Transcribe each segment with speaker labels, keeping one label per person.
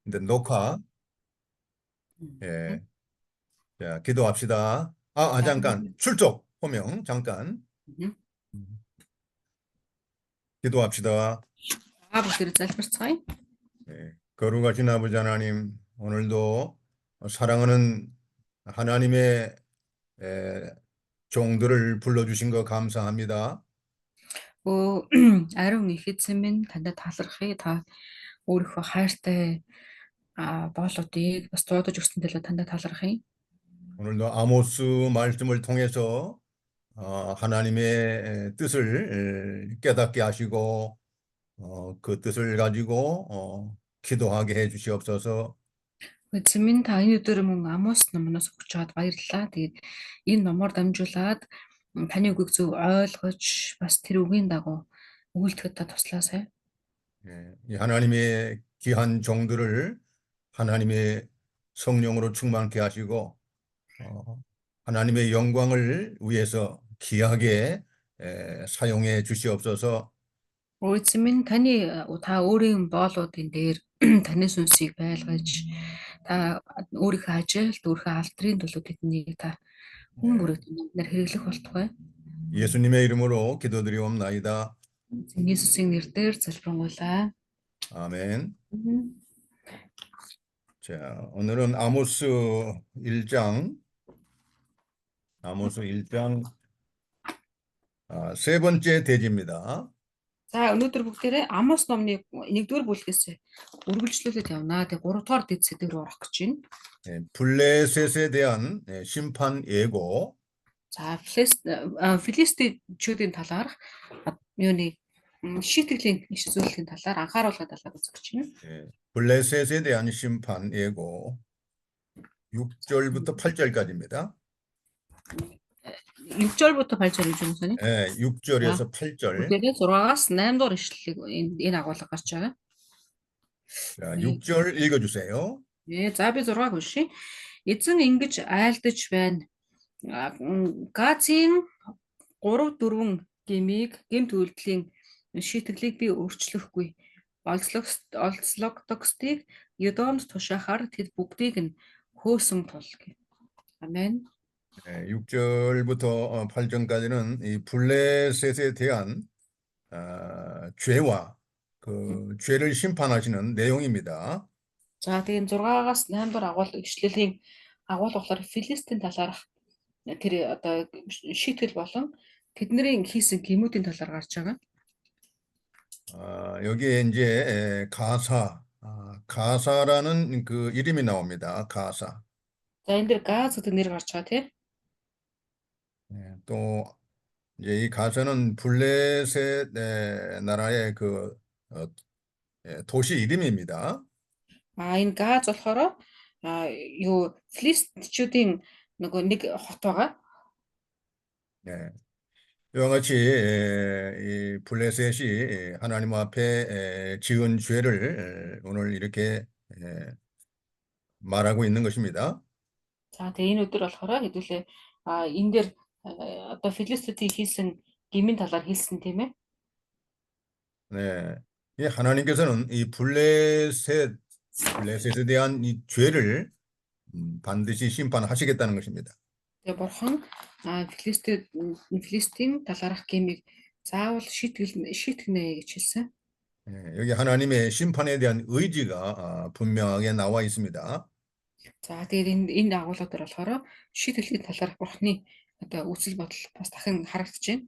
Speaker 1: 근데 녹화. 예. 자, 기도합시다. 잠깐. 출석. 호명. 잠깐. 기도합시다.
Speaker 2: Бүгд залбирцгаая.
Speaker 1: 예. 거룩하신 아버지 하나님, 오늘도 사랑하는 하나님의 종들을 불러주신 거 감사합니다.
Speaker 2: Өө ариун их эзэн минь танд талархъя. Та өөрийнхөө хайртай боолуудыг бас дуудаж өгсөн төлөө танд талархъя.
Speaker 1: 오늘도 아모스 말씀을 통해서 하나님의 뜻을 깨닫게 하시고 그 뜻을 가지고 기도하게 해 주시옵소서.
Speaker 2: Эзэн минь та энэ өдөр мөн Амос номноос өгч чад баярлалаа. Тэгээд энэ номоор дамжуулаад таны үгийг зөв ойлгож бас тэр үгийн дагуу үйлдэхэд та туслаасай.
Speaker 1: 예, 이 하나님의 귀한 종들을 하나님의 성령으로 충만케 하시고 하나님의 영광을 위해서 귀하게 사용해 주시옵소서.
Speaker 2: Эзэн минь таны та өөрийн боолуудын дээр таны сүнсийг байлгаж та өөрийнхөө ажилд өөрийнхөө алдрын төлөө тэднийг та хүн бүрээд нар хэрэглэх болтугай.
Speaker 1: 예수님의 이름으로 기도드리옵나이다.
Speaker 2: Иесусийн нэрээр залбирanгуйлаа.
Speaker 1: 아멘. 자, 오늘은 아모스 1장 세 번째 대지입니다.
Speaker 2: За өнөөдөр бүгдээрээ Амос номны 1-р бүлгээс үргэлжлүүлээд явнаа. Тэгээ 3-р дэд сэдв рүү орох гэж байна.
Speaker 1: 블레셋에 대한 심판 예고.
Speaker 2: За Филистичүүдийн талаарх юуны шийтгэлийн иш зүйлийн талаар анхааруулгын талаар үзэх гэж байна.
Speaker 1: 블레셋에 대한 심판 예고 6절부터 8절까지입니다.
Speaker 2: 6절부터 8절 гэж юм саний.
Speaker 1: 6절에서 8절.
Speaker 2: 그래서 6-аас 8 дугаар ишлэлийг энэ агуулга гарч байгаа.
Speaker 1: 자, 6절 읽어 주세요.
Speaker 2: За би 6-г уншия. Эзэн ингэж айлдаж байна. Газийн 3-4 гэмт үйлдэлийн шийтгэлийг би өөрчлөхгүй. Олцлогдогсдыг Едомд тушаахаар тэд бүгдийг нь хөөсөн тул. 아멘.
Speaker 1: 6절부터 8절까지는 이 블레셋에 대한 죄와 그 죄를 심판하시는 내용입니다.
Speaker 2: За тэгээд 6-аас 8 дугаар агуулга ишлэлийн агуулгаар Филистийн талаарх тэр одоо шийтгэл болон тэдний хийсэн гэмүүдийн талаар гарч байгаа.
Speaker 1: 여기에 이제 가사라는 그 이름이 나옵니다. 가사.
Speaker 2: За энэ дэр Газ гэдэг нэр гарч байгаа тийм.
Speaker 1: 또 이제 이 가사는 블레셋 나라의 그 도시 이름입니다.
Speaker 2: Энэ Газ болохоор юу Филистичүүдийн нөгөө нэг хот байгаа.
Speaker 1: 이와 같이 이 블레셋이 하나님 앞에 지은 죄를 오늘 이렇게 말하고 있는 것입니다.
Speaker 2: За тэгээ энэ өдөр болохоор хэдүүлээ энэ дэр одоо Филистичүүдийн хийсэн гмийн талаар хэлсэн тийм ээ.
Speaker 1: 네, 이 하나님께서는 이 블레셋에 대한 이 죄를 반드시 심판하시겠다는 것입니다.
Speaker 2: Тэгээ бурхан Филистийн талаарх гмийг заавал шийтгэнэ гэж хэлсэн.
Speaker 1: 여기 하나님의 심판에 대한 의지가 분명하게 나와 있습니다.
Speaker 2: За тэгээд энэ агуулга дээр болохоор шийтгэлийн талаарх бурханы одоо үсэл бодол бас дахин харагдаж байна.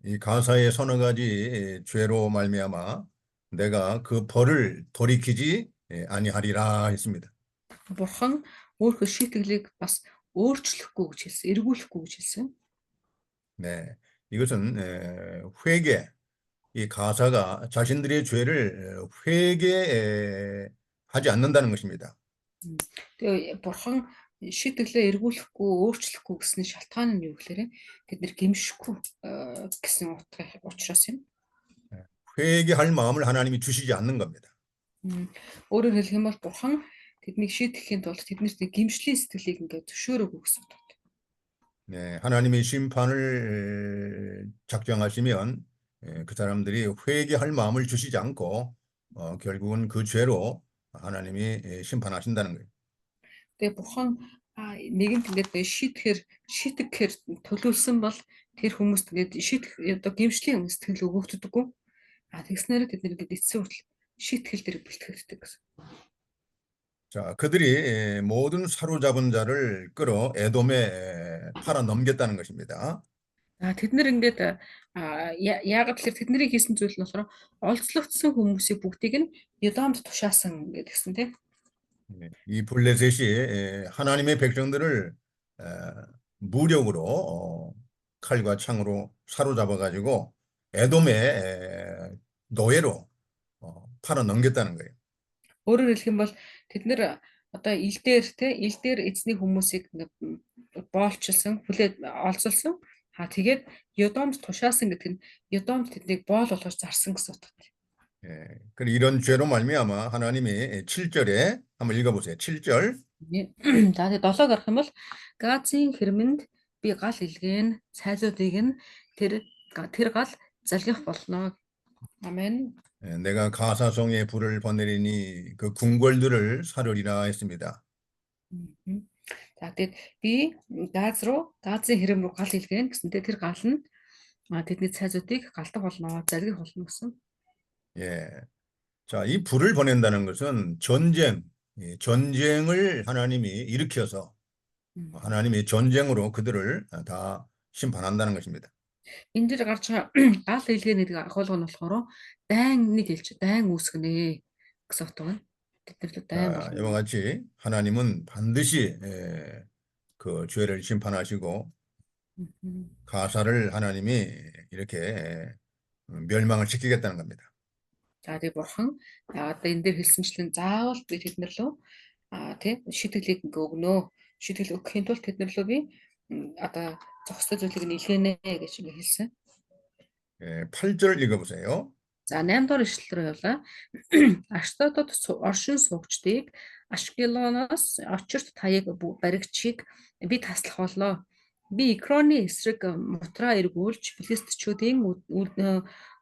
Speaker 1: 이 가사의 서너 가지 죄로 말미암아 내가 그 벌을 돌이키지 아니하리라 했습니다.
Speaker 2: Бурхан өөрийнхөө шийтгэлийг бас өөрчлөхгүй гэж хэлсэн, эргүүлэхгүй гэж хэлсэн.
Speaker 1: 네, 이것은 회개. 이 가사가 자신들의 죄를 회개하지 않는다는 것입니다.
Speaker 2: Тэгээ бурхан шийтгэлээ эргүүлэхгүй, өөрчлөхгүй гэсэн шалтгаан нь юу гэхээр тэд нэр гэмшихгүй гэсэн учраас юм.
Speaker 1: 회개할 마음을 하나님이 주시지 않는 겁니다.
Speaker 2: өөрөөр хэлэх юм бол бурхан тэднийг шийтгэхийн тулд тэднэрт гэмшлийн сэтгэлийг ингээд зөвшөөрөөгүй гэсэн үг.
Speaker 1: 네, 하나님의 심판을 작정하시면 그 사람들이 회개할 마음을 주시지 않고 결국은 그 죄로 하나님이 심판하신다는 거예요.
Speaker 2: Тэгээ бурхан нэгэнт ингээд шийтгэхээр төлөвлөсөн бол тэр хүмүүст ингээд шийтгэх одоо гэмшлийн сэтгэл өгөгддөггүй. Тэгснээр тэд нэг ингээд эцсийн хүртэл шийтгэл дээр бэлтгэгддэг гэсэн.
Speaker 1: 자, 그들이 모든 사로잡은 자를 끌어 에돔에 팔아 넘겼다는 것입니다.
Speaker 2: Тэд нэр ингээд яагаад тэгэхээр тэдний хийсэн зүйл нь болохоор олзлогдсон хүмүүсийг бүгдийг нь Едомд тушаасан гэсэн тийм.
Speaker 1: 이 블레셋이 하나님의 백성들을 무력으로 칼과 창으로 사로잡아 가지고 에돔의 노예로 팔아 넘겼다는 거예요.
Speaker 2: Өөрөөр хэлэх юм бол тэд нэр одоо ил дээр эзний хүмүүсийг боолчилсан, хүлээд олзолсон. Тэгээд Едомд тушаасан гэдэг нь Едомд тэднийг боол болгож зарсан гэсэн утгатай.
Speaker 1: 그리고 이런 죄로 말미암아 하나님이 7절에 한번 읽어보세요. 7절.
Speaker 2: За тэгээд 7-г гарах юм бол Газийн хэрмэнд би гал илгээн цайзуудыг нь тэр гал залгих болно. 아멘.
Speaker 1: 내가 가사송에 불을 보내리니 그 궁궐들을 사르리라 했습니다.
Speaker 2: За тэгээд би Газийн хэрэм рүү гал илгээн гэсэнтэй тэр гал нь тэдний цайзуудыг галдах болно, залгих болно гэсэн.
Speaker 1: 예. 자, 이 불을 보낸다는 것은 전쟁을 하나님이 일으켜서 하나님이 전쟁으로 그들을 다 심판한다는 것입니다.
Speaker 2: Энэ дэр гарч байгаа гал илгээн гэдэг агуулга нь болохоор дайн үүсгэнэ гэсэн утга нь. Тэднэрт дайн
Speaker 1: 자,
Speaker 2: болно.
Speaker 1: 이와 같이 하나님은 반드시 그 죄를 심판하시고 가사를 하나님이 이렇게 멸망을 시키겠다는 겁니다.
Speaker 2: За тэгээ бурхан одоо энэ дээр хэлсэнчлэн заавал би тэднэр лөө тийм шийтгэлийг өгнө. Шийтгэл өгөхийн тулд тэднэр лөө би одоо зохистой зүйлийг нэлээнэ гэж ингэ хэлсэн.
Speaker 1: 8절 읽어보세요.
Speaker 2: За 8 дугаар ишлэл рүү явлаа. Аштодод оршин суугчдыг Ашкелоноос очирт таяг баригчийг би таслах боллоо. Би Экроны эсрэг мутраа эргүүлж филистичүүдийн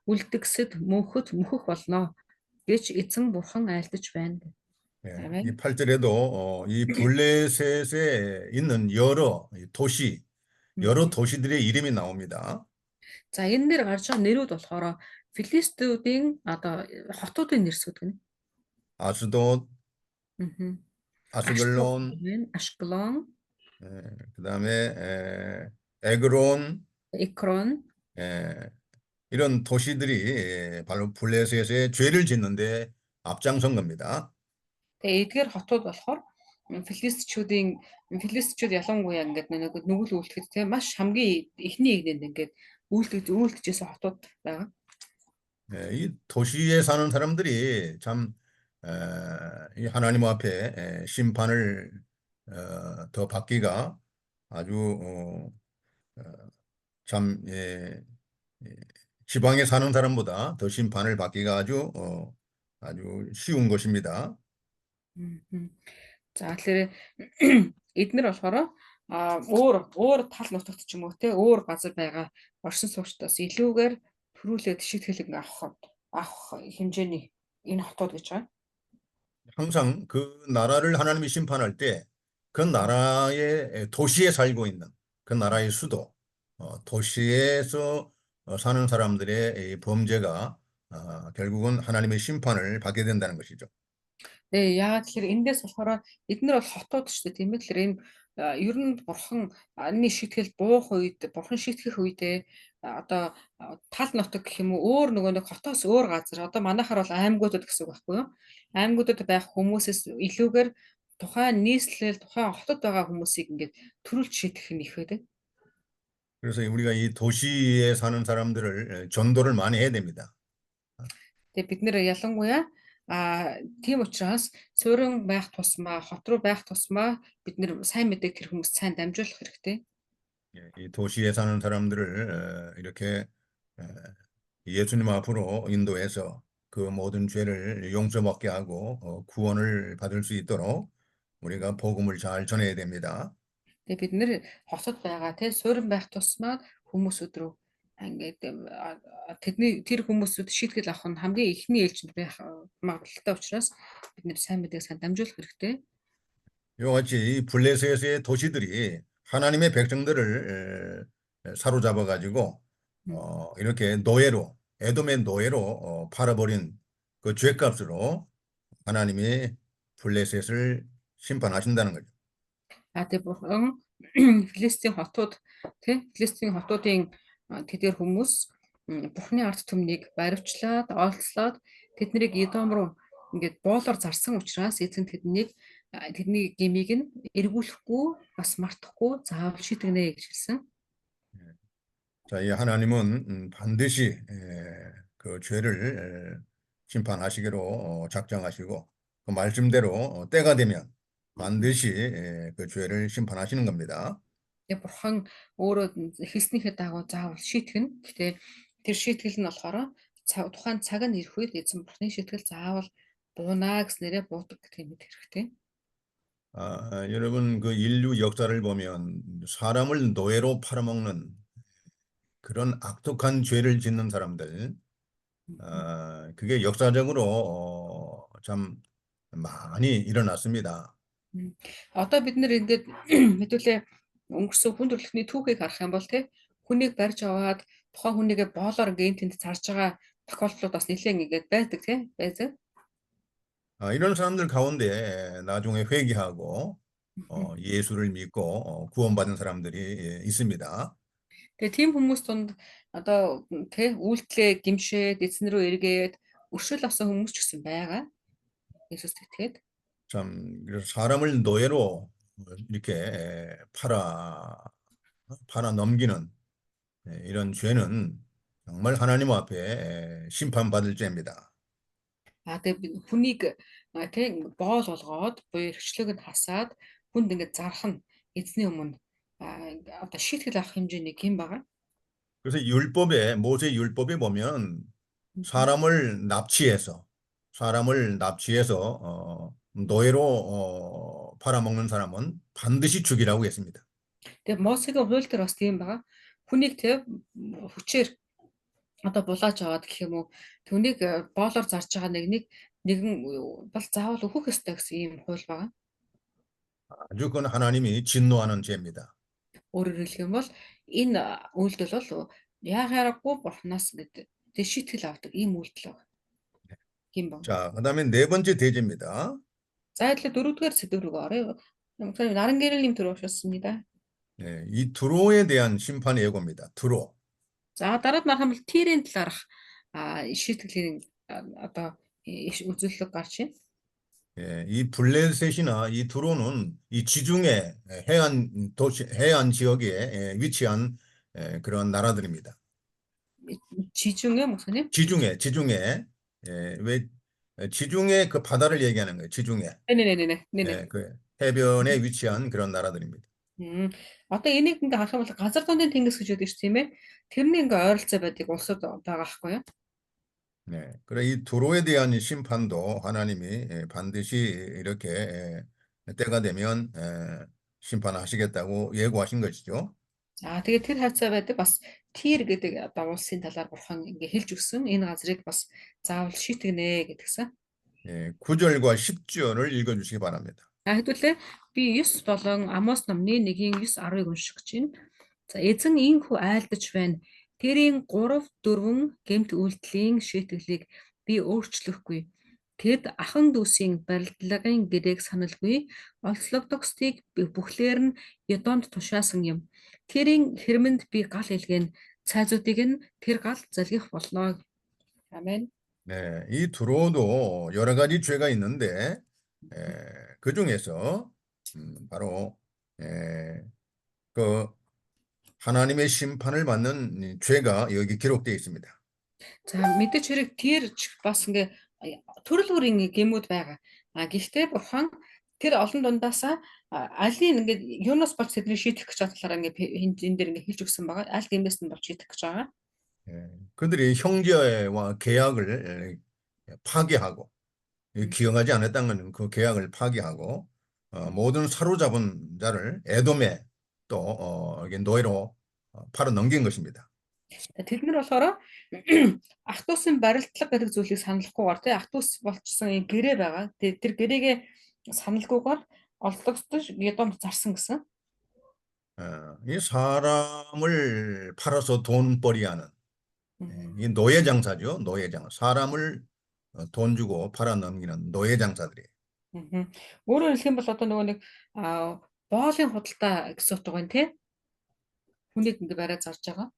Speaker 2: үлдгэсэд мөнхөх болно гэж эзэн бурхан айлдаж байна.
Speaker 1: 이 8절에도 이 블레셋에 있는 여러 도시들의 이름이 나옵니다.
Speaker 2: За энэ нэр гарч байгаа нэрүүд болохоор филистүүдийн одоо хотуудын нэрсүүд гэнэ.
Speaker 1: 아스돗, 아스글론,
Speaker 2: Ашкелон,
Speaker 1: 그다음에 에그론,
Speaker 2: Экрон
Speaker 1: 이런 도시들이 바로 블레셋의 죄를 짓는데 앞장선 겁니다.
Speaker 2: Тэгээ эдгээр хотууд болохоор филистичүүд ялангуяа ингээд нэг нүгэл үйлдэхэд тийм маш хамгийн эхний игнэнд ингээд үйлдчихсэн хотууд байгаа.
Speaker 1: 이 도시에 사는 사람들이 참 이 하나님 앞에 심판을 더 받기가 아주 참 지방에 사는 사람보다 더 심판을 받기가 아주 쉬운 것입니다.
Speaker 2: За тэгэхээр эднэр болохоор өөр тал нутагт ч юм уу те өөр газар байгаа оршин суугчдаас илүүгээр төрүүлээд шийтгэл авах хэмжээний энэ хотууд гэж байгаа.
Speaker 1: 항상 그 나라를 하나님이 심판할 때 그 나라의 도시에 살고 있는 그 나라의 수도 도시에서 사는 사람들의 이 범죄가 결국은 하나님의 심판을 받게 된다는 것이죠.
Speaker 2: Тэгээ яагаад тэгэхээр эндээс болохоор эднэр бол хотууд шүү дээ тийм ээ. Тэгэхээр энэ ер нь бурханы шийтгэл буух үед бурхан шийтгэх үедээ одоо тал нутаг гэх юм уу өөр нөгөө нэг хотоос өөр газар одоо манайхаар бол аймагуудад гэсэн үг байхгүй юу? Аймагуудад байх хүмүүсээс илүүгээр тухайн нийслэл тухайн хотод байгаа хүмүүсийг ингээд төрүүлж шийтгэх нь их байдаг.
Speaker 1: 그래서 우리가 이 도시에 사는 사람들을 전도를 많이 해야 됩니다.
Speaker 2: Тэгээ бид нэр ялангуяа тийм учраас суурин байх тусмаа хот руу байх тусмаа бид нэр сайн мэдээг тэр хүмүүст сайн дамжуулах хэрэгтэй.
Speaker 1: 이 도시에 사는 사람들을 이렇게 예수님 앞으로 인도해서 그 모든 죄를 용서받게 하고 구원을 받을 수 있도록 우리가 복음을 잘 전해야 됩니다.
Speaker 2: Тэгээ бид нэр хотод байгаа тий суурин байх тусмаа хүмүүсүүд рүү Ингээд тэдний тэр хүмүүсүүд шийтгэл авах нь хамгийн ихний ээлжинд байх магадлалтай учраас бид нэр сайн мэдээг сайн дамжуулах хэрэгтэй.
Speaker 1: 이와 같이 이 블레셋의 도시들이 하나님의 백성들을 사로잡아 가지고 이렇게 노예로 에돔의 노예로 팔아버린 그 죄값으로 하나님이 블레셋을 심판하신다는 거죠.
Speaker 2: Тэгээ бурхан Филистийн хотууд Филистийн хотуудын тэдгээр хүмүүс бурханы ард түмнийг баривчлаад, олцлоод тэднийг Эдом руу ингээд боолоор зарсан учраас эзэн тэдний гмийг нь эргүүлэхгүй, бас мартахгүй заавал шийтгэнэ гэж хэлсэн.
Speaker 1: 자, 이 하나님은 반드시 그 죄를 심판하시기로 작정하시고 그 말씀대로 때가 되면 반드시 그 죄를 심판하시는 겁니다.
Speaker 2: Тэгээ бурхан өөрөө хэлснийхээ дагуу заавал шийтгэнэ. Гэхдээ тэр шийтгэл нь болохоор тухайн цаг нь ирэх үед эзэн бурханы шийтгэл заавал буунаа гэснээрээ буудаг гэдэг юм хэрэгтэй.
Speaker 1: 여러분 그 인류 역사를 보면 사람을 노예로 팔아먹는 그런 악독한 죄를 짓는 사람들, 그게 역사적으로 참 많이 일어났습니다.
Speaker 2: Одоо бид нэр ингээд хэдүүлээ өнгөрсөн хүн төрөлхтний түүхийг харах юм бол хүнийг барьж аваад тухайн хүнийгээ боолоор ингээд тэнд зарж байгаа тохиолдлууд бас нэлээд ингээд байдаг байдаг.
Speaker 1: 이런 사람들 가운데 나중에 회개하고 예수를 믿고 구원받은 사람들이 있습니다.
Speaker 2: Тэгээ тийм хүмүүс донд одоо үйлдэлээ гимшээд эзэн рүү эргээд өршөөл авсан хүмүүс ч гэсэн байгаа. Есүст итгээд.
Speaker 1: 참 그래서 사람을 노예로 이렇게 팔아 넘기는 이런 죄는 정말 하나님 앞에 심판받을 죄입니다.
Speaker 2: Тэгээ хүнийг боол болгоод буюу эрхчлөөг нь хасаад хүнд ингээд зарах нь эзний өмнө одоо шийтгэл авах хэмжээний гэм байгаа.
Speaker 1: 그래서 모세 율법에 보면 사람을 납치해서 노예로 팔아먹는 사람은 반드시 죽이라고 했습니다.
Speaker 2: Тэгээ Мосегийн хууль дээр бас тийм байгаа. Хүнийг хүчээр одоо булааж аваад гэх юм уу түүнийг боолоор зарж байгаа нэгэн бол заавал өөхөх ёстой гэсэн ийм хууль байгаа.
Speaker 1: 아주 그건 하나님이 진노하는 죄입니다.
Speaker 2: Өөрөөр хэлэх юм бол энэ үйлдэл бол яагааргүй бурхнаас гэдэг шийтгэл авдаг ийм үйлдэл байна. Тийм байна.
Speaker 1: 자, 그다음에 네 번째 대죄입니다.
Speaker 2: За 이제 дөрөвдүгээр сэдв рүү оръё. Наран гэрэл юм төрөө 오셨습니다.
Speaker 1: 네, 이 두로에 대한 심판 예고입니다. 두로.
Speaker 2: За дараад мархан бол Тирийн талаарх шийтгэлийн одоо үзүүлэлт гарч байна.
Speaker 1: 예, 이 블레셋이나 이 두로는 이 지중해 해안 지역에 위치한 그런 나라들입니다.
Speaker 2: 지중해 목사님?
Speaker 1: 지중해. 왜 지중해 그 바다를 얘기하는 거예요. 지중해.
Speaker 2: 네네네네.
Speaker 1: 그 해변에 위치한 그런 나라들입니다.
Speaker 2: Одоо энийг ингээ харах юм бол газар дундын тэнгис гэж яддаг ш тийм ээ. тэрний ингээ ойролцоо байдаг улсууд байгаа байхгүй юу?
Speaker 1: 네, 그래 이 두로에 대한 심판도 하나님이 반드시 이렇게 때가 되면 심판하시겠다고 예고하신 것이죠.
Speaker 2: За тэгээд тэр хавцаа байдаг бас Тир гэдэг одоо улсын талаар бурхан ингээ хэлж өгсөн. Энэ газрыг бас заавал шийтгэнэ гэдгсэн.
Speaker 1: 9절과 10절을 읽어주시기 바랍니다.
Speaker 2: Хэдүүлээ би 9 болон Амос номны 1:9-10-ыг уншиж байна. За эзэн инхүү айлдаж байна. Тэрийн 3 4 гэмт үйлдэлийн шийтгэлийг би өөрчлөхгүй. Тэд ахан дүүсийн барилдлагын гэрээг саналгүй олцлогдогсдыг бүхлээр нь Эдомд тушаасан юм. Тэрийн хэрмэнд би гал илгээн цайзуудыг нь тэр гал залгих болно. 아멘.
Speaker 1: 네, 이 두로도 여러 가지 죄가 있는데 그 중에서 바로 그 하나님의 심판을 받는 죄가 여기 기록되어 있습니다.
Speaker 2: За мэдээч хэрэг тэр бас ингээ төрөл бүрийн гэмүүд байгаа. Гэхдээ бурхан тэр олон дундаасаа алийг ингээ юунаас болж тэдний шийдэх гэж байгаа талаараа ингээ энэ дээр ингээ хэлж өгсөн байгаа. Аль гэмээс нь болж шийдэх гэж байгаа.
Speaker 1: 그들이 형제와 계약을 파기하고 기억하지 않았다는 그 계약을 파기하고 모든 사로잡은 자를 에돔에 또 노예로 팔아 넘긴 것입니다.
Speaker 2: Тэд нар болохоор ах トゥ усын барилдлага гэдэг зүйлийг саналгүйгээр тий ах トゥ ус болчихсон юм гэрээ байгаа. Тэр гэрээгээ саналгүйгээр олдогдож Едом зарсан гэсэн.
Speaker 1: 이 사람을 팔아서 돈벌이하는
Speaker 2: Мгм.
Speaker 1: 이 노예 장사죠. 노예 장사. 사람을 돈 주고 팔아넘기는 노예 장사들이에요.
Speaker 2: Мгм. Өөрөөр хэлэх юм бол одоо нөгөө нэг боолын худалдаа гэсэн утга байна тий. Хүнийг ингээ барай зарж байгаа.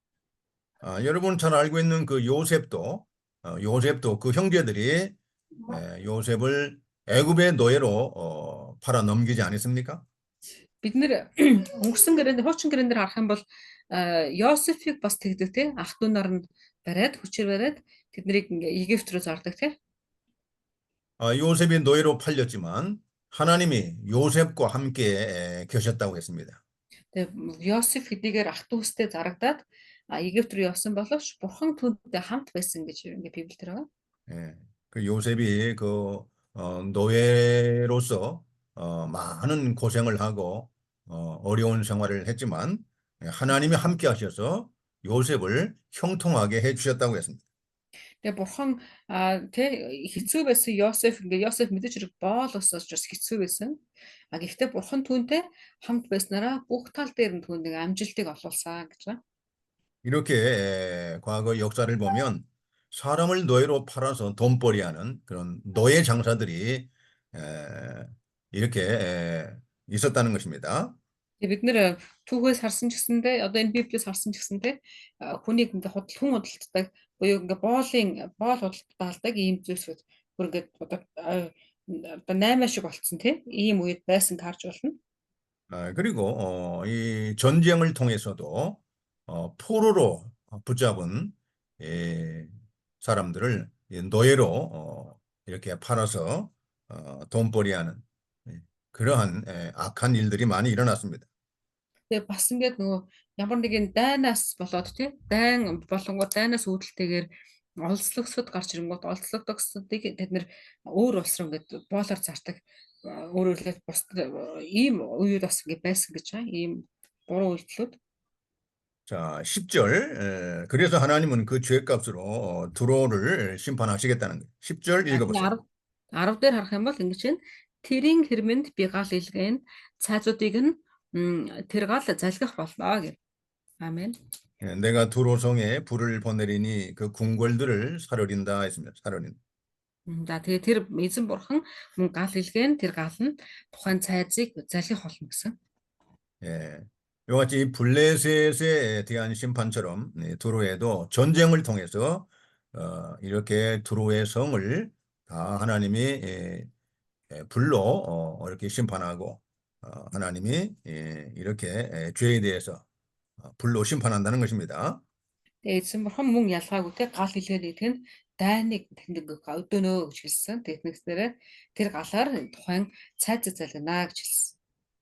Speaker 1: 여러분 잘 알고 있는 그 요셉도 그 형제들이 요셉을 애굽의 노예로 팔아 넘기지 않았습니까?
Speaker 2: Бид нэр өнгөрсөн гэрээнд хуучин гэрээн дээр харах юм бол Йосефийг бас тэгдэг тий ах トゥ наранд бариад хүчээр бариад тэднийг ингээ Египт рүү зардаг тий.
Speaker 1: 요셉이 노예로 팔렸지만 하나님이 요셉과 함께 계셨다고 했습니다.
Speaker 2: Тэгээ Йосеф хэдийгээр ах トゥ устэй зарагдаад Египт рүү явсан боловч бурхан түүнтэй хамт байсан гэж ингээ Библиэлд байгаа.
Speaker 1: 예, 그 요셉이 그 노예로서 많은 고생을 하고 어려운 생활을 했지만 하나님이 함께 하셔서 요셉을 형통하게 해주셨다고 했습니다.
Speaker 2: Тэгээ бурхан тэг хэцүү байсан Йосеф мэдээж хэрэг боол усаас ч бас хэцүү байсан. Гэхдээ бурхан түүнтэй хамт байснараа бүх тал дээр нь түүнд нэг амжилтыг олуулсан гэж байна.
Speaker 1: 이렇게 과거 역사를 보면 사람을 노예로 팔아서 돈벌이하는 그런 노예 장사들이 이렇게 있었다는 것입니다.
Speaker 2: Тэгээ бид нэр түүхээс харсан ч гэсэндээ одоо энэ Библиэс харсан ч гэсэндээ хүнийг ингээ хүн худалддаг буюу ингээ боол худалдаалдаг ийм зүйлсүүд бүр ингээ одоо 8 шиг болцсон тийм ийм үед байсан харж болно.
Speaker 1: 그리고 이 전쟁을 통해서도 포로로 붙잡은 사람들을 이 노예로 이렇게 팔아서 돈벌이하는 그러한 악한 일들이 많이 일어났습니다.
Speaker 2: Тэгээ бас ингээд нөгөө ямар нэгэн дайнаас болоод тийм дайн болонгууд дайнаас үүдэлтэйгээр олзлогсод гарч ирэнгүүт олзлогдсодыг тэд нэр өөр улс руу ингээд боолоор зардаг өөрөөр хэлбэл бус ийм үед бас ингээд байсан гэж байгаа ийм буруу үйлдэлүүд.
Speaker 1: 자, 10절. 그래서 하나님은 그 죄값으로 두로를 심판하시겠다는 거예요. 10절 읽어보세요.
Speaker 2: 10 дээр харах юм бол ингэж байна. Тэрийн хэрмэнд би гал илгээн цайзуудыг нь тэр гал залгих болно гэх. Амен.
Speaker 1: 내가 두로성에 불을 보내리니 그 궁궐들을 사르린다 했습니다. 사르린.
Speaker 2: За тэгээ тэр эзэн бурхан мөн гал илгээн тэр гал нь тухайн цайзыг залгих болно гэсэн.
Speaker 1: 예. 이같이 이 블레셋에 대한 심판처럼 두로에도 전쟁을 통해서 이렇게 두로의 성을 다 하나님이 불로 이렇게 심판하고 하나님이 이렇게 죄에 대해서 불로 심판한다는 것입니다.
Speaker 2: Тэгээ эзэн бурхан мөн ялгаагүй те гал илгээд идэх нь дайныг тэндэг өдөнөө гэж хэлсэн. Тэгснээр тэр галаар тухайн цайз залгина гэж хэлсэн.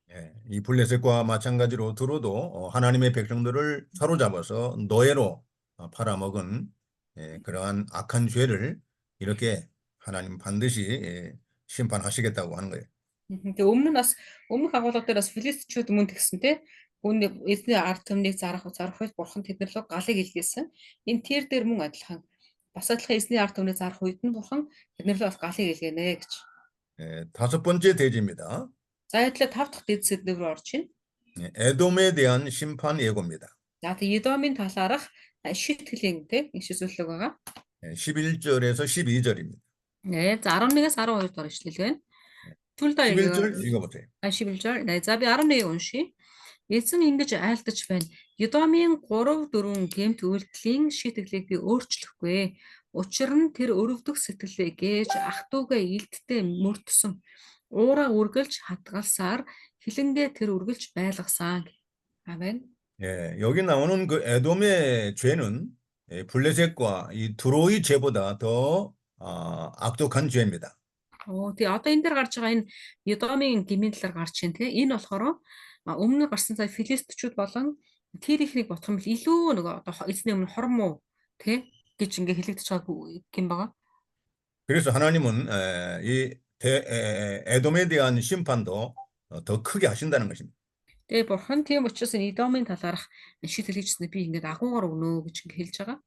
Speaker 1: 예, 이 블레셋과 마찬가지로 두로도 하나님의 백성들을 사로잡아서 노예로 팔아먹은 그러한 악한 죄를 이렇게 하나님 반드시 심판하시겠다고 하는 거예요.
Speaker 2: Тэгээ өмнөх агуулга дээр бас филистичүүд мөн тэгсэн те үүний эзний ард түмнийг зарах үед бурхан тэднэр лөө галыг илгээсэн. Энэ тэр дээр мөн адилхан бас адилхан эзний ард түмнийг зарах үед нь бурхан тэднэр лөө бас галыг илгээнэ гэж.
Speaker 1: 다섯 번째 대지입니다.
Speaker 2: За ядлаа 5 дахь дэд сэдв рүү орж ийн.
Speaker 1: 에돔에 대한 심판 예고입니다.
Speaker 2: За тэгээ Едомын талаарх шийтгэлийн те ишүүлэг байгаа.
Speaker 1: 11절에서 12절입니다.
Speaker 2: 네, за 11-ээс 12 дугаар ишлэл байна. Түлдэ
Speaker 1: 11절 읽어보세요.
Speaker 2: 11-절. За би 11-ийг уншия. Эзэн ингэж айлдаж байна. Едомын 3-4 гэмт үйлдэлийн шийтгэлийг би өөрчлөхгүй. Учир нь тэр өрөвдөх сэтгэлээ гээж ах トゥ угаа илтдээ мөрдсөн. Уураа үргэлж хатгалсаар хилэнгээ тэр үргэлж байлгасан. 아멘.
Speaker 1: 예, 여기 나오는 그 에돔의 죄는 블레셋과 이 두로의 죄보다 더 악독한 죄입니다.
Speaker 2: Тэгээ одоо энэ дээр гарч байгаа энэ Едомын гмийн талаар гарч байна тийм. Энэ болохоор өмнө гарсан цай филистичүүд болон тэр ихнийг бодох юм бол илүү нөгөө одоо эзний өмнө хормоо тийм гэж ингээ хэлэгдэж байгаа юм байгаа.
Speaker 1: 그래서 하나님은 이 에돔에 대한 심판도 더 크게 하신다는 것입니다.
Speaker 2: Тэгээ бурхан тийм учраас энэ Идомын талаарх шийдэл хийжсэнээ би ингээд агуугаар өгнө гэж ингээд хэлж байгаа.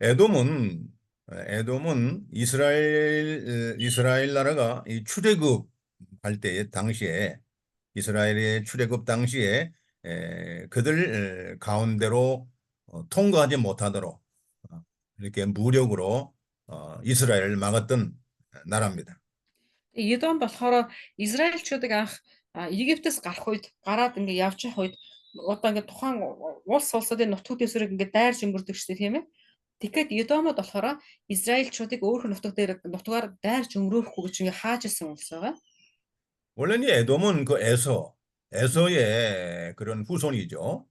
Speaker 1: 에돔은 이스라엘 나라가 이 출애굽 할 때 당시에 이스라엘의 출애굽 당시에 그들 가운데로 통과하지 못하도록 이렇게 무력으로 이스라엘을 막았던 나라입니다.
Speaker 2: Тэгээ Идом болохоор Израильчүүдийг анх Египтээс гарах үед гараад ингээд явж явах үед одоо ингээд тухайн улсуудын нутаг дэвсгэрийг ингээд дайрж өнгөрдөг шүү дээ тийм ээ. Тэгэхээр Идомод болохоор Израильчүүдыг өөрөх нутгаар дайрж өнгөрөөхгүй гэж ингээд хааж исэн улс байгаа.
Speaker 1: 원래는 이 에돔은 그 에서의 그런 후손이죠.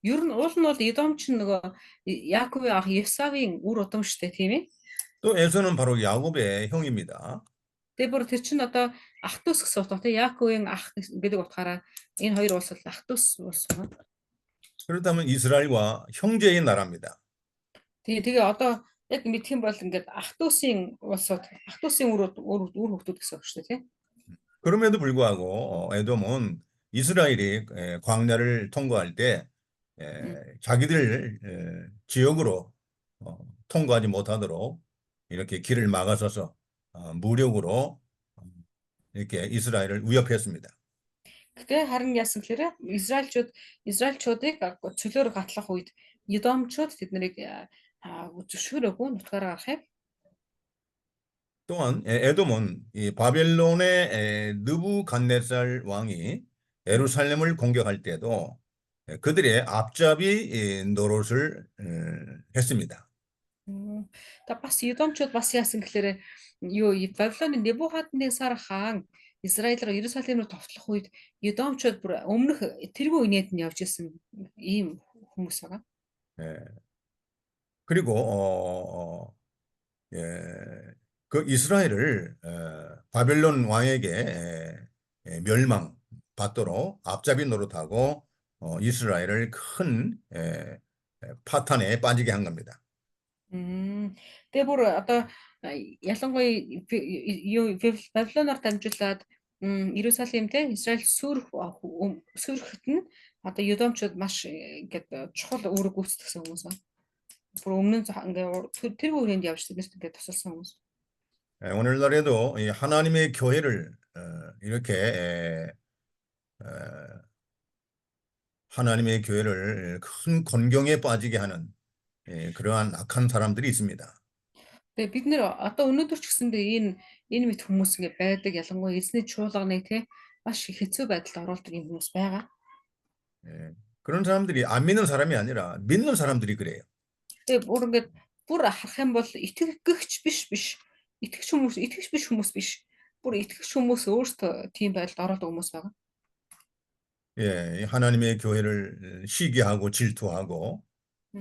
Speaker 2: Ер нь уул нь бол Идомч нөгөө Яаковын ах Есавийн үр удам шүү дээ тийм ээ.
Speaker 1: 또 에서는 바로 야곱의 형입니다.
Speaker 2: Тэгээ бүр тэр чинь одоо ах дүүс гэсэн утгатай Яаковын ах гэдэг утгаараа энэ хоёр улс бол ах дүүс улс байна.
Speaker 1: 그렇다면 이스라엘과 형제의 나라입니다.
Speaker 2: Тэгээ одоо яг мэдэх юм бол ингээд ах дүүсийн улсууд ах дүүсийн үр хүүхдүүд гэсэн үг шүү дээ тийм.
Speaker 1: 그럼에도 불구하고 에돔은 이스라엘이 광야를 통과할 때 자기들 지역으로 통과하지 못하도록 이렇게 길을 막아서서 무력으로 이렇게 이스라엘을 위협했습니다.
Speaker 2: Гэтэ харин яасан гэхээр Израильчуудыг чөлөөр гатлах үед Идомчууд тэднийг зөвшөөрөөгүй нутгаараа гарахыг.
Speaker 1: 또한 에돔은 이 바벨론의 느부갓네살 왕이 예루살렘을 공격할 때도 그들의 앞잡이 노릇을 했습니다.
Speaker 2: Та бас Идомчууд бас яасан гэхээр юу Бабилоны Небухаднесар хаан Израиль руу Иерусалим руу товтлох үед Идомчууд бүр өмнөх тэргүй үнэд нь явж исэн ийм хүмүүс байгаа.
Speaker 1: 예. 그리고 예, 그 이스라엘을 바벨론 왕에게 멸망받도록 앞잡이 노릇하고 이스라엘을 큰 파탄에 빠지게 한 겁니다.
Speaker 2: Тэгээ бүр одоо ялангуяа юу Бабилоноор дамжуулаад Иерусалимтэй Израиль сүрхэт нь одоо Идомчууд маш ингээд чухал үүрэг гүйцэтгэсэн хүмүүс байна. Бүр өмнө нь ингээд тэргүй үнэнд явж тэднэрт ингээд тусалсан хүмүүс.
Speaker 1: 오늘날에도 이 하나님의 교회를 이렇게 하나님의 교회를 큰 곤경에 빠지게 하는 그러한 악한 사람들이 있습니다.
Speaker 2: Тэгээ бид нэр одоо өнөөдөр ч гэсэндээ энэ мэт хүмүүс ингээд байдаг ялангуяа эзний чуулганыг те маш хэцүү байдалд оруулдаг юм хүмүүс байгаа.
Speaker 1: 그런 사람들이 안 믿는 사람이 아니라 믿는 사람들이 그래요.
Speaker 2: Тэгээ бүр ингээд бүр харах юм бол итгэгч биш. Итгэгч биш хүмүүс биш. Бүр итгэгч хүмүүс өөрсдөө тийм байдалд ороод хүмүүс байгаа.
Speaker 1: 예, 하나님의 교회를 시기하고 질투하고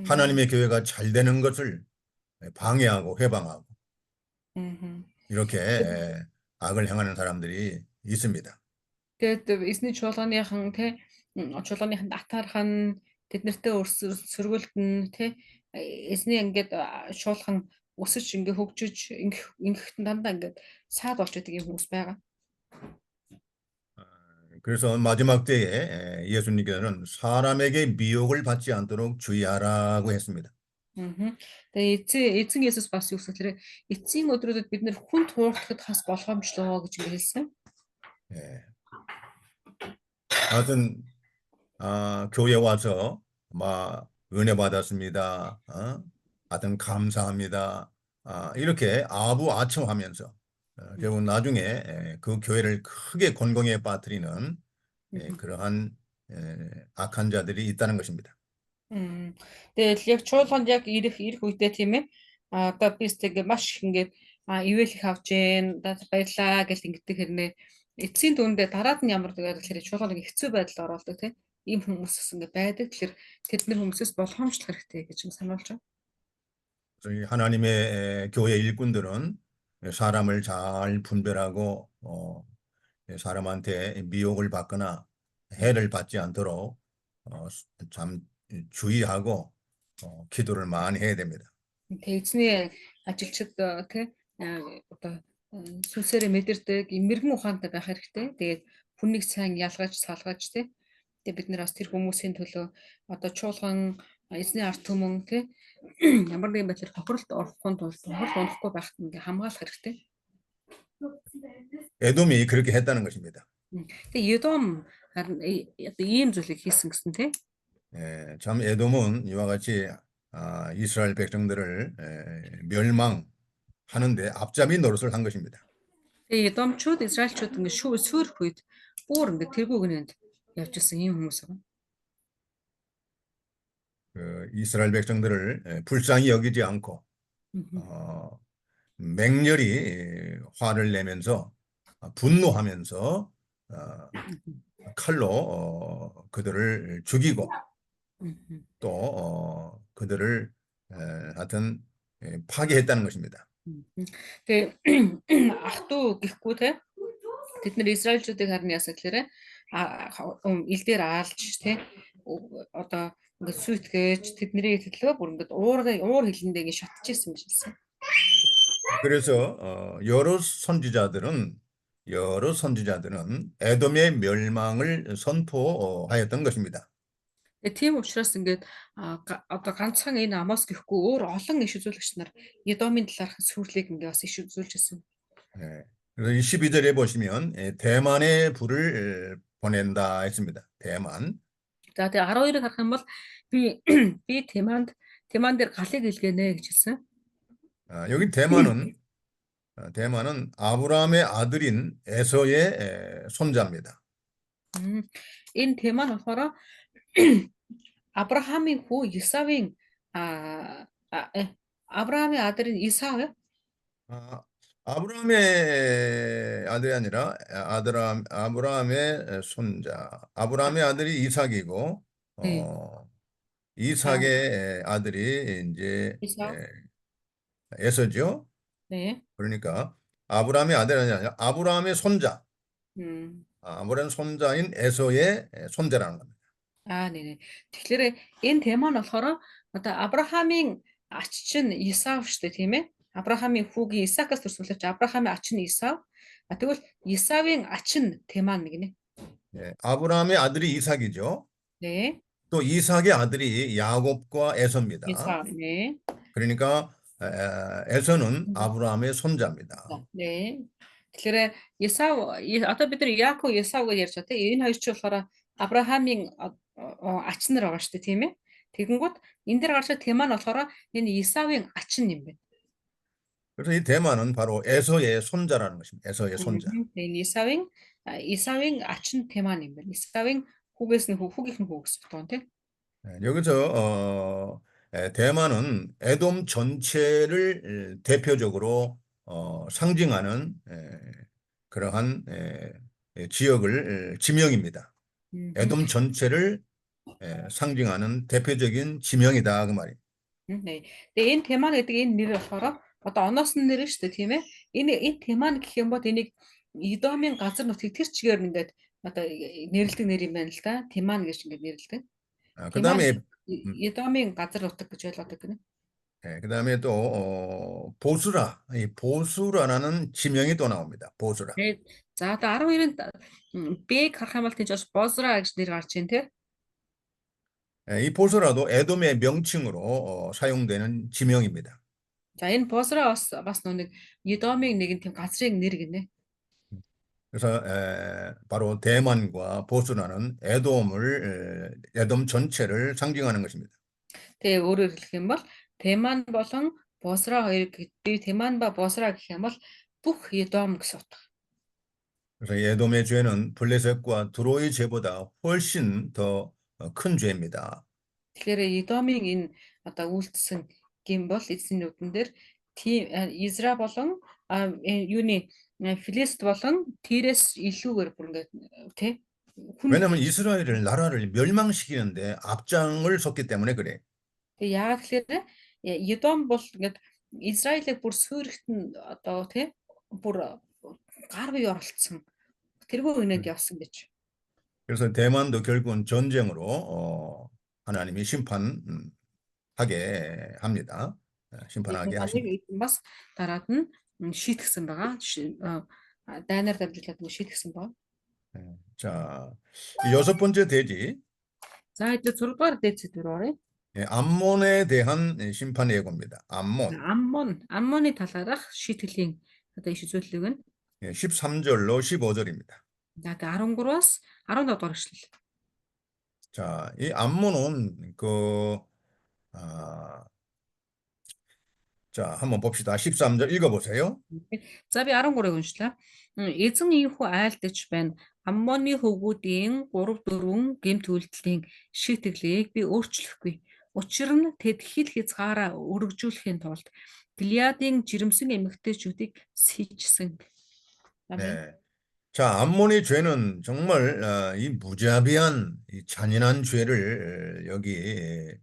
Speaker 1: 하나님의 교회가 잘 되는 것을 방해하고 해방하고 이렇게 악을 행하는 사람들이 있습니다.
Speaker 2: Тэгээд эзний чуулганыхан те чуулганыхан атаархан тэднэртэй сөргөлдөн те эзний ингээд шуулхан өсөж ингээд хөгжиж ингэхтэн дандаа ингээд саад болж байдаг юм хүмүүс байгаа.
Speaker 1: 그래서 마지막 때에 예수님께서는 사람에게 미혹을 받지 않도록 주의하라고 했습니다.
Speaker 2: Тэгээ эзэн Есүс бас юу гэхээр эцсийн өдрүүдэд бид нэр хүн туурхахад хас болгоомжлоо гэж хэлсэн.
Speaker 1: 예. 하여튼 교회 와서 막 은혜 받았습니다. 하여튼 감사합니다. 이렇게 아부아청하면서 결국 나중에 그 교회를 크게 곤경에 빠뜨리는 그러한 악한 자들이 있다는 것입니다.
Speaker 2: Тэгэл яг чуулганд яг ирэх үедээ тийм ээ. Одоо би тэгээ маш их ингээд ивэл их авч जैन баярлаа гэж ингэдэг хэрнээ эцсийн дүндээ дараад нь ямар гэхээр чуулганыг хэцүү байдалд оруулдаг тийм ийм хүмүүс бас ингээд байдаг. Тэгэхээр тэднэр хүмүүсээс болгоомжлох хэрэгтэй гэж сануулж байна.
Speaker 1: 저희 하나님의 교회 일꾼들은 사람을 잘 분별하고 사람한테 미혹을 받거나 해를 받지 않도록 참 주의하고 기도를 많이 해야 됩니다.
Speaker 2: Тэгээ эзний ажилчид тийм одоо сүнсээрээ мэдэрдэг мэрэгэн ухаантай байх хэрэгтэй. Тэгээд хүнийг сайн ялгаж салгаж тийм Тэгээ бид нэр бас тэр хүмүүсийн төлөө одоо чуулган эзний ард түмэн тий ямар нэгэн байдлаар хохиролд орохгүй тулд хохирол унахгүй байхад ингээ хамгаалах хэрэгтэй.
Speaker 1: 에돔이 그렇게 했다는 것입니다.
Speaker 2: Тэгээ Едом харин одоо ийм зүйлийг хийсэн гэсэн тий.
Speaker 1: 참 에돔은 이와 같이 이스라엘 백성들을 멸망하는데 앞잡이 노릇을 한 것입니다.
Speaker 2: Тэгээ Едомчууд Израильчууд ингээ сүйрэх үед бүр ингээ тэргүүгнэнд явж исэн ийм хүмүүс байна.
Speaker 1: 그 이스라엘 백성들을 불쌍히 여기지 않고 맹렬히 화를 내면서 분노하면서 칼로 그들을 죽이고 또 그들을 하여튼 파괴했다는 것입니다.
Speaker 2: Тэгээ ах トゥ гэхгүй те тэд нэр Израильчуудыг харин яасан гэхээр ил дээр аалж те одоо ингээд сүйтгэж тэдний төлөө бүр ингээд уур хилэндээ ингээд шатчихсан гэж хэлсэн.
Speaker 1: 그래서 여러 선지자들은 에돔의 멸망을 선포하였던 것입니다.
Speaker 2: Тэгээ тийм учраас ингээд одоо ганцхан энэ Амос гэхгүй өөр олон иш үзүүлэгч нар Едомын талаарх сүрлийг ингээд бас иш үзүүлж байсан.
Speaker 1: 그래서 이 12절에 보시면 대만의 불을 보낸다 했습니다. 대만.
Speaker 2: За тэгээ 12-ыг харах юм бол би Теман дээр галыг илгээнэ гэж хэлсэн.
Speaker 1: 여기 대만은 아브라함의 아들인 에서의 손자입니다.
Speaker 2: Энэ Теман болохоор Авраамийн хүү Исавын Авраам의 아들인 이삭
Speaker 1: 아브라함의 아들이 아니라 아브라함의 손자. 아브라함의 아들이 이삭이고
Speaker 2: 네.
Speaker 1: 이삭의 아들이 이제
Speaker 2: 이삭.
Speaker 1: 에서죠.
Speaker 2: 네.
Speaker 1: 그러니까 아브라함의 아들이 아니라 아브라함의 손자. 아브라함 손자인 에서의 손자라는 겁니다.
Speaker 2: 네네. Тэгэхээр энэ тема нь болохоор одоо Авраамийн ач чинь Исав шүү дээ, тийм ээ. Авраамийн хүүгийн Исаакаас төрсөн Авраамийн ач нь Исав. Тэгвэл Исавын ач нь Теман гинэ.
Speaker 1: 아브라함의 아들이 이삭이죠.
Speaker 2: 네.
Speaker 1: 또 이삭의 아들이 야곱과 에서입니다.
Speaker 2: 이삭. 네.
Speaker 1: 그러니까 에서는 아브라함의 손자입니다.
Speaker 2: 네. Тэгэхээр Исав одоо бид нар Яаков Исав гэж ярьж байгаа тийм энэ хоёр ч болохоор Авраамийн ач нар байгаа шүү дээ, тийм ээ. Тэгэнгүүт энэ дээр гарч Теман болохоор энэ Исавын ач нь юм байна.
Speaker 1: 그래서 이 대만은 바로 에서의 손자라는 것입니다. 에서의 손자.
Speaker 2: Энэ Исавын ач нь Теман юм байна. Исавын хүүгээс нь хүүгийнх нь хүү гэсэн үг тийм.
Speaker 1: 여기서 대만은 에돔 전체를 대표적으로 상징하는 그러한 지명입니다. 에돔 전체를 상징하는 대표적인 지명이다 그 말이에요.
Speaker 2: 네. Тэгээ энэ Теман гэдэг энэ нэр болохоор одоо оноос нь нэр шүү дээ, тийм ээ. Энэ Теман гэх юм бол энийг Едомын газар нутгийг тэр чигээр ингээд одоо нэрлэдэг нэр юм байна л да. Теман гэж ингээд нэрлэдэг.
Speaker 1: 그다음에
Speaker 2: Едомын газар нутаг гэж ойлгодог гэнэ.
Speaker 1: 그다음에 또 보스라, 이 보스라라는 지명이 또 나옵니다. 보스라.
Speaker 2: За одоо 12-нд Б харах юм бол тийч бас Бозра гэж нэр гарч ийн тий.
Speaker 1: 이 보스라도 에돔의 명칭으로 사용되는 지명입니다.
Speaker 2: За энэ Бозра бас нэг Едомын нэгэн тийм газрын нэр гинэ.
Speaker 1: 그래서 바로 대만과 보스라는 에돔 전체를 상징하는 것입니다.
Speaker 2: Тэгээ өөрөөр хэлэх юм бол Теман болон Бозра хоёрыг би Теман ба Бозра гэх юм бол бүх Едом гэсэн утга.
Speaker 1: 그래서 에돔의 죄는 블레셋과 두로의 죄보다 훨씬 더 큰 죄입니다.
Speaker 2: Тэгэхээр Едомын энэ одоо үйлдэлсэн гэм бол эзний нүдэн дээр Изра болон юуны Филист болон Тирээс илүүгээр бүр ингээд тий.
Speaker 1: 왜냐하면 이스라엘을 나라를 멸망시키는데 앞장을 섰기 때문에 그래.
Speaker 2: Тэгээ яагаад тэгэхээр Едом бол ингээд Израилийг бүр сүйрэхт нь одоо тий бүр гар бие оролцсон. тэргүй 은혜нд явсан гэж.
Speaker 1: 그래서 대만도 결국은 전쟁으로 하나님이 심판하게 합니다. 심판하게 하십니다.
Speaker 2: бас дараад нь шийтгсэн байгаа. Дайнаар дамжуулаад шийтгсэн байгаа.
Speaker 1: 자, 이 여섯 번째 대지,
Speaker 2: За 이제 6 дугаар дээд дээр оръё.
Speaker 1: 암몬에 대한 심판 예고입니다. 암몬.
Speaker 2: Аммоны талаарх шийтгэлийн одоо иш үзүүлэлэг нь
Speaker 1: 13절로 15절입니다.
Speaker 2: за тэгээ 13-аас 17 дугаар эшлэл.
Speaker 1: 자, 이 암몬은 아, 자, 한번 봅시다. 13절 읽어보세요.
Speaker 2: За би 13-ыг уншлаа. Эзэн ийхүү айлдаж байна. Аммоны хөвгүүдийн 3 4 гэмт үйлдэлийн шийтгэлийг би өөрчлөхгүй. Учир нь тэд хил хязгаараа өргөжүүлэхийн тулд Гилеадын жирэмсэн эмэгтэйчүүдийг сийчсэн. 아멘.
Speaker 1: 네. 자, 암몬의 죄는 정말 이 무자비한 이 잔인한 죄를 여기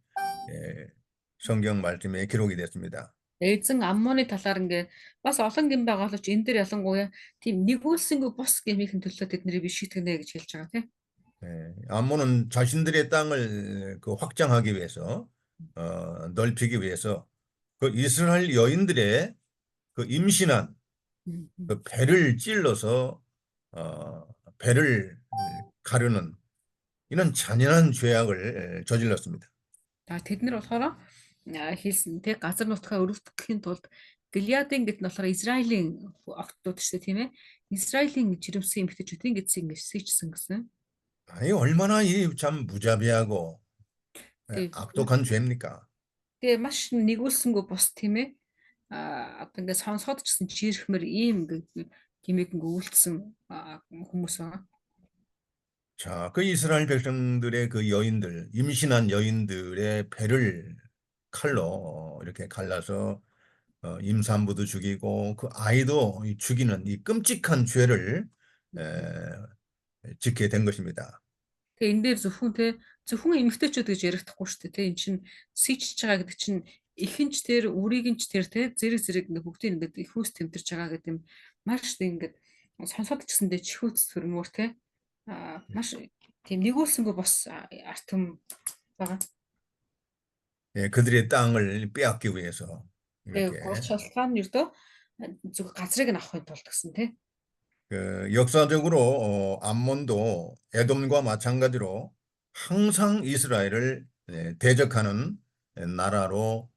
Speaker 1: 성경 말씀에 기록이 됐습니다.
Speaker 2: Эзэн Аммоны талаар ингээ бас олон гэм байгаа л ч энэ дэр ялангуяа тийм нэгүүлсэнгүй бус гэмийн төлөө тэднийг би шийтгэнэ гэж хэлж байгаа тийм.
Speaker 1: 암몬은 자신들의 땅을 확장하기 위해서 넓히기 위해서 그 이스라엘 여인들의 그 임신한 그 배를 찔러서 배를 가르는 이런 잔인한 죄악을 저질렀습니다.
Speaker 2: За тэднэр болохоор хэлсэн тийм газар нутгаа өрөвдөхийн тулд Гилеадын гэд нь болохоор Израилийн охтууд шүү дээ тийм ээ. Израилийн жирэмсэн эмэгтэйчүүдийн гэдсийг ингээ сийчсэн гэсэн.
Speaker 1: 아니 얼마나 이 참 무자비하고
Speaker 2: Тэгээ
Speaker 1: 악독한 죄입니까?
Speaker 2: тэгээ маш нэгүүлсэнгүй бус тийм ээ. Одоо ингээ сонсоход ч гэсэн жирхмэр ийм ингээ гимиг ингээ үйлдсэн хүмүүс байгаа.
Speaker 1: 자, 그 이스라엘 백성들의 그 여인들, 임신한 여인들의 배를 칼로 이렇게 갈라서 임산부도 죽이고 그 아이도 죽이는 이 끔찍한 죄를 짓게 된 것입니다.
Speaker 2: Тэгээ энэ дээр зөвхөн эмэгтэйчүүд гэж ярихдаггүй шүү дээ. Тэгээ эн чинь сийчж байгаа гэдэг чинь ихэнч тэр үрийг нь ч тэр тэ зэрэг ингээ бүгдийг ингээ их хүс тэмдэрч байгаа гэдэг юм маш ингээд сонсоод ч гэсэндээ чихүүц төрмөр тэ маш тийм нэгүүлсэнгүй бас арт юм байгаа.
Speaker 1: 그들의 땅을 빼앗기 위해서
Speaker 2: Тэгээ
Speaker 1: 이렇게
Speaker 2: гол шалтгаан нь ердөө зөв газрыг нь авахын тулд гэсэн тэ.
Speaker 1: 역사적으로 암몬도 에돔과 마찬가지로 항상 이스라엘을 대적하는 나라로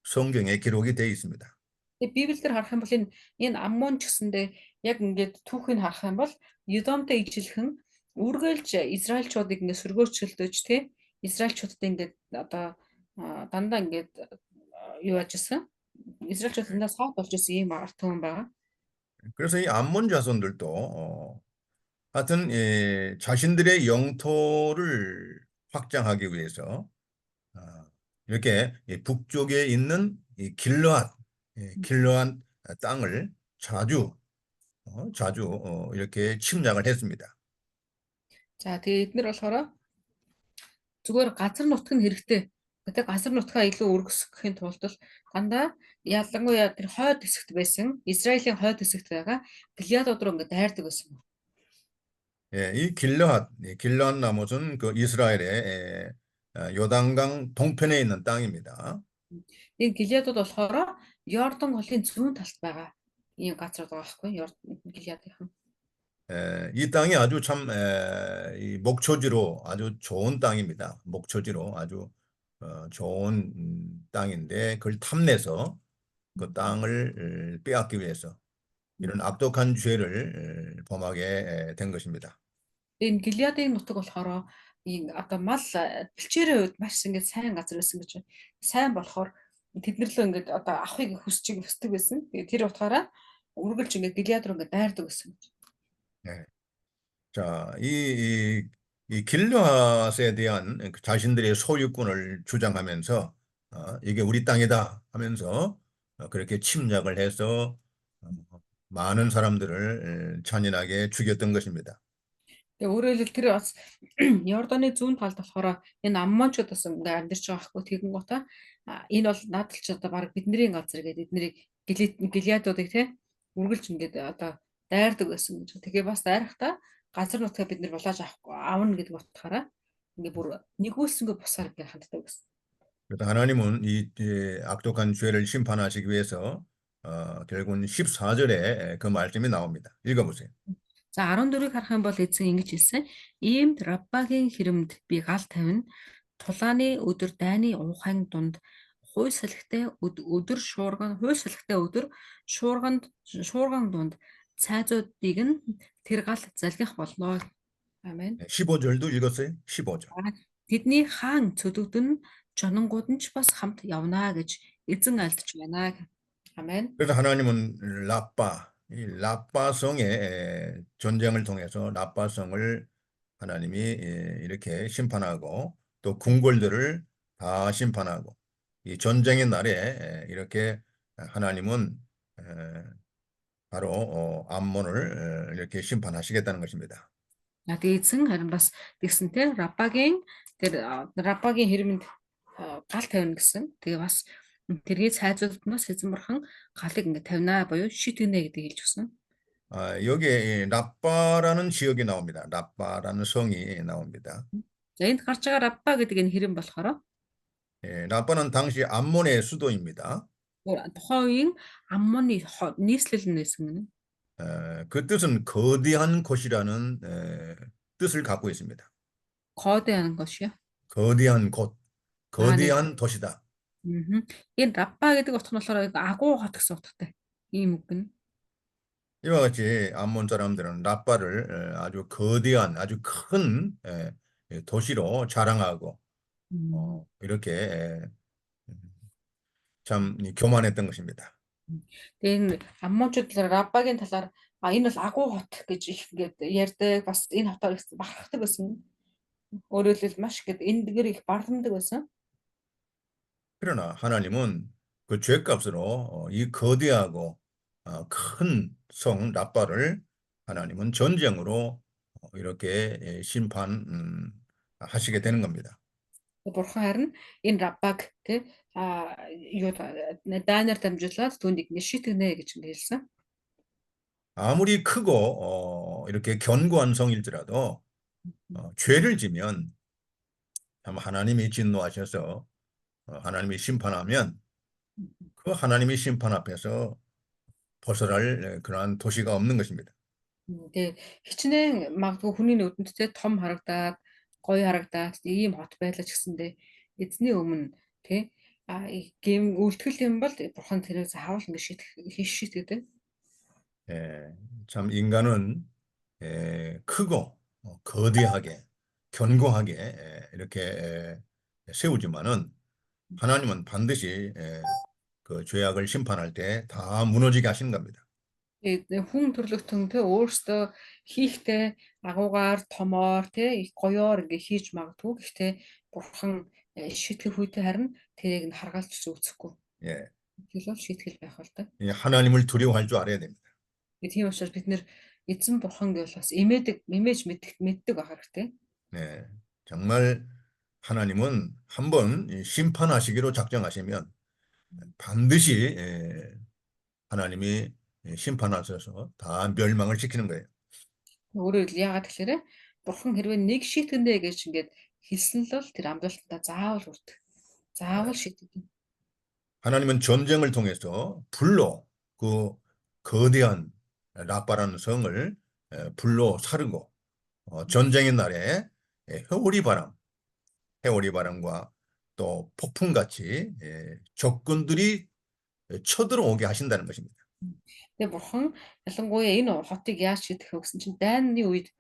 Speaker 1: 성경에 기록이 되어 있습니다.
Speaker 2: Тэгээ Библиэр харах юм бол энэ Аммон ч гэсэндээ яг ингээд түүхийг харах юм бол Едомтой ижилхэн үргэлж Израильчуудыг ингээд сөргөөчлөж тий Израильчуудтай ингээд одоо дандаа ингээд юу яажсэн Израильчуудаа саад болж исэн ийм арт хүн байгаа.
Speaker 1: 그래서 이 암몬 자손들도 하여튼 자신들의 영토를 확장하기 위해서 이렇게 북쪽에 있는 이 길르앗 땅을 자주 이렇게 침략을 했습니다.
Speaker 2: За тэгээ эдгээр болохоор зүгээр газар нутг нь хэрэгтэй. Гэтэ газар нутгаа илүү өргөсгөхийн тулд л дандаа ялангуяа тэр хойд хэсэгт байсан Израилийн хойд хэсэгт байгаа Гилеадууд руу ингээд дайрдаг байсан.
Speaker 1: 이 길르앗 나못은 그 이스라엘의 요단강 동편에 있는 땅입니다.
Speaker 2: Энэ Гилеадууд болохоор Йордан голын зүүн талд байгаа ийм газар байгаа байхгүй Гилеадийнхан.
Speaker 1: 이 땅이 아주 참 이 목초지로 아주 좋은 땅입니다. 목초지로 아주 좋은 땅인데 그걸 탐내서 그 땅을 빼앗기 위해서 이런 악독한 죄를 범하게 된 것입니다.
Speaker 2: Энэ Гилеадын нутаг болохоор ийм одоо мал бэлчээрийн үед маш ингээд сайн газар байсан гэж байна. Сайн болохоор тэднэрлөө ингээд одоо авахыг хүсдэг байсан. Тэгээ тэр утгаараа үргэлж ингээд Гилеад руу ингээд дайрдаг байсан гэж.
Speaker 1: 네. 자, 이 길르앗에 대한 자신들의 소유권을 주장하면서 이게 우리 땅이다 하면서 그렇게 침략을 해서 많은 사람들을 잔인하게 죽였던 것입니다.
Speaker 2: Тэгээ өөрөөр хэлбэл тэр бас Йорданы зүүн талд болохоор энэ Аммончууд бас ингээд амьдарч байгаа хгүй тэгэн гутаа энэ бол надад ч одоо баг бидний газар гэдэг эднийг Гилеадуудыг те үргэлж ингээд одоо дайрдаг байсан гэж. Тэгээ бас дайрахтаа газар нутгаа бид нар булааж авна гэдэг утгаараа ингээд бүр нэгүүлсэнгүй бусаар ингээд ханддаг гэсэн.
Speaker 1: 그래서 하나님은 이 악독한 죄를 심판하시기 위해서 결국은 14절에 그 말씀이 나옵니다. 읽어보세요.
Speaker 2: За 14-ыг харах юм бол эзэн ингэж хэлсэн. Иймд Раббагийн хэрэмд би гал тавина. Тулааны өдөр дайны уухайн дунд хууль салхитай өдөр шуурган дунд цайзуудыг нь тэр гал залгих болно. Амен.
Speaker 1: 15절도 읽었어요. 15절.
Speaker 2: Тэдний хаан цөлөгдөн жононгууд нь ч бас хамт явна гэж эзэн альдж байна. 아멘.
Speaker 1: 그래서 하나님은 이 라빠성의 전쟁을 통해서 라빠성을 하나님이 이렇게 심판하고 또 궁궐들을 다 심판하고 이 전쟁의 날에 이렇게 하나님은 바로 암몬을 이렇게 심판하시겠다는 것입니다.
Speaker 2: Тэгээ эзэн харин бас тэгсэн те Рабагийн хэрэмд гал тавина гэсэн. Тэгээ бас тэрний цайзуултнаас эзэн бурхан галыг ингэ тавина буюу шитгэнэ гэдэг хэлж өгсөн.
Speaker 1: 여기에 라빠라는 지역이 나옵니다. 라빠라는 성이 나옵니다.
Speaker 2: За энд гарч байгаа Рабба гэдэг энэ хэрэм болохоор
Speaker 1: 라빠는 당시 암몬의 수도입니다.
Speaker 2: тухайн үеийн Аммоны нийслэл нь байсан гэнэ.
Speaker 1: 그 뜻은 거대한 곳이라는 뜻을 갖고 있습니다.
Speaker 2: 거대한 것이요.
Speaker 1: 거대한 곳, 거대한 도시다.
Speaker 2: Энэ Рабба гэдэг утга нь болохоор агуу хот гэсэн утгатай. ийм үг гэнэ.
Speaker 1: 이와 같이 암몬 사람들은 라빠를 아주 거대한, 아주 큰 도시로 자랑하고 이렇게 참 교만했던 것입니다.
Speaker 2: Тэгээ энэ Аммончууд Раббагийн талаар энэ бол агуу хот гэж их ингээд ярьдаг. Бас энэ хотоор их бахархдаг байсан. Өөрөөр хэлбэл маш ингээд эндгээр их бардамдаг байсан.
Speaker 1: 그러나 하나님은 그 죄값으로 이 거대하고 큰 성 라빠를 하나님은 전쟁으로 이렇게 심판하시게 되는 겁니다.
Speaker 2: Бурхан харин энэ Раббаг тий юу Даниэль дамжуулаад түүнийг ингэ шитгэнэ гэж ингэ хэлсэн.
Speaker 1: 아무리 크고 이렇게 견고한 성일지라도 죄를 지면 참 하나님이 진노하셔서 하나님이 심판하면 그 하나님의 심판 앞에서 벗어날 그러한 도시가 없는 것입니다.
Speaker 2: Тэгээ хичнээн магадгүй хүний нүдэнд тий том харагдаад гоё харагдаад ийм хот байлаа ч гэсэндээ эзний өмнө тий гэм үлтгэл юм бол бурхан тэрийг заавал ингэ шитгэдэг.
Speaker 1: 참 인간은 크고 거대하게 견고하게 이렇게 세우지만은 하나님은 반드시 그 죄악을 심판할 때 다 무너지게 하시는 겁니다.
Speaker 2: Хүн төрлөختөн тий өөрсдөө хийхтэй агуугаар томоор тий их гоёор ингээ хийж магадгүй. Гэхдээ бурхан шийтгэх үедээ харин тэрийг нь харгалж үзэхгүй.
Speaker 1: 예,
Speaker 2: Тэгэл шийтгэл байх бол та.
Speaker 1: 하나님을 두려워할 줄 알아야 됩니다.
Speaker 2: Тийм учраас бид нэр эзэн бурхан гэвэл бас эмээж мэддэг байх хэрэгтэй.
Speaker 1: 네, 정말 하나님은 한번 심판하시기로 작정하시면 반드시 하나님이 심판하셔서 다 멸망을 시키는 거예요.
Speaker 2: Өөрөөр хэл яагаад тэгэхээр бурхан хэрвээ нэг шийтгэндэ гэж ингээд хэлсэн л бол тэр амлалтаа заавал хүрдэг. Заавал шийтгэдэг.
Speaker 1: 하나님은 전쟁을 통해서 불로 그 거대한 라빠라는 성을 불로 사르고 전쟁의 날에 해오리 바람과 또 폭풍같이 적군들이 쳐들어오게 하신다는 것입니다.
Speaker 2: Тэгээ бурхан ялангуяа энэ хотыг яаж шийдэх вэ гэсэн чинь дайны үед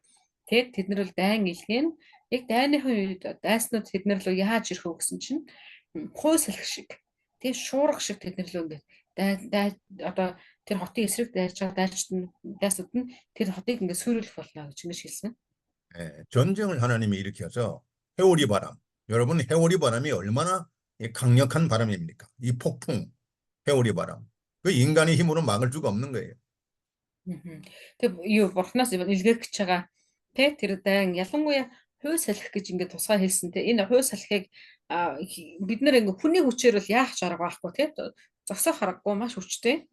Speaker 2: тэд нар л дайн илгээн яг дайныхын үед дайснууд тэд нар л яаж ирэх вэ гэсэн чинь хой салхи шиг тэгээ шуурга шиг тэд нар л ингээд одоо тэр хотын эсрэг дайрч байгаа дайснууд нь тэр хотыг ингээд сүрүүлэх болно гэж ингэж хэлсэн.
Speaker 1: 전쟁을 하나님이 일으켜서 해오리 바람. 여러분 해오리 바람이 얼마나 강력한 바람입니까? 이 폭풍, 해오리 바람. 그 인간의 힘으로 막을 수가 없는 거예요.
Speaker 2: Тэгээ юу бурхнаас илгээх гэж байгаа тэ тэр дайн ялангуяа хууль салхи гэж ингээд тусгай хэлсэн тэ энэ хууль салхийг бид нэр ингээд хүний хүчээр бол яах ч арга байхгүй тэ зогсоох аргагүй маш хүчтэй.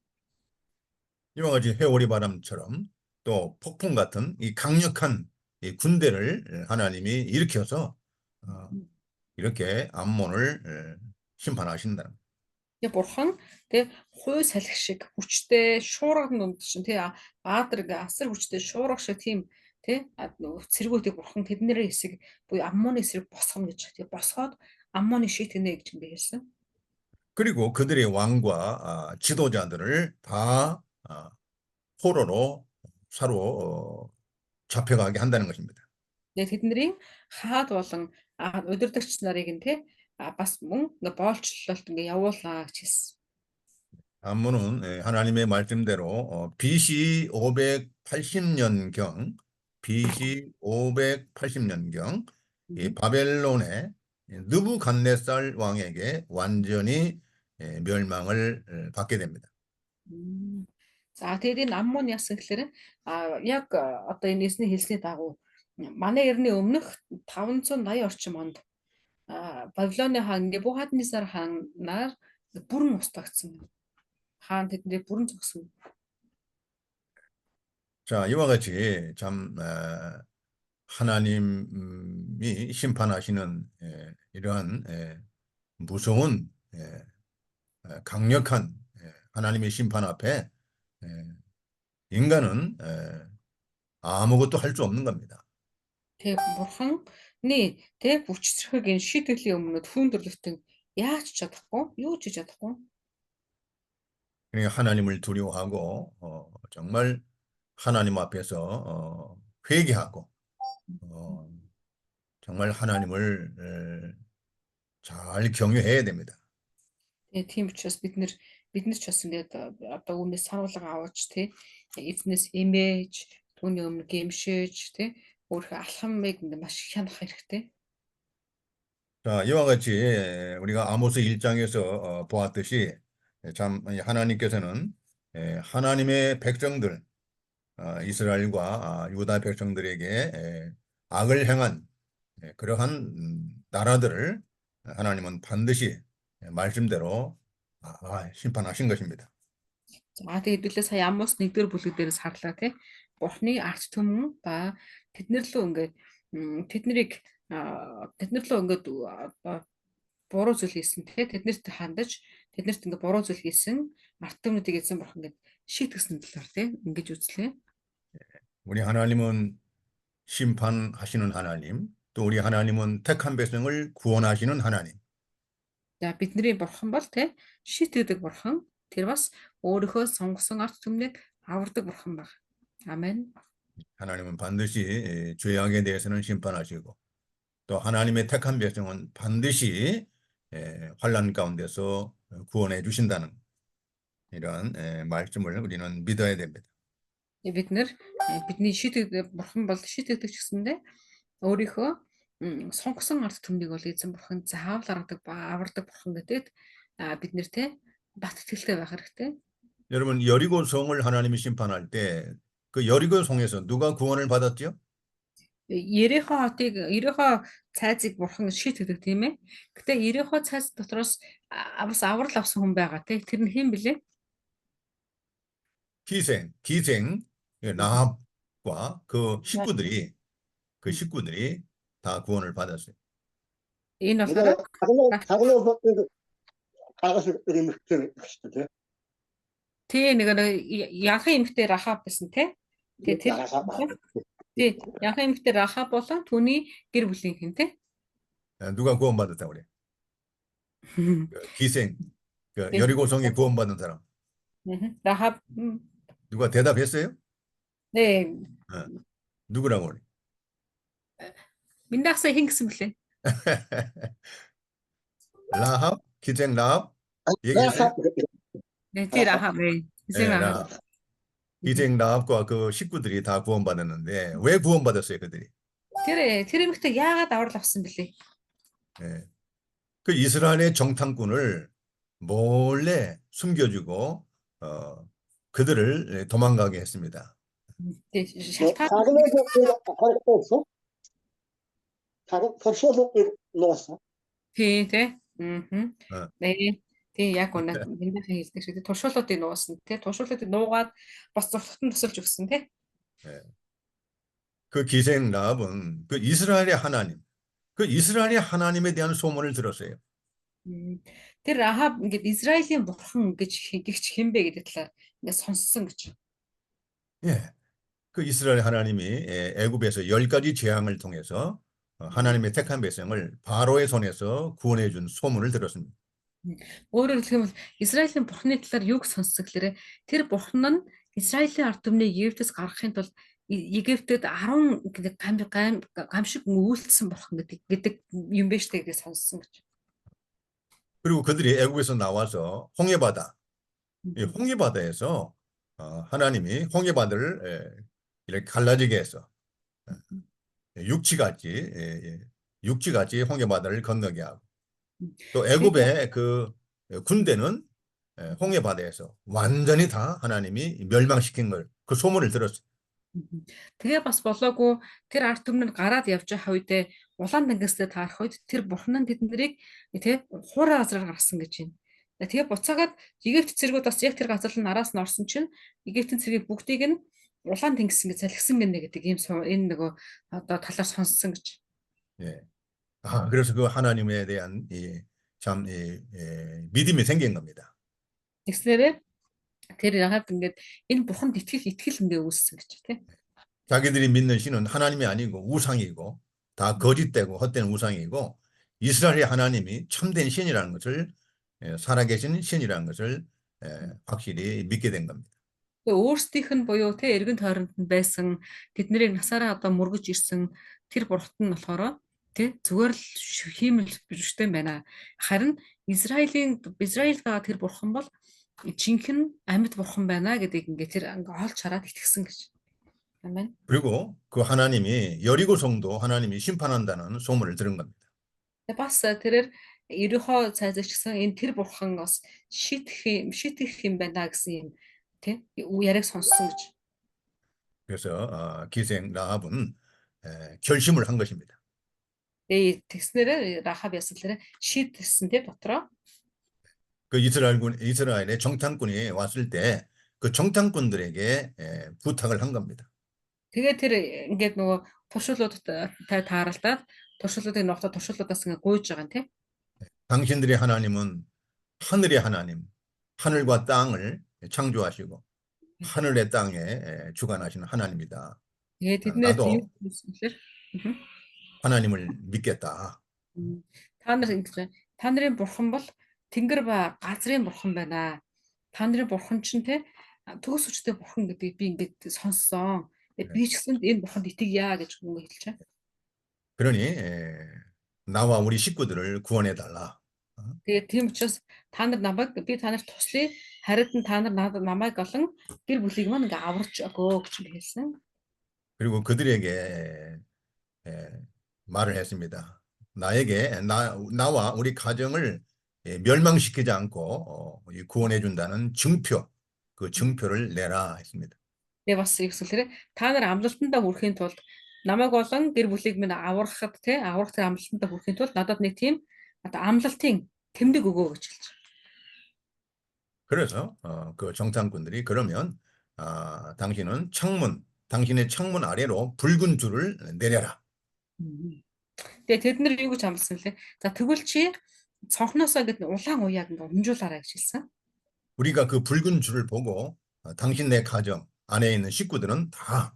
Speaker 1: 이와 같이 해오리 바람처럼 또 폭풍 같은 이 강력한 이 군대를 하나님이 일으켜서 이렇게 암몬을 심판하신다.
Speaker 2: Тэгээ бурхан тэг хууль салхи шиг хүчтэй шуурга нүнд чинь тий баатар ингээ асар хүчтэй шуурга шиг тийм тий цэргүүдийг бурхан тэдний эсрэг буюу аммоны эсрэг босгоно гэж тий босгоод аммоны шийтгэнэ гэж ингээ хэлсэн.
Speaker 1: 그리고 그들의 왕과 지도자들을 다 포로로 사로 잡혀가게 한다는 것입니다.
Speaker 2: Тэгээ тэдний хаад болон удирдагч нарыг нь тий бас мөн ингээ боолчлолт ингээ явуулаа гэж хэлсэн.
Speaker 1: 안문은 하나님의 말씀대로 BC 580년경, BC 580년경 이 바벨론의 느부갓네살 왕에게 완전히 멸망을 받게 됩니다.
Speaker 2: За тэгээд энэ аммон яасан гэхээр яг одоо энэ эсний хэлсний дагуу манай эртний өмнөх 580 орчим онд Бабилоны хаан Небухаднесар хаанаар бүрэн устгагдсан. хаан тэднийг бүрэн зогсон.
Speaker 1: 자, 이와 같이 참 하나님이 심판하시는 이러한 무서운 강력한 하나님의 심판 앞에 인간은 아무것도 할 수 없는 겁니다.
Speaker 2: Тэг бурханы тэг бүчцэрхэг энэ шийтгэлийн өмнөд хүн төрлөختөн яаж ч чадахгүй, юу ч хийж чадахгүй.
Speaker 1: 그러니까 하나님을 두려워하고 정말 하나님 앞에서 회개하고 정말 하나님을 잘 경외해야 됩니다.
Speaker 2: Тэгээ тийм учраас бид нар ч бас ингээд одоо үүнээс сануулга аваач тий эзнес имэж түүний өмнө гэмшээж тий өөрийнхөө алхамыг ингээд маш их хянах хэрэгтэй.
Speaker 1: 자, 이와 같이 우리가 아모스 1장에서 보았듯이 참 하나님께서는 하나님의 백성들 이스라엘과 유다 백성들에게 악을 행한 그러한 나라들을 하나님은 반드시 말씀대로 심판하신 것입니다.
Speaker 2: За тэгээд хэдүүлээ сая Амос 1-р бүлэг дээрээс харлаа тий. Бурхны арт түмэн ба тэднэр лөө ингээд тэднэр лөө ингээд буруу зүйл хийсэн тий. Тэднэрт хандаж тэднэрт ингээд буруу зүйл хийсэн арт түмнүүдийг эзэн бурхан ингээд шийтгсэн талаар тий ингэж үзлээ.
Speaker 1: 우리 하나님은 심판하시는 하나님, 또 우리 하나님은 택한 백성을 구원하시는 하나님.
Speaker 2: За бидний бурхан бол тий шийтгдэг бурхан. Тэр бас өөрийнхөө сонгосон арт түмнийг авардаг бурхан баг. 아멘.
Speaker 1: 하나님은 반드시 죄악에 대해서는 심판하시고 또 하나님의 택한 백성은 반드시 환난 가운데서 구원해 주신다는 이런 말씀을 우리는 믿어야 됩니다.
Speaker 2: Бид нэр бидний шийтгдэг бурхан бол шийтгдэг ч гэсэндээ өөрийнхөө сонгосон арт түмнийг бол эзэн бурхан заавал гаргадаг ба авардаг бурхан гэдэг бид нэр те бат итгэлтэй байх хэрэгтэй.
Speaker 1: 여러분 여리고 성을 하나님이 심판할 때 그 여리고 성에서 누가 구원을 받았죠?
Speaker 2: Ерехо цайзыг бурхан шийтгдэг тийм ээ. Гэтэ Ерехо цайз дотроос бас аврал авсан хүн байгаа те. Тэр нь хэн блэ?
Speaker 1: 기생 라합과 그 식구들이 다 구원을 받았어요.
Speaker 2: Энэ болохоор тий нэг янхан эмэгтэй Рахаб байсан те. Тэгээ тэр тий янхан эмэгтэй Рахаб болон түүний гэр бүлийн хэн те.
Speaker 1: 누가 구원받았다고 그래? 기생 여리고성이 구원받은 사람.
Speaker 2: Рахаб
Speaker 1: 누가 대답했어요?
Speaker 2: 네.
Speaker 1: 누구라고 그래?
Speaker 2: 민낯사 хэн гэсэн блэ?
Speaker 1: 라합? 기생 라합? 얘기했어요?
Speaker 2: 네, тий Рахаб.
Speaker 1: 네, 라합. 기생 라합과 그 식구들이 다 구원받았는데 왜 구원받았어요, 그들이?
Speaker 2: Тэр эмэгтэй яагаад аврал авсан блэ?
Speaker 1: 네. 그 이스라엘의 정탐꾼을 몰래 숨겨주고 그들을 도망가게 했습니다.
Speaker 2: Тий шалтгаан тий тий. Тий тий яг үнэ минийхэн хэлдэг шиг туршуултыг нуусан тий туршуултыг нуугаад бас зургатан тусалж өгсөн тий.
Speaker 1: 그 기생 라합은 그 이스라엘의 하나님에 대한 소문을 들었어요.
Speaker 2: Мм. Тэр Ахав ингээд Израилийн бурхан гэж гихч хинбэ гэдэг талаар ингээд сонссон гэж.
Speaker 1: 예, 그 이스라엘 하나님이 애굽에서 10가지 재앙을 통해서
Speaker 2: Мм.
Speaker 1: 하나님의 택한 백성을 바로의 손에서 구원해 준 소문을 들었습니다.
Speaker 2: Өөрөөр хэлэх юм бол Израилийн бурханы талаар юг сонссон гэхээр тэр бурхан нь Израилийн ард түмнийг Египтээс гаргахын тулд Египтэд 10 гэдэг гамшиг үйлдэлсэн бурхан гэдэг юм байна штэ гэж сонссон гэж.
Speaker 1: 그리고 그들이 애굽에서 나와서 홍해바다, 이
Speaker 2: Мгм.
Speaker 1: 홍해바다에서 하나님이 홍해바다를 이렇게 갈라지게 해서 육지같이 육지같이 홍해바다를 건너게 하고 또
Speaker 2: Тэгээд
Speaker 1: 애굽의 그 군대는 홍해바다에서 완전히 다 하나님이 멸망시킨 걸 그 소문을 들었어요.
Speaker 2: мгм. Тэгээ бас болоогүй тэр ард түмэн гараад явж байгаа үедээ улаан тэнгистэй таарах үед тэр бурхан нь тэднийг тий хуурай газараар гаргасан гэж байна. Тэгээ буцаагаад Египт цэргүүд бас яг тэр газар нь араас нь орсон чинь Египтийн цэргийг бүгдийг нь улаан тэнгис ингэ залхисан гэнэ гэдэг ийм энэ нөгөө одоо талаар сонссон гэж.
Speaker 1: 예. 그래서 그 하나님에 대한 참 믿음이 생긴 겁니다.
Speaker 2: Тэгснээрээ тэр ягаад ингэж энэ бурханд итгэл ингээ үүссэн гэж тий.
Speaker 1: 자기들이 믿는 신은 하나님이 아니고 우상이고 다 거짓되고 헛된 우상이고 이스라엘의 하나님이 참된 신이라는 것을 살아계신 신이라는 것을 확실히 믿게 된 겁니다.
Speaker 2: Тэгээ өөрсдийнх нь буюу те эргэн тойронд нь байсан тэднийг насаараа одоо мөргөж ирсэн тэр бурхт нь болохоор те зүгээр л хиймэл биштэй байна. Харин Израиль байгаа тэр бурхан бол жинхэнэ амьд бурхан байна гэдгийг ингээ тэр ингээ олж хараад итгэсэн гэж. Амен.
Speaker 1: 그리고 그 하나님이 여리고 성도 하나님이 심판한다는 소문을 들은 겁니다.
Speaker 2: Тэгээ бас тэрээр ерөнхий цайзагчсан энэ тэр бурхан бас шийтгэх юм байна гэсэн юм тий яриаг сонссон гэж.
Speaker 1: 그래서 기생 라합은 결심을 한 것입니다.
Speaker 2: Тэгээ тэгснээрээ Рахаб ясалаараа шийдсэн тий дотроо.
Speaker 1: 그 이스라엘의 정탐꾼이 왔을 때 그 정탐꾼들에게 부탁을 한 겁니다.
Speaker 2: Тэгээ тэр ингээд нөгөө туршуулуудтай тааралдаад туршуулуудыг ногтоо туршуулуудаас ингээд гуйж байгаа юм тий.
Speaker 1: 당신들의 하나님은 하늘의 하나님, 하늘과 땅을 창조하시고 하늘의 땅에 주관하시는 하나님이다.
Speaker 2: Тэгээ тэднээс юу
Speaker 1: 나도
Speaker 2: хэлсэн гэхээр
Speaker 1: 하나님을 믿겠다.
Speaker 2: та нар ингэж байна. Та нарын бурхан бол тэнгэр ба газрын бурхан байна. Та нарын бурхан чинь те төгс хүчтэй бурхан гэдгийг би ингээд сонссон.
Speaker 1: 네.
Speaker 2: Би ч гэсэн энэ бурханд итгэя гэж хүн хэлж байгаа.
Speaker 1: 그러니 나와 우리 식구들을 구원해 달라.
Speaker 2: Тэгээ тийм учраас та нар намайг би та нарт туслая. Харин та нар намайг олон гэр бүлийг маань ингээ аварч өгөө гэж хэлсэн.
Speaker 1: 그리고 그들에게 말을 했습니다. 나와 우리 가정을 멸망시키지 않고 구원해 준다는 증표, 그 증표를 내라 했습니다.
Speaker 2: Тэгээ бас ихсэлээрээ та нар амлалтандаа хүрэхийн тулд намайг болон гэр бүлийг минь аврахад те аврах тэр амлалтандаа хүрэхийн тулд надад нэг тийм одоо амлалтын тэмдэг өгөө гэж хэлж байгаа.
Speaker 1: 그래서 그 정탐꾼들이 그러면 당신의 창문 아래로 붉은 줄을 내려라.
Speaker 2: Тэгээ тэд нар юу гэж амласан лээ. За тэгвэл чи цонхноосоо гэдэг улаан уяаг ингээ өмжүүлээрэй гэж хэлсэн.
Speaker 1: 우리가 그 붉은 줄을 보고 당신 내 가정 안에 있는 식구들은 다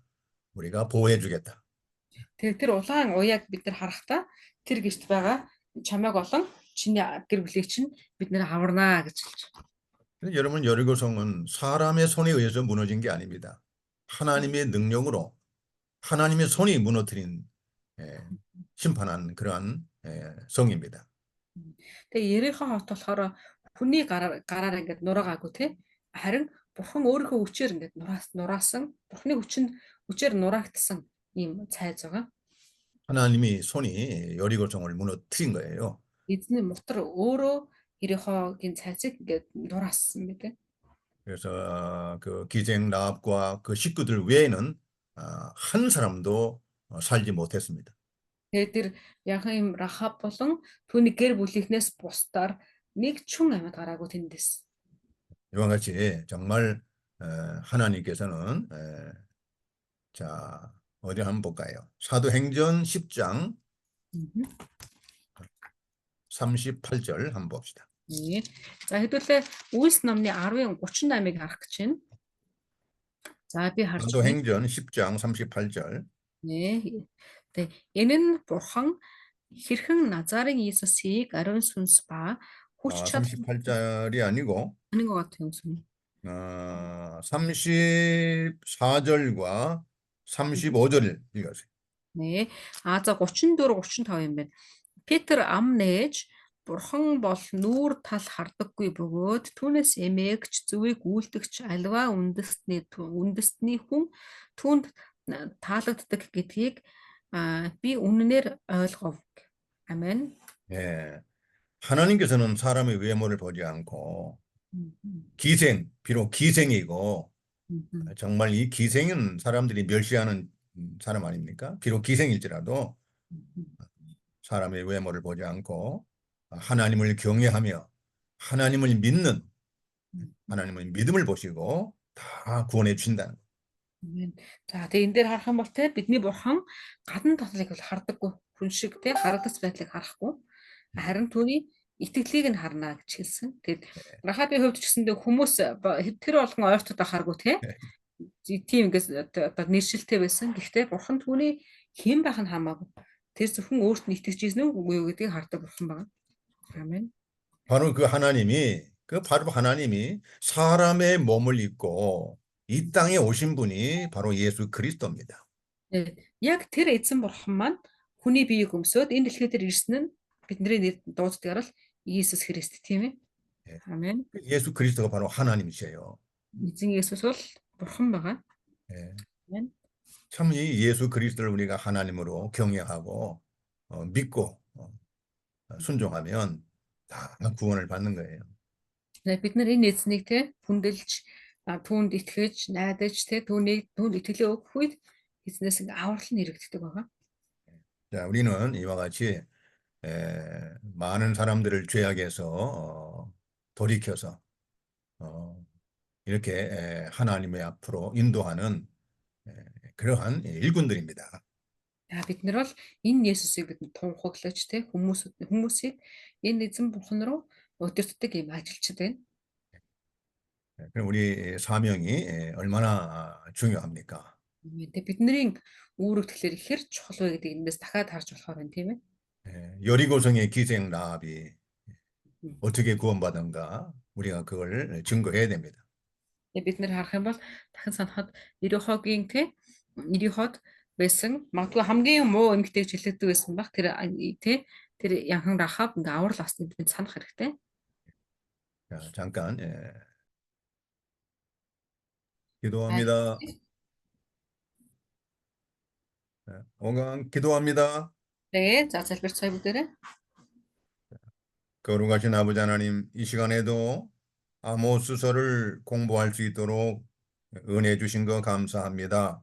Speaker 1: 우리가 보호해 주겠다.
Speaker 2: Тэгээ тэр улаан уяаг бид нар харахтаа тэр гэрт байгаа чамайг болон чиний гэр бүлийг чинь бид нэр аварнаа гэж хэлж байгаа.
Speaker 1: 여러분 여리고성은 사람의 손에 의해서 무너진 게 아닙니다. 하나님의 능력으로 하나님의 손이 무너뜨린 심판한 그러한 성입니다.
Speaker 2: Тэгээ Ерихо хот болохоор хүний гараар ингээд нураагаагүй те. Харин бурхан өөрийнхөө хүчээр ингээд нураасан. Бурханы хүчээр нураагдсан ийм цайз байгаа.
Speaker 1: 하나님이 손이 여리고성을 무너뜨린 거예요.
Speaker 2: Эзний мотор өөрөө Ерихогийн цайзыг ингээд нураасан мэт.
Speaker 1: 그래서 그 기생 라합과 그 식구들 외에는 한 사람도 살지 못했습니다.
Speaker 2: Тэгээ тэр яхан юм Рахаб болон түүний гэр бүлийнхнээс бусдаар нэг ч хүн амьд гараагүй тэндээс.
Speaker 1: 이와 같이 정말 하나님께서는 자 어디 한번 볼까요? 사도행전 10장 38절 한번 봅시다.
Speaker 2: 네. За хэдүүлээ Үйлс номны 10-ын 38-ыг харах гэж байна. За би харж байна.
Speaker 1: 사도행전 10장 38절.
Speaker 2: 네. 네. Энэ нь Бурхан хэрхэн Назарын Иесусыг ариун сүнс ба хүч чадал
Speaker 1: 38절이 아니고
Speaker 2: 하는 것 같아요, 우선.
Speaker 1: 34절과 35절을 읽으세요.
Speaker 2: 네. За 34, 35 юм байна. Петр ам нээж Бурхан бол нүүр тал хардаггүй бөгөөд түүнээс эмээгч зүвийг үйлдэгч альва үндэстний хүн түүнд таалагддаг гэдгийг би үнэнээр ойлгов. 아멘.
Speaker 1: 예. 하나님께서는 사람의 외모를 보지 않고 기생, 비록 기생이고 정말 이 기생은 사람들이 멸시하는 사람 아닙니까? 비록 기생일지라도 사람의 외모를 보지 않고 하나님을 경외하며 하나님을 믿는 하나님의 믿음을 보시고 다 구원해 주신다는 거예요.
Speaker 2: Amen. За тэгээ энэ дээр харах юм бол те бидний бурхан гадна таслыг бол хардаггүй хүн шиг те харагдаж байдлыг харахгүй харин түүний итгэлийг нь харна гэж хэлсэн. Тэгээд Рахабын хувьд ч гэсэндээ хүмүүс тэр болгон ойртод байхааргүй те тийм ингээс одоо нэршилтэй байсан. Гэхдээ бурхан түүний хэн байх нь хамаагүй. Тэр зөвхөн өөрт нь итгэж ийсэн үгүй юу гэдгийг хардаг бурхан байна. Амен.
Speaker 1: 바로 바로 하나님이 사람의 몸을 입고 이 땅에 오신 분이 바로 예수 그리스도입니다.
Speaker 2: Яг тэр эзэн бурхан маань хүний биеийг өмсөөд энэ дэлхий дээр ирсэн нь бидний нэр дууддаг л Иесус Христ тийм ээ. Амен.
Speaker 1: 예수 그리스도가 바로 하나님이세요.
Speaker 2: Эзэн Иесус бол бурхан байгаа.
Speaker 1: 예.
Speaker 2: 아멘.
Speaker 1: 참 이 예수 그리스도를 우리가 하나님으로 경외하고 믿고 순종하면 다 구원을 받는 거예요.
Speaker 2: Бид нар энэ эзнийг те хүндэлж түүнд итгэж найдаж те түүнд итгэлээ өгөх үед эзнээс ингээ аврал нь ирэгддэг байгаа.
Speaker 1: 자, 우리는 이와 같이 많은 사람들을 죄악에서 돌이켜서 이렇게 하나님의 앞으로 인도하는 그러한 일꾼들입니다.
Speaker 2: Бид нар бол энэ Есүсийг бидэнд тунхаглаж те хүмүүсийг энэ эзэн бурхан руу удирддаг юм ажилчид байна.
Speaker 1: 그럼 우리 사명이 얼마나 중요합니까?
Speaker 2: Бидний үүрэг тэгэхээр ихэр чухал вэ гэдэг эндээс дахиад харж болохоор байна тийм ээ.
Speaker 1: 여리고성의 기생 라합이 어떻게 구원받은가 우리가 그걸 증거해야 됩니다.
Speaker 2: Бид нэр харах юм бол дахин санахад Ирихогийн Ириход байсан магадгүй хамгийн муу эмэгтэйг жилэгдэг байсан баг тэр янхан Рахаб ингээ аврал авсныг бид санах хэрэгтэй.
Speaker 1: 자, 잠깐 기도합니다. 온강 기도합니다.
Speaker 2: 네, 자 залбирцгаая бүгдээрээ.
Speaker 1: 거룩하신 아버지 하나님, 이 시간에도 아모스서를 공부할 수 있도록 은혜 주신 거 감사합니다.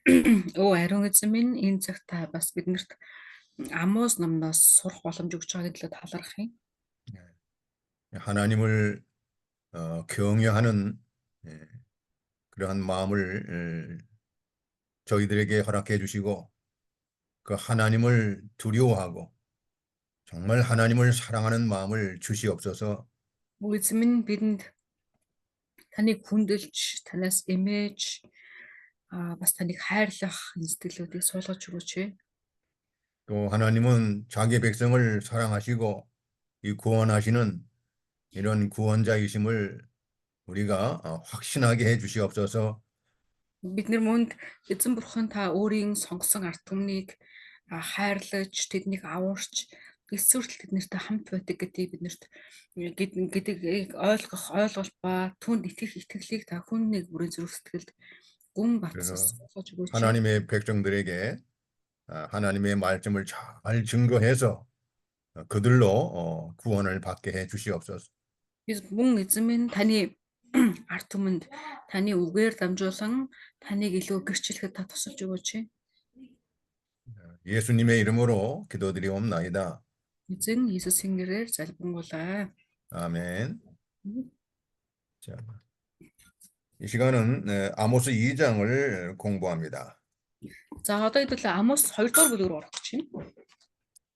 Speaker 2: Ариун эзэн минь энэ цагт та бас биднэрт Амос номноос сурах боломж өгч байгааг төлөө талархъя.
Speaker 1: 하나님을 경외하는 그러한 마음을 저희들에게 허락해 주시고 그 하나님을 두려워하고 정말 하나님을 사랑하는 마음을 주시옵소서.
Speaker 2: Эзэн минь бидэнд таныг хүндэлж, танаас эмээж бас таныг хайрлах сэтгэлүүдийг суулгаж өгөөч.
Speaker 1: 또 하나님은 자기 백성을 사랑하시고 이 구원하시는 이런 구원자이심을 우리가 확신하게 해 주시옵소서.
Speaker 2: Бид нар мөнд эзэн бурхан та өөрийн сонгосон ард түмнийг хайрлаж, тэднийг авуурч, эсвэл тэднэртэй хамт байдаг гэдгийг биднэрт ойлгох ба түүнд итгэх итгэлийг та хүннийг бүрэн зүрх сэтгэлд гүн батсаж өгөөч.
Speaker 1: 하나님의 백성들에게 하나님의 말씀을 잘 증거해서 그들로 구원을 받게 해 주시옵소서.
Speaker 2: Biz mөн эзэн минь таны ард түмэнд таны үгээр дамжуулан таныг илүү гэрчлэхэд та тусалж өгөөч.
Speaker 1: 예수님의 이름으로 기도드리옵나이다.
Speaker 2: эзэн Иесусийн нэрээр залбирanгуулаа.
Speaker 1: 아멘. 자, 이 시간은 아모스 2장을 공부합니다.
Speaker 2: За одоо хэдүүлээ Амос 2 дугаар бүлэг рүү орох гэж байна.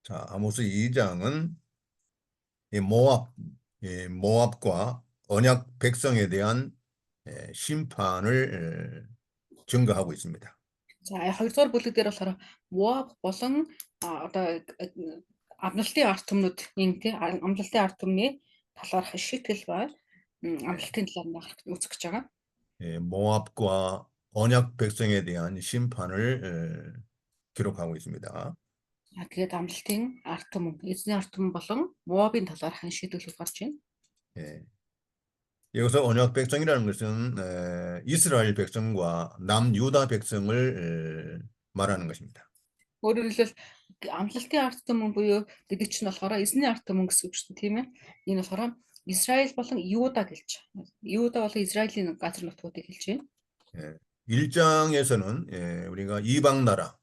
Speaker 1: 자, 아모스 2장은 이 모압, 모압과 언약 백성에 대한 심판을 증거하고 있습니다.
Speaker 2: За 2 дугаар бүлэг дээр болохоор Моаб болон одоо амлалтын ард түмнүүдийн тий амлалтын ард түмний талаарх шийтгэл ба
Speaker 1: 네.
Speaker 2: амлалтын талаар үзэх гэж байгаа.
Speaker 1: 모압과 언약 백성에 대한 심판을 기록하고 있습니다.
Speaker 2: Тэгээд амлалтын ард түмэн, эзний ард түмэн болон Моабын талаарх шийдвэрлэл гарч байна.
Speaker 1: 예. 여기서 언약 백성이라는 것은 이스라엘 백성과 남유다 백성을 말하는 것입니다.
Speaker 2: Өөрөөр хэлбэл амлалтын ард түмэн буюу гэдэг чинь болохоор эзний ард түмэн гэсэн үг шүү дээ, тийм ээ. Энэ болохоор Израиль болон Юуда гэлж. Юуда болон Израилийн газар нутгуудыг хэлж байна.
Speaker 1: 1장에서는 우리가 이방 나라,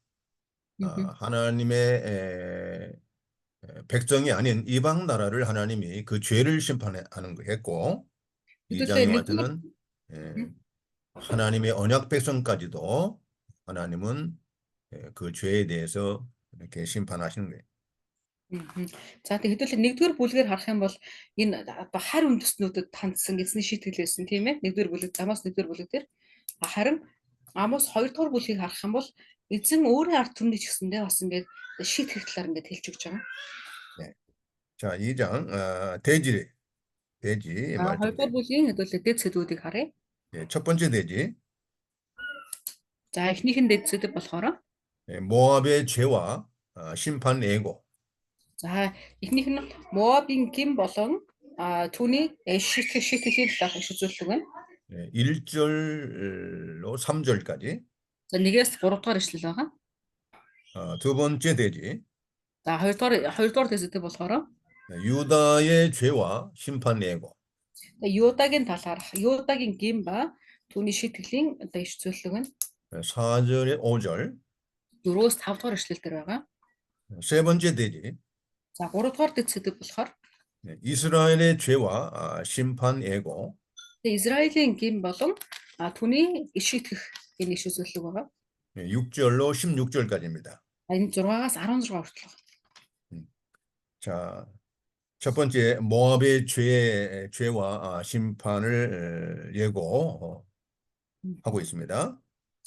Speaker 2: Мгм.
Speaker 1: 하나님의 백성이 아닌 이방 나라를 하나님이 그 죄를 심판하는 거 했고,
Speaker 2: Хэдүүлээ
Speaker 1: 2장에
Speaker 2: нэгдүгээр
Speaker 1: 와서는 하나님의 언약 백성까지도 하나님은 그 죄에 대해서 이렇게 심판하시는 거예요.
Speaker 2: За тэг хэдүүлээ нэгдүгээр бүлгээр харах юм бол энэ одоо харь үндэстнүүдэд хандсан эзний шийтгэл байсан тийм ээ. Нэгдүгээр бүлэг Амос нэгдүгээр бүлэг дээр харин Амос 2 дугаар бүлгийг харах юм бол эзэн өөрийн ард түмний ч гэсэндээ бас ингээд шийтгэх талаар ингээд хэлж өгч байгаа.
Speaker 1: 네. 자, 2장 돼지
Speaker 2: За 2 дугаар
Speaker 1: 말씀인데,
Speaker 2: бүлгийн хэдүүлээ дэд сэдвүүдийг харъя.
Speaker 1: 첫 번째 돼지,
Speaker 2: За эхнийх нь дэд сэдв болохоор
Speaker 1: 모압의 죄와 심판 예고.
Speaker 2: за эхнийх нь Моабын гим болон түүний шийтгэлийн талаарх иш үзүүлэлт байна.
Speaker 1: 1절로 3절까지.
Speaker 2: За 1-ээс 3 дугаар ишлэл байгаа.
Speaker 1: 두 번째 돼지,
Speaker 2: За 2 дугаар дэд сэдв болохоор
Speaker 1: 유다의 죄와 심판 예고.
Speaker 2: Юдагийн талаарх Юдагийн гим ба түүний шийтгэлийн одоо иш зүйлэг нь
Speaker 1: 4절에 5절.
Speaker 2: 4-өөс 5 дугаар ишлэл дээр байгаа.
Speaker 1: 세 번째 돼지,
Speaker 2: За 3 дугаар дэд сэдв болохоор
Speaker 1: 이스라엘의 죄와 심판 예고.
Speaker 2: Израилийн гим болон түүний шийтгэх энэ иш зүйлэг байгаа.
Speaker 1: 6절로 16절까지입니다.
Speaker 2: Энэ 6-аас 16 хүртэл байгаа.
Speaker 1: 자, 첫 번째 모압의 죄와 심판을 예고 하고 있습니다.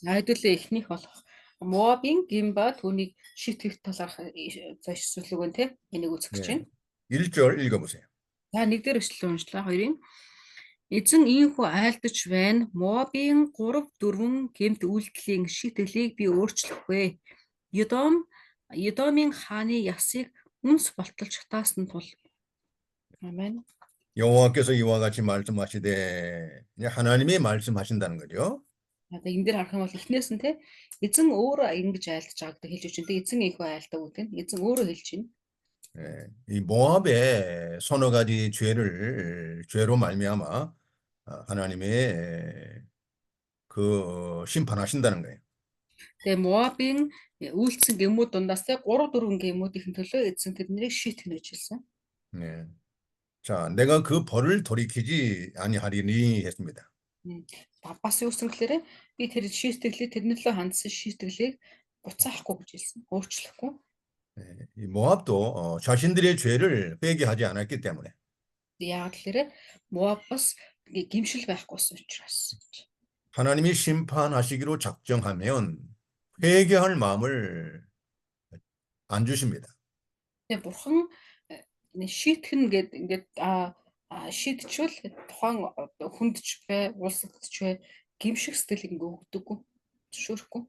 Speaker 2: За хэдүүлээ эхнийх болох Моабын гим ба түүнийг шийтгэх талаарх иш зүйлэг байна те. Энийг үзэх гэж байна.
Speaker 1: 1절 읽어보세요.
Speaker 2: За нэгдүгээр ишлэл уншлаа хоёрын. Эзэн ийхүү айлдаж байна. Моабын 3 4 гэмт үйлдэлийн шийтгэлийг би өөрчлөхгүй. Едомын хааны ясыг үнс болтолж хатаасан тул. 아멘.
Speaker 1: 여호와께서 이와 같이 말씀하시되 하나님이 말씀하신다는 거죠.
Speaker 2: Одоо энэ дээр харах юм бол эхнээс нь те эзэн өөрөө ингэж айлдаж байгааг хэлж өгч байна. Эзэн ийхүү айлдаг үг те. Эзэн өөрөө хэлж байна.
Speaker 1: 이 모압의 서너 가지 죄로 말미암아 하나님의 그 심판하신다는 거예요.
Speaker 2: Тэгээ Моабын үйлцэн гэмүүд дундаас те 3 4 гэмүүдийн төлөө эзэн тэднийг шийтгэнэ гэж хэлсэн.
Speaker 1: 네. 자, 내가 그 벌을 돌이키지 아니하리니 했습니다.
Speaker 2: Бас юу гэсэн гэхээр би тэр шийтгэлийг тэрний төлөө хандсан шийтгэлийг буцаахгүй гэж хэлсэн. Өөрчлөхгүй.
Speaker 1: 이 모압도 자신들의 죄를 회개하지 않았기 때문에
Speaker 2: Яг тэгэхээр Моаб бас гимшил байхгүйсэн учраас
Speaker 1: 하나님이 심판하시기로 작정하면 회개할 마음을 안 주십니다.
Speaker 2: тэгээ бурхан шийтгэн гэд ингээд шийдчихвэл тухайн хүндч бай, улсадч бай гимших сэтгэл ингээ өгдөггүй. Зөвшөөрөхгүй.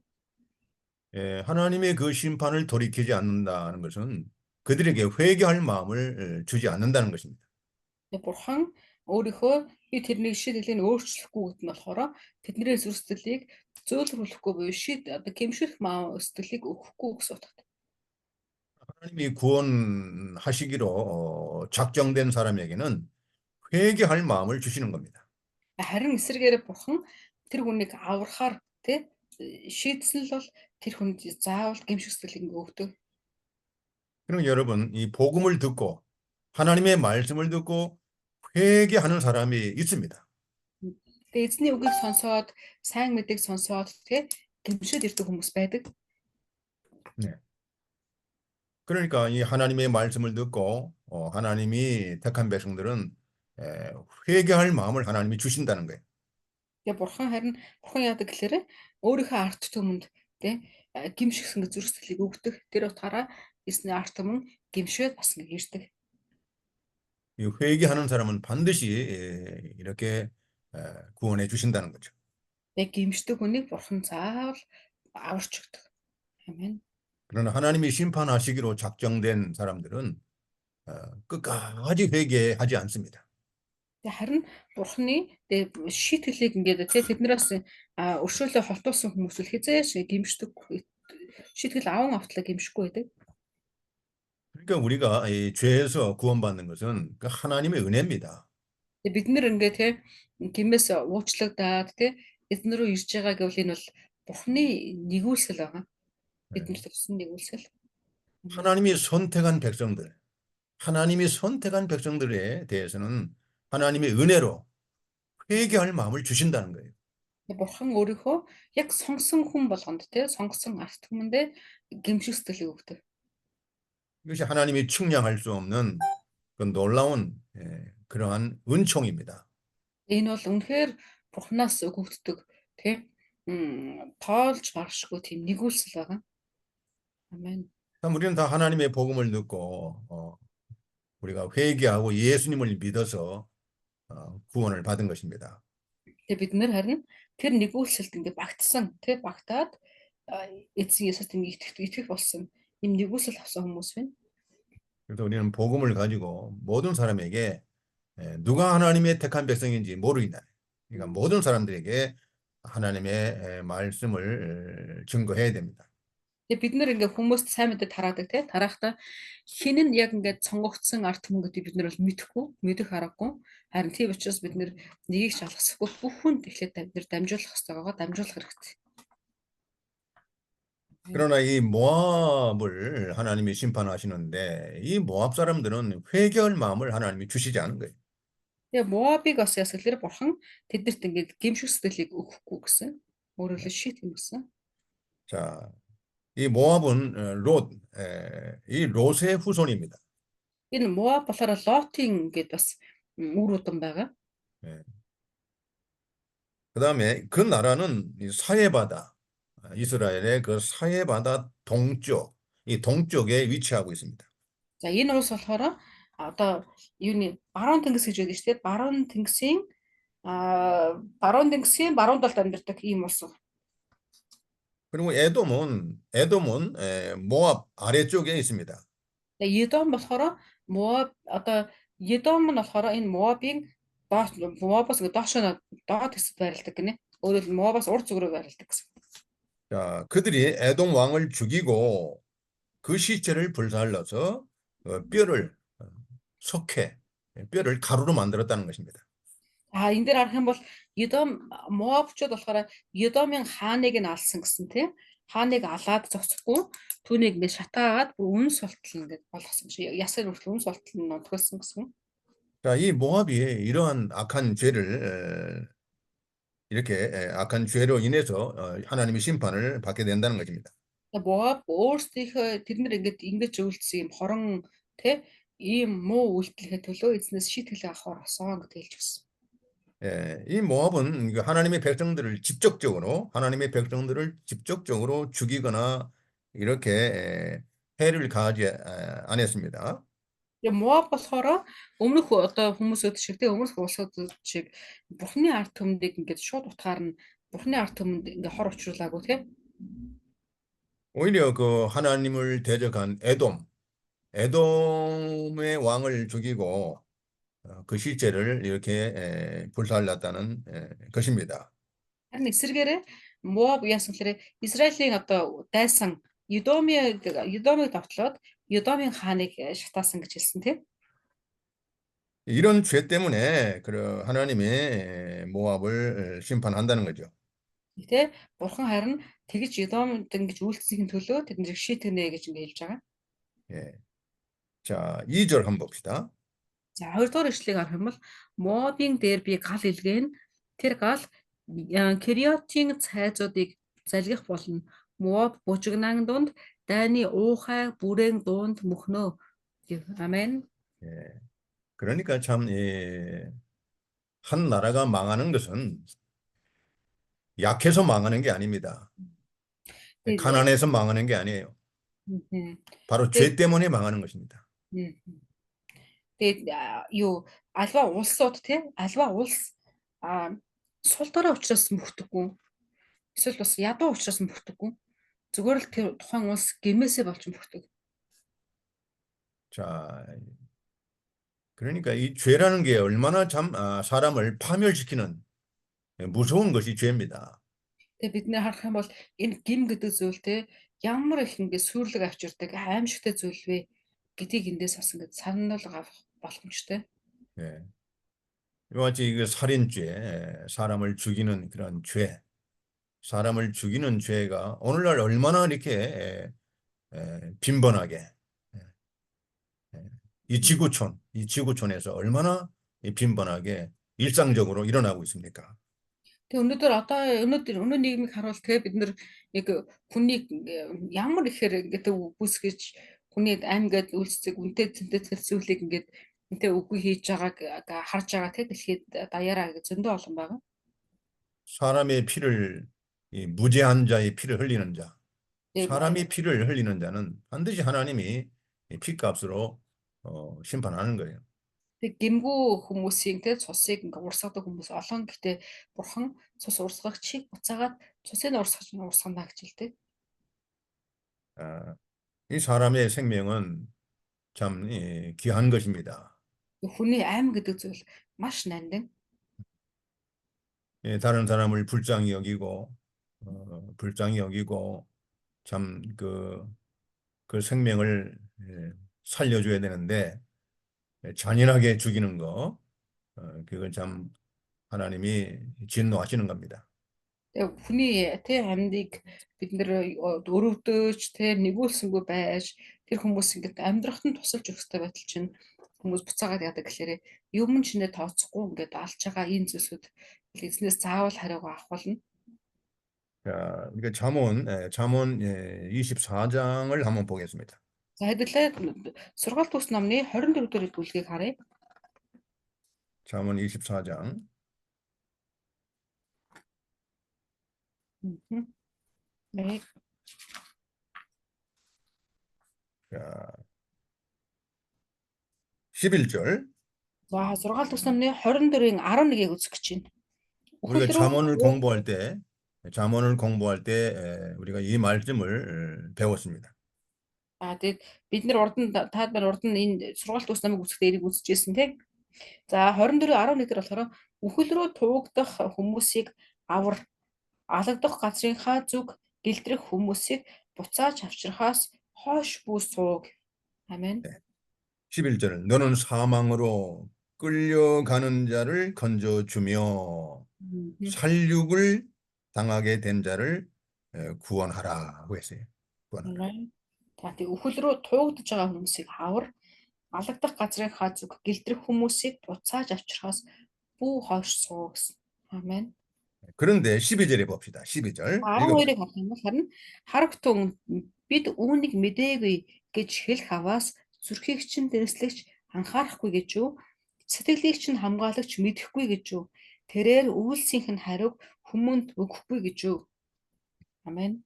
Speaker 1: 하나님의 그 심판을 돌이키지 않는다는 것은 그들에게 회개할 마음을 주지 않는다는 것입니다.
Speaker 2: Тэгээ бурхан өөрийнхөө би тэрний шийдэлийг өөрчлөхгүй гэдэг нь болохоор тэдний зүрх сэтгэлийг зөөлрүүлэхгүй буюу одоо гимших сэтгэлийг өгөхгүй гэсэн утгатай.
Speaker 1: 하나님이 구원하시기로 작정된 사람에게는 회개할 마음을 주시는 겁니다.
Speaker 2: Харин эсрэгээр бурхан тэр хүнийг аврахаар тий шийдсэн л бол тэр хүнд заавал гимших сэтгэл ингээ өгдөг.
Speaker 1: 그럼 여러분 이 복음을 듣고 하나님의 말씀을 듣고 회개하는 사람이 있습니다.
Speaker 2: Тэгээ эзний үгийг сонсоод сайн мэдээг сонсоод тий гимшил ирдэг хүмүүс байдаг.
Speaker 1: 네. 그러니까 이 하나님의 말씀을 듣고 하나님이 택한 백성들은 회개할 마음을 하나님이 주신다는 거예요.
Speaker 2: Тэгээ бурхан харин бурхан яадаг гэхээр өөрийнхөө арт түмэнд тий гимшигсэн зүрх сэтгэлийг өгдөг. Тэр утгаараа эсний арт түмэн гимшээд бас ингэ ирдэг.
Speaker 1: 이 회개하는 사람은 반드시 이렇게 구원해 주신다는 거죠.
Speaker 2: Тэгээ гимшдэг хүнийг бурхан заавал аварч өгдөг. Амен.
Speaker 1: 그러나 하나님이 심판하시기로 작정된 사람들은 끝까지 회개하지 않습니다.
Speaker 2: Тэгээ харин бурханы тэгээ шийтгэлийг ингээд тий тэднээс өршөөлөө холтуулсан хүмүүс л хизээш гимшдэг шийтгэл аван автлаа гимшихгүй байдаг.
Speaker 1: 그러니까 우리가 이 죄에서 구원받는 것은 그 하나님의 은혜입니다.
Speaker 2: Тэгээ бид нэр ингээ тий гимээс уучлагдаад тий эзэн рүү ирж байгаа гэвэл энэ бол бурхны нэгүүлсэл байгаа. Биднэрт өгсөн нэгүүлсэл.
Speaker 1: 하나님이 선택한 백성들, 하나님이 선택한 백성들에 대해서는 하나님의 은혜로 회개할 마음을 주신다는 거예요.
Speaker 2: Бурхан өөрийнхөө яг сонгосон хүн болгонд тий сонгосон арт түмэндээ гимших сэтгэлийг өгдөг.
Speaker 1: 이것이 하나님이 측량할 수 없는 그 놀라운 그러한 은총입니다.
Speaker 2: Энэ бол үнэхээр бурхнаас өгөгддөг тий тоолж баршгүй тийм нэгүүлсэл байгаа. 아멘.
Speaker 1: 참 우리는 다 하나님의 복음을 듣고 우리가 회개하고 예수님을 믿어서 구원을 받은 것입니다.
Speaker 2: Тэгээ бид нэр харин тэр нэгүүлсэлд ингээ багтсан тий багтаад эцэг Есүст ингээ итгэх болсон юм нэгүүлсэл авсан хүмүүс байна.
Speaker 1: 그래서 우리는 복음을 가지고 모든 사람에게 누가 하나님의 택한 백성인지 모르겠다. 그러니까 모든 사람들에게 하나님의 말씀을 증거해야 됩니다.
Speaker 2: Тэгээ бид нэр ингээ хүмүүст сайн мэдээ тараадаг тий тарахдаа хин нь яг ингээ сонгогдсон арт түмэн гэдэг бид нэр бол мэдэхгүй мэдэх аргагүй харин тийм учраас бид нэр нэгийг шалгасахгүй бүх хүнд эхлээд бид нэр дамжуулах хэрэгтэй байгаа дамжуулах хэрэгтэй.
Speaker 1: 그러나 이 모압을 하나님이 심판하시는데 이 모압 사람들은 회개할 마음을 하나님이 주시지 않은 거예요.
Speaker 2: Тэгээ Моабыг бас ясгэлэр бурхан тэднэрт ингээ гимших сэтгэлийг өгөхгүй гэсэн өөрөөр хэлбэл шийт юм гэсэн.
Speaker 1: 자, 이 모압은 이 롯의 후손입니다.
Speaker 2: Энэ Моаб болохоор Лотын ингээд бас үр удам байгаа.
Speaker 1: 그다음에 그 나라는 이 사해바다, 이스라엘의 그 사해바다 동쪽, 이 동쪽에 위치하고 있습니다.
Speaker 2: За энэ улс болохоор одоо юуны баруун тэнгис гэж байдаг шүү дээ. баруун тэнгисийн баруун талд амьдардаг ийм улс.
Speaker 1: 그리고 에돔은 모압 아래쪽에 있습니다.
Speaker 2: Тэгээ Едом болохоор Моаб одоо Едом нь болохоор энэ Моабын Моабаас доод хэсэгт байрладаг гинэ. Өөрөөр хэлбэл Моабаас урд зүг рүү байрладаг гэсэн.
Speaker 1: 자, 그들이 에돔 왕을 죽이고 그 시체를 불살라서 뼈를 뼈를 가루로 만들었다는 것입니다.
Speaker 2: Энэ дээр харах юм бол Едом Моабчууд болохоор Едомын хааныг нь алсан гэсэн тий. Хааныг алаад зогсохгүй түүнийг ингээд шатаагаад бүр үнс болтол ингээд болгосон шиг ясаар хүртэл үнс болтол нь нутгалсан гэсэн.
Speaker 1: 자, 이 모압이 이러한 악한 죄를 이렇게 악한 죄로 인해서 하나님의 심판을 받게 된다는 것입니다.
Speaker 2: Моаб өөрсдийнхөө тэд нар ингэж үйлдсэн юм хорон тий ийм муу үйлдэлээ төлөө эзнээс шийтгэл авахар осон гэж хэлж гисэн.
Speaker 1: 이 모압은 하나님의 백성들을 직접적으로 죽이거나 이렇게 해를 가하지 않았습니다.
Speaker 2: Моаб болохоор өмнөх одоо хүмүүсүүд шиг тий өмнөх улсууд шиг Бурхны ард түмнийг ингээд шууд утгаар нь Бурхны ард түмэнд ингээд хор учруулаагүй тий.
Speaker 1: 오히려 그 하나님을 대적한 에돔의 왕을 죽이고 그 시체를 이렇게 불살랐다는 것입니다.
Speaker 2: Харин эсвэргээрээ Моаб яасан гэхээр Израилийн одоо дайсан Едомыг давтлаад Едомын хааныг шатаасан гэж хэлсэн тийм.
Speaker 1: 이런 죄 때문에 하나님이 모압을 심판한다는 거죠.
Speaker 2: Тэ бурхан харин тэгж Едомд ингэж үйлчлэхийн төлөө тэднийг шийтгэнэ гэж ингэ хэлж байгаа.
Speaker 1: 예. 자, 2절 한번 봅시다.
Speaker 2: За 2 дугаар ишлэгийг харах юм бол Моабын дээр би гал илгээн тэр гал Кириотын цайзуудыг залгих болно. Моаб бужигнаан дунд дайны уухай бүрээн дунд мөхнөө. Амен.
Speaker 1: 예. 그러니까 참, 예, 한 나라가 망하는 것은 약해서 망하는 게 아닙니다.
Speaker 2: 근데
Speaker 1: 가난해서 망하는 게 아니에요.
Speaker 2: 음.
Speaker 1: 바로 죄
Speaker 2: 근데
Speaker 1: 때문에 망하는 것입니다.
Speaker 2: 음. Тэгээд юу альва улсууд тий альва улс а сул дорой учраас мөхдөггүй. Эсвэл бас ядуу учраас мөхдөггүй. Зүгээр л тэр тухайн улс гэмээсээ болж мөхдөг.
Speaker 1: 자, 그러니까 이 죄라는 게 얼마나 참 사람을 파멸시키는 무서운 것이 죄입니다.
Speaker 2: Тэгээ бид нэр харах юм бол энэ гим гэдэг зүйл те ямар их ингэ сүрлэг авчирдаг аимшигтай зүйл вэ гэдгийг эндээс бас ингэ санал авах боломжтой.
Speaker 1: 예. 이와 같이 그 살인죄, 사람을 죽이는 그런 죄, 사람을 죽이는 죄가 오늘날 얼마나 이렇게 빈번하게 예, 예, 이 지구촌에서 얼마나 빈번하게 일상적으로 일어나고 있습니까?
Speaker 2: Тэгээ өнөөдөр одоо өнөө нийгмийг харуул тэгээ бид нар яг хүнийг ямар ихээр ингээд бүсгэж хүний амьд үйлсцэг үнтэй цэнтэй зүйлсийг ингээд үнтэй үгүй хийж байгааг харж байгаа тэгээ дэлхийд даяараа гэж зөндөө олон байгаа.
Speaker 1: 사람의 피를 무죄한 자의 피를 흘리는 자,
Speaker 2: Тэгээ
Speaker 1: 사람이 피를 흘리는 자는 반드시 하나님이 이 피값으로 심판하는 거예요.
Speaker 2: Тэг гимгүү хүмүүсийн те цусыг ингээ урсгадаг хүмүүс олон гэхдээ бурхан цус урсгагчийг буцаагаад цусыг урсгана гэж хэлдэг.
Speaker 1: 아, 이 사람의 생명은 참 귀한 것입니다.
Speaker 2: Хүний аим гэдэг зүйл маш нандин.
Speaker 1: 예, 다른 사람을 불쌍히 여기고 참 그 생명을 살려줘야 되는데 잔인하게 죽이는 거, 그건 참 하나님이 진노하시는 겁니다.
Speaker 2: Тэг хүний те амьдыг бид нэр өрөвдөж те нэгүүлсэнгүй байж тэр хүмүүс ингээд амьдрахад нь тусалж өгөх ёстой байтал чинь хүмүүс буцаагаад яадаг гэхээр юм чинээ тооцохгүй ингээд алж байгаа энэ зүйлсүүд эзнээс заавал хариугаа авах болно.
Speaker 1: 자, 그러니까 잠언 24장을 한번 보겠습니다.
Speaker 2: За хэдүүлээ сургаалт тус номны 24 дугаар бүлгийг харъя.
Speaker 1: 잠언 24장.
Speaker 2: Мгм. 네.
Speaker 1: 자, 11절.
Speaker 2: За сургаалт тус номны 24-ийн 11-ийг үзэх гэж байна.
Speaker 1: 우리가
Speaker 2: Үхэл рүү
Speaker 1: 잠언을 공부할 때 우리가 이 말씀을 배웠습니다.
Speaker 2: тэгээд бид нар та нар урд нь энэ сургаалт тус номыг үзэхдээ энийг үзчихсэн тийм. За 24-11 дээр болохоор үхэл рүү туугдах хүмүүсийг авар алагдах газрынхаа зүг гэлтрэх хүмүүсийг буцааж авчрахаас хойш бүү сууг. Амен.
Speaker 1: 네. 11절은 너는 사망으로 끌려가는 자를 건져주며
Speaker 2: Мгм.
Speaker 1: 살육을 당하게 된 자를 구원하라고 했어요. 구원하라.
Speaker 2: Amen. За тэг үхэл рүү туугдж байгаа хүмүүсийг авар алагдах газрынхаа зүг гэлтрэх хүмүүсийг буцааж авчрахаас бүү хойш суу гэсэн. Амен.
Speaker 1: 그런데 12절에 봅시다. 12절
Speaker 2: 12-ыг
Speaker 1: 읽어보세요.
Speaker 2: харах юм бол харин харагтун бид үүнийг мэдээгүй гэж хэлэх аваас зүрхийг чинь дэслэгч анхаарахгүй гэж юу? Сэтгэлийг чинь хамгаалагч мэдэхгүй гэж юу? Тэрээр үйлсийнх нь хариуг хүмүүнд өгөхгүй гэж юу? Амен.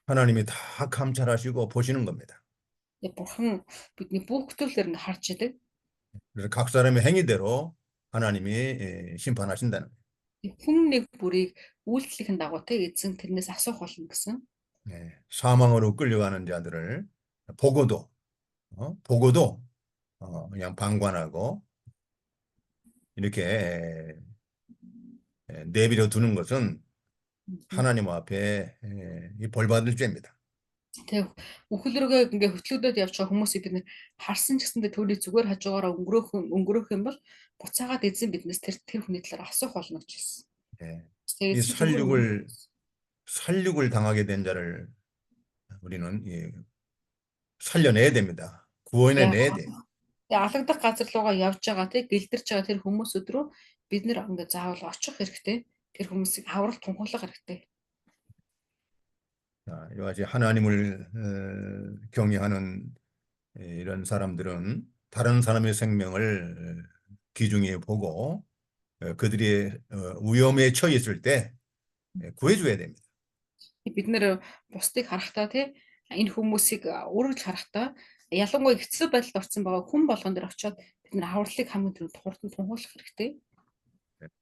Speaker 1: 하나님이 다 감찰하시고 보시는 겁니다.
Speaker 2: Бурхан бидний бүх төрлөөр ингэ харж идэг.
Speaker 1: 그래서 각 사람의 행위대로 하나님이 심판하신다는 거예요.
Speaker 2: Хүн нэг бүрийг үйлдэлийн дагуу тэг эзэн тэрнээс асуух болно гэсэн.
Speaker 1: 사망으로 끌려가는 자들을 보고도 보고도 그냥 방관하고 이렇게 내버려 두는 것은 하나님 앞에 벌 받을 죄입니다.
Speaker 2: Тэг үхэл рүүгээ ингээ хөтлөгдөд явж байгаа хүмүүсийг бид нэр харсан ч гэсэндээ түүний зүгээр хажуугаараа өнгөрөөх юм бол буцаагаад эзэн биднээс тэр хүний талаар асуух болно гэж хэлсэн.
Speaker 1: 예. 이
Speaker 2: Тэгээд зүгээр
Speaker 1: 살육을 당하게 된 자를 우리는 살려내야 됩니다. 구원해내야 돼요.
Speaker 2: тэгээ алагдах газар руугаа явж байгаа тэг гэлдэрч байгаа тэр хүмүүсүүд рүү бид нэр ингээ заавал очих хэрэгтэй. Тэр хүмүүсийг аврал тунхаглах хэрэгтэй.
Speaker 1: 자, 이와 같이 하나님을 경외하는 이런 사람들은 다른 사람의 생명을 귀중히 보고 그들이 위험에 처해 있을 때 구해줘야 됩니다.
Speaker 2: Бид нэр бусдыг харахтаа тий энэ хүмүүсийг өөрөөр л харахтаа ялангуяа хэцүү байдалд орсон байгаа хүн болгон дээр очиод бид нэр авралыг хамгийн түрүүнд хурдан тунхаглах хэрэгтэй.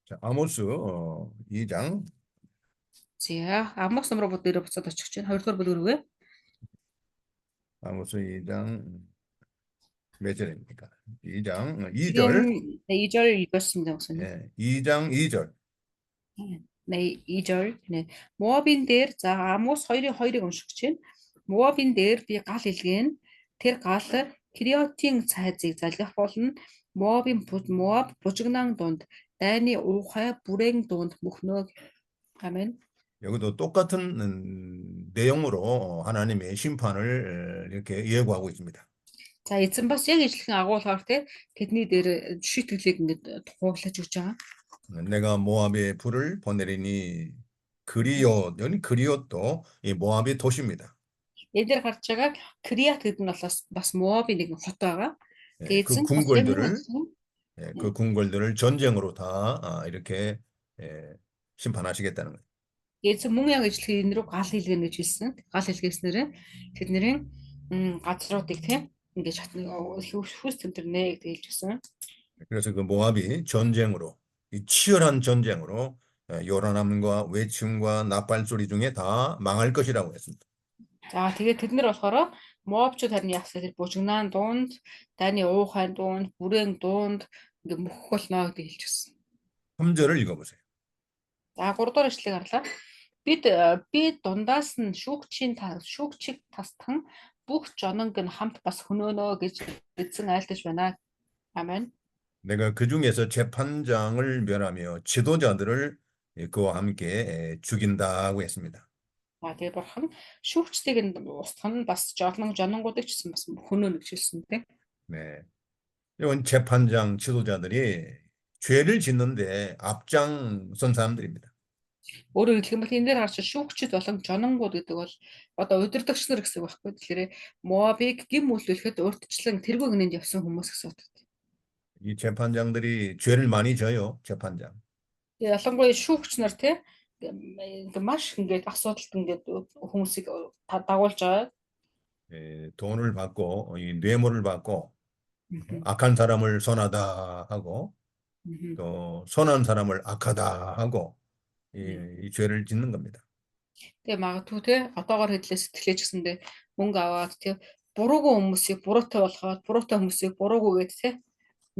Speaker 1: 자, 아모스 2장
Speaker 2: За Амос номроо дээр буцаад очих чинь 2 дугаар бүлэг рүүгээ.
Speaker 1: 아모스 2장 몇 절입니까? 2장
Speaker 2: Тэгэн
Speaker 1: 2절.
Speaker 2: 2절 읽었습니다 목사님.
Speaker 1: 2장 2절.
Speaker 2: 네, 2절. 네. Моабын дээр за Амос 2-2-ыг унших чинь. Моабын дээр би гал илгээн тэр гал Криотийн цайзыг залгих болно. Моаб бужигнаан дунд дайны уухай бүрээн дунд мөхнөө. 아멘.
Speaker 1: 여기도 똑같은 내용으로 하나님의 심판을 이렇게 예고하고 있습니다.
Speaker 2: За эзэн бас яг ижилхэн агуулгаар те тэдний дээр шийтгэлийг ингээд тухайлаж өгч байгаа.
Speaker 1: 내가 모압에 불을 보내리니 그리옷, 여기 그리옷도 이 모압의 도시입니다.
Speaker 2: Эдгээр гарч байгаа Криат гэдэг нь бас Моабын нэгэн хот байгаа. Тэгээ
Speaker 1: 그
Speaker 2: эзэн бас ямар
Speaker 1: 궁궐들을
Speaker 2: болсон?
Speaker 1: 그 궁궐들을 전쟁으로 다 이렇게 심판하시겠다는 거예요.
Speaker 2: Эзэн мөн яг ижилхэн энэ рүү гал хийлгэнэ гэж хэлсэн. Гал хийлгээснээр тэдний газруудыг тийм ингээд шатны хүүс тэмдэрнэ гэж хэлж гисэн.
Speaker 1: 그래서 그 모압이 전쟁으로 이 치열한 전쟁으로 요란함과 외침과 나팔소리 중에 다 망할 것이라고 했습니다.
Speaker 2: За тэгээд тэд нар болохоор Моабчууд харин яасан тэр бужигнаан дунд, дайны уухайн дунд, бүрээн дунд ингээд мөхөх болно гэж хэлж гисэн.
Speaker 1: 3절을 읽어보세요.
Speaker 2: За 3 дугаар ишлэгийг харлаа. Би дундаас нь шүүгчийг тасдхан бүх жононг нь хамт бас хөнөөнө гэж эзэн айлтаж байна. 아멘.
Speaker 1: 내가 그 중에서 재판장을 멸하며 지도자들을 그와 함께 죽인다고 했습니다.
Speaker 2: За тэгээ бурхан шүүгчдийг нь устгах нь бас жононгуудыг ч гэсэн бас хөнөөнө гэж хэлсэн тийм.
Speaker 1: 네. 이건 재판장 지도자들이 죄를 짓는데 앞장선 사람들입니다.
Speaker 2: Өөрөөр хэлэх юм бол энэ дээр харж шүүгчд болон жононгууд гэдэг бол одоо удирдагч нар гэсэн байхгүй. Тэгэхээр Моабыг гим үйлдвэрлэхэд урьдчилан тэргүй гинэнд явсан хүмүүс гэсэн үг.
Speaker 1: 이 재판장들이 죄를 많이 져요. 재판장.
Speaker 2: Тэгээ ялангуяа шүүгч нар тийм маш ингээд асуудалд ингээд хүмүүсийг дагуулж байгаа.
Speaker 1: 돈을 받고 이 뇌물을 받고 악한 사람을 선하다 하고 또 선한 사람을 악하다 하고 이 죄를 짓는 겁니다.
Speaker 2: Тэгээ магадгүй те одоогоор хэдлээ сэтгэлээж гисэндээ мөнгө аваад те буруугүй хүмүүсийг буруутай болгоод буруутай хүмүүсийг буруугүйгээд те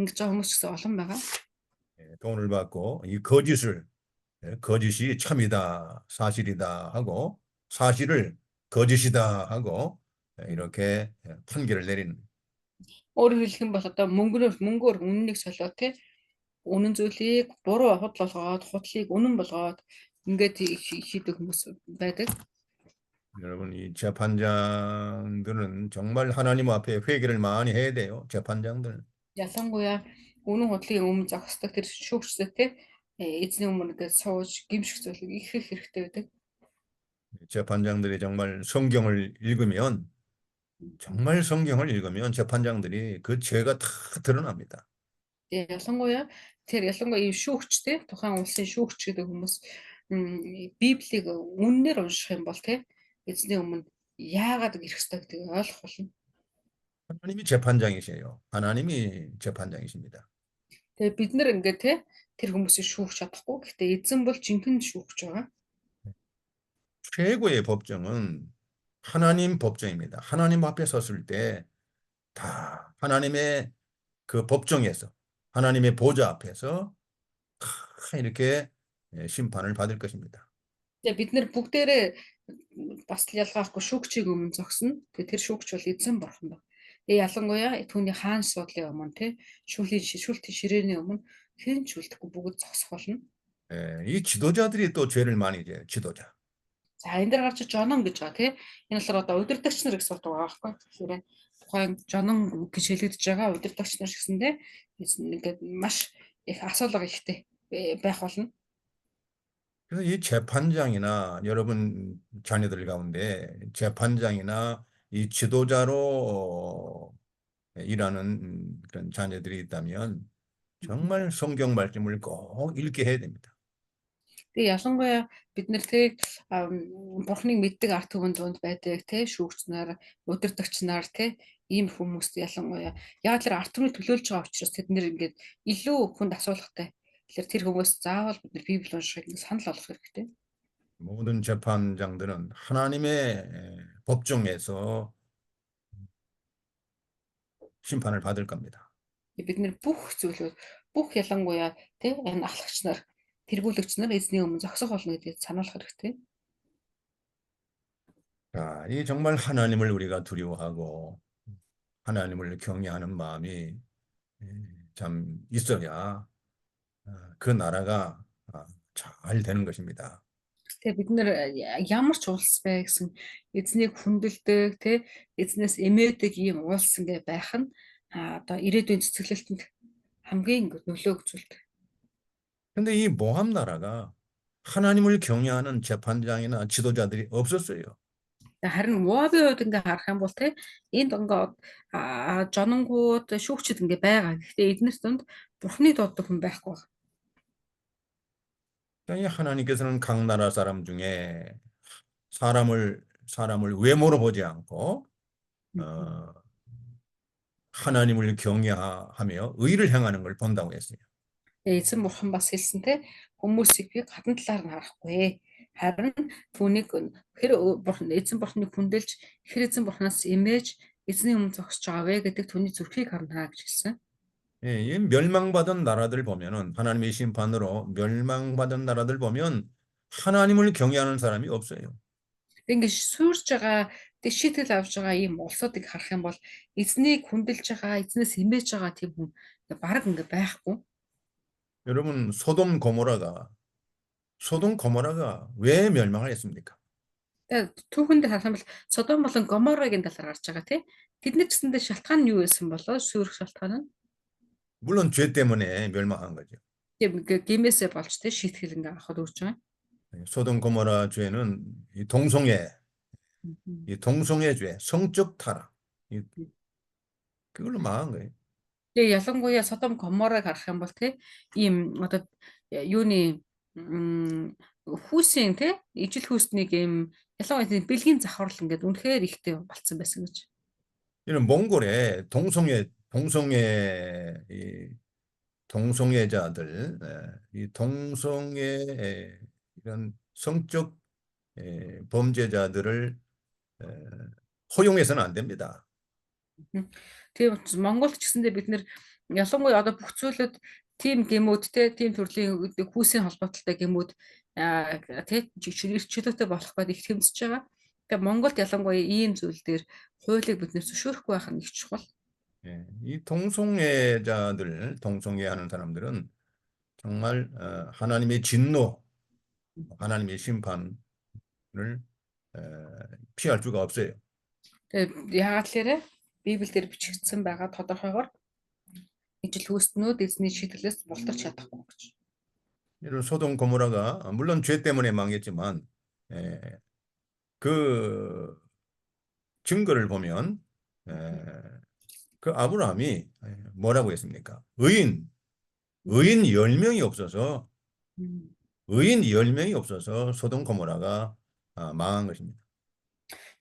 Speaker 2: ингэж байгаа хүмүүс ч гэсэн олон байгаа.
Speaker 1: 돈을 받고 이 거짓이 참이다, 사실이다 하고 사실을 거짓이다 하고 이렇게 판결을 내리는.
Speaker 2: Өөрөөр хэлэх юм бол одоо мөнгөөр үннийг солиод те үнэн зүйлийг буруу худал болгоод худлыг үнэн болгоод ингээд хийдэг хүмүүс байдаг.
Speaker 1: 여러분 이 재판장들은 정말 하나님 앞에 회개를 많이 해야 돼요. 재판장들은.
Speaker 2: Ялангуяа үнэн худлын өмнө зогсдог тэр шүүгчдээ те эзний өмнө ингээд сууж гимших зүйлийг их хэрэгтэй байдаг.
Speaker 1: 재판장들이 정말 성경을 읽으면 재판장들이 그 죄가 다 드러납니다.
Speaker 2: Ялангуяа ялангуяа шүүгчтэй тухайн улсын шүүгч гэдэг хүмүүс Библийг үннээр унших юм бол те эзний өмнө яагаад ирэх ёстой гэдгийг ойлгох болно.
Speaker 1: 하나님이 재판장이세요. 하나님이 재판장이십니다.
Speaker 2: Тэгээ бид нар ингээд те тэр хүмүүсийг шүүх чадахгүй. Гэхдээ эзэн бол жинхэнэ шүүгч байгаа.
Speaker 1: 최고의 법정은 하나님 법정입니다. 하나님 앞에 섰을 때 다 하나님의 그 법정에서 하나님의 보좌 앞에서 다 이렇게 심판을 받을 것입니다.
Speaker 2: Тэгээ бид нар бүгдээрээ бас ялгаахгүй шүүгчийг өмнө зогсно. Тэгээ тэр шүүгч бол эзэн бурхан байна. Тэгээ ялангуяа түүний хаан суудлын өмнө те шүүлтийн ширээний өмнө хэн ч үлдэхгүй бүгд зогсох болно.
Speaker 1: 이 지도자들이 또 죄를 많이 져요. 지도자.
Speaker 2: За энэ дээр гарч жонон гэж байгаа тий. Энэ болохоор одоо удирдагч нар гэсэн утга байгаа байхгүй. Тэгэхээр тухайн жонон гэж хэлэгдэж байгаа удирдагч нар гэсэндээ ингээд маш их асуулга ихтэй байх болно.
Speaker 1: 그래서 이 재판장이나 여러분 자녀들 가운데 재판장이나 이 지도자로 일하는 그런 자녀들이 있다면 정말 성경 말씀을 꼭 읽게 해야 됩니다.
Speaker 2: Тэгээ ялангуяа бид нэр тэг бурхныг мэддэг арт түмэн донд байдаг те шүүгч нар, удирдагч нар те ийм хүмүүст ялангуяа яг л арт түмнийг төлөөлж байгаа учраас тэд нэр ингээд илүү хүнд асуулгатай. Тэгэхээр тэр хүмүүс заавал бид нар Библи уншихыг ингээд санал болгох хэрэгтэй.
Speaker 1: 모든 재판장들은 하나님의 법정에서 심판을 받을 겁니다.
Speaker 2: Бид нэр бүх зүйлүүд бүх ялангуяа те энэ ахлагч нар, тэргүүлэгч нар эзний өмнө зогсох болно гэдгийг сануулах хэрэгтэй.
Speaker 1: 자, 이 정말 하나님을 우리가 두려워하고 하나님을 경외하는 마음이 참 있어야 그 나라가 잘 되는 것입니다.
Speaker 2: Тэгээ бид нэр ямар ч улс бай гэсэн эзнийг хүндэлдэг те эзнээс эмээдэг ийм улс ингээ байх нь одоо ирээдүйн цэцэглэлтэнд хамгийн ингээ нөлөө үзүүлдэг.
Speaker 1: 근데 이 모함 나라가 하나님을 경외하는 재판장이나 지도자들이 없었어요.
Speaker 2: Харин Мовийн хувьд ингээ харах юм бол те энд ингээ жононгууд шүүгчд ингээ байгаа. Гэхдээ эднээс донд Бурхны дууддаг хүн байхгүй байна.
Speaker 1: 그러니까 하나님께서는 각 나라 사람 중에 사람을 외모로 보지 않고 하나님을 경외하며 의를 행하는 걸 본다고 했어요.
Speaker 2: Эзэн бурхан бас хэлсэн те хүмүүсийг би гадна талаар нь харахгүй. Харин түүнийг хэр бурхан эзэн бурханыг хүндэлж хэр эзэн бурханаас имэж эзний өмнө зогсож байгаа вэ гэдэг түүний зүрхийг харна гэж хэлсэн.
Speaker 1: 예, 이 멸망받은 나라들 보면은 하나님의 심판으로 멸망받은 나라들 보면 하나님을 경외하는 사람이 없어요.
Speaker 2: Ингээд суурж байгаа тэг шийтгэл авч байгаа ийм улсуудыг харах юм бол эзнийг хүндэлж байгаа эзнээс имэж байгаа тийм хүн бараг ингээд байхгүй.
Speaker 1: 여러분 소돔 고모라가 왜 멸망을 했습니까?
Speaker 2: Тэгээд түүхэнд харах юм бол Содом болон Гоморагийн талаар гарч байгаа тийм. Тэдний гэсэндээ шалтгаан нь юу байсан болоо суурх шалтгаан нь
Speaker 1: 물론 죄 때문에 멸망한 거죠.
Speaker 2: тийм гэмээсээ болж тийм шийтгэл ингээд авахд өгч байгаа.
Speaker 1: 소돔 고모라 죄는 이 동성애 죄, 성적 타락, 그걸로 망한 거예요.
Speaker 2: Тэгээ ялангуяа Содом Гоморыг харах юм бол тийм ийм одоо юуны хүүсийн тийм ижил хүүснийг ийм ялангуяа тийм бэлгийн завхрал ингээд үнэхээр ихтэй болцсон байсан гэж.
Speaker 1: 이런 몽골의 동성애자들, 이 동성애 이런 성적 범죄자들을 허용해서는 안 됩니다.
Speaker 2: Тийм учраас Монголд ч гэсэндээ бид нэр ялангуяа одоо бүх зүйлүүд тийм гэмүүдтэй тийм төрлийн хүүсийн холбоотой гэмүүд тийм чөлөөтэй болох гэдэг их тэмцэж байгаа. Тэгээ Монголд ялангуяа ийм зүйл дээр хуулийг бид нэр зөвшөөрөхгүй байх нь их чухал.
Speaker 1: 예, 이 동성애하는 사람들은 정말 하나님의 진노, 하나님의 심판을 피할 수가 없어요.
Speaker 2: Тэгээ яагаад тэлээрээ Библиэлд бичигдсэн байгаа тодорхойгоор ижил хүүснүүд эзний шийдлээс бултарч чадахгүй гэж.
Speaker 1: 이런 소돔 고모라가 물론 죄 때문에 망했지만 그 증거를 보면 그 아브라함이 뭐라고 했습니까? 의인 10명이 없어서 소돔 고모라가 망한 것입니다.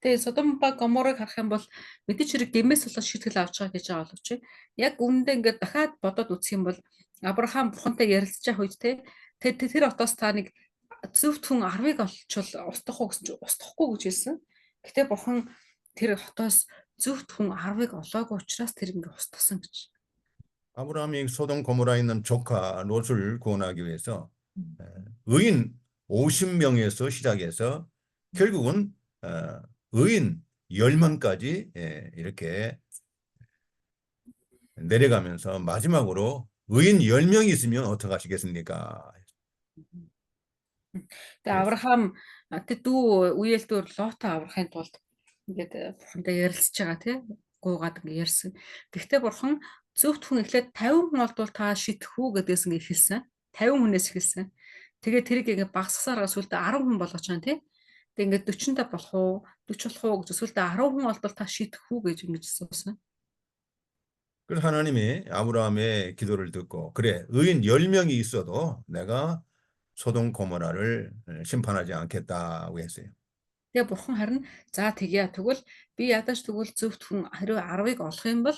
Speaker 2: Тэгээ Содом ба Гоморыг харах юм бол мэдээж хэрэг гэмээс болоод шийтгэл авч байгаа гэж байгаа боловч яг үүндээ ингээд дахиад бодоод үзэх юм бол Авраам бурхантай ярилцж байх үед те тэр отоос та нэг зөвхт хүн 10-ыг олчвол устгах уу гэсэн чинь устгахгүй гэж хэлсэн. Гэтэ бурхан тэр хотоос зөвхт хүн 10-ыг олоогүй учраас тэр ингээд устгасан гэж.
Speaker 1: 아브라함이 소돔 고모라에 있는 조카 롯을 구원하기 위해서 의인 50명에서 시작해서 결국은 의인 10명까지 이렇게 내려가면서 마지막으로 의인 10명이 있으면 어떡하시겠습니까?
Speaker 2: Тэгээ Авраам тэр дүү үеэлдүүр Лотоо аврахын тулд ингээд бурхантай ярилцж байгаа тий гуугаад ингээд ярьсан. Гэхдээ бурхан зөвхт хүн эхлээд 50 хүн олдвол та шийдэх үү гэдгээс ингээд хэлсэн. 50 хүнээс эхэлсэн. Тэгээ тэрийг ингээд багасгасаар сүлдө 10 хүн болгож чана тий. Тэгээ ингээд 40 болох уу 40 болох уу гэж сүлдө 10 хүн олдвол та шийдэх үү гэж ингэж асуусан.
Speaker 1: 그래서 하나님이 아브라함의 기도를 듣고 그래 의인 10명이 있어도 내가 소돔 고모라를 심판하지 않겠다고 했어요.
Speaker 2: Тэгээ бурхан харин за тэгье тэгвэл би ядаж тэгвэл зөвхт хүн хариу 10-ыг олох юм бол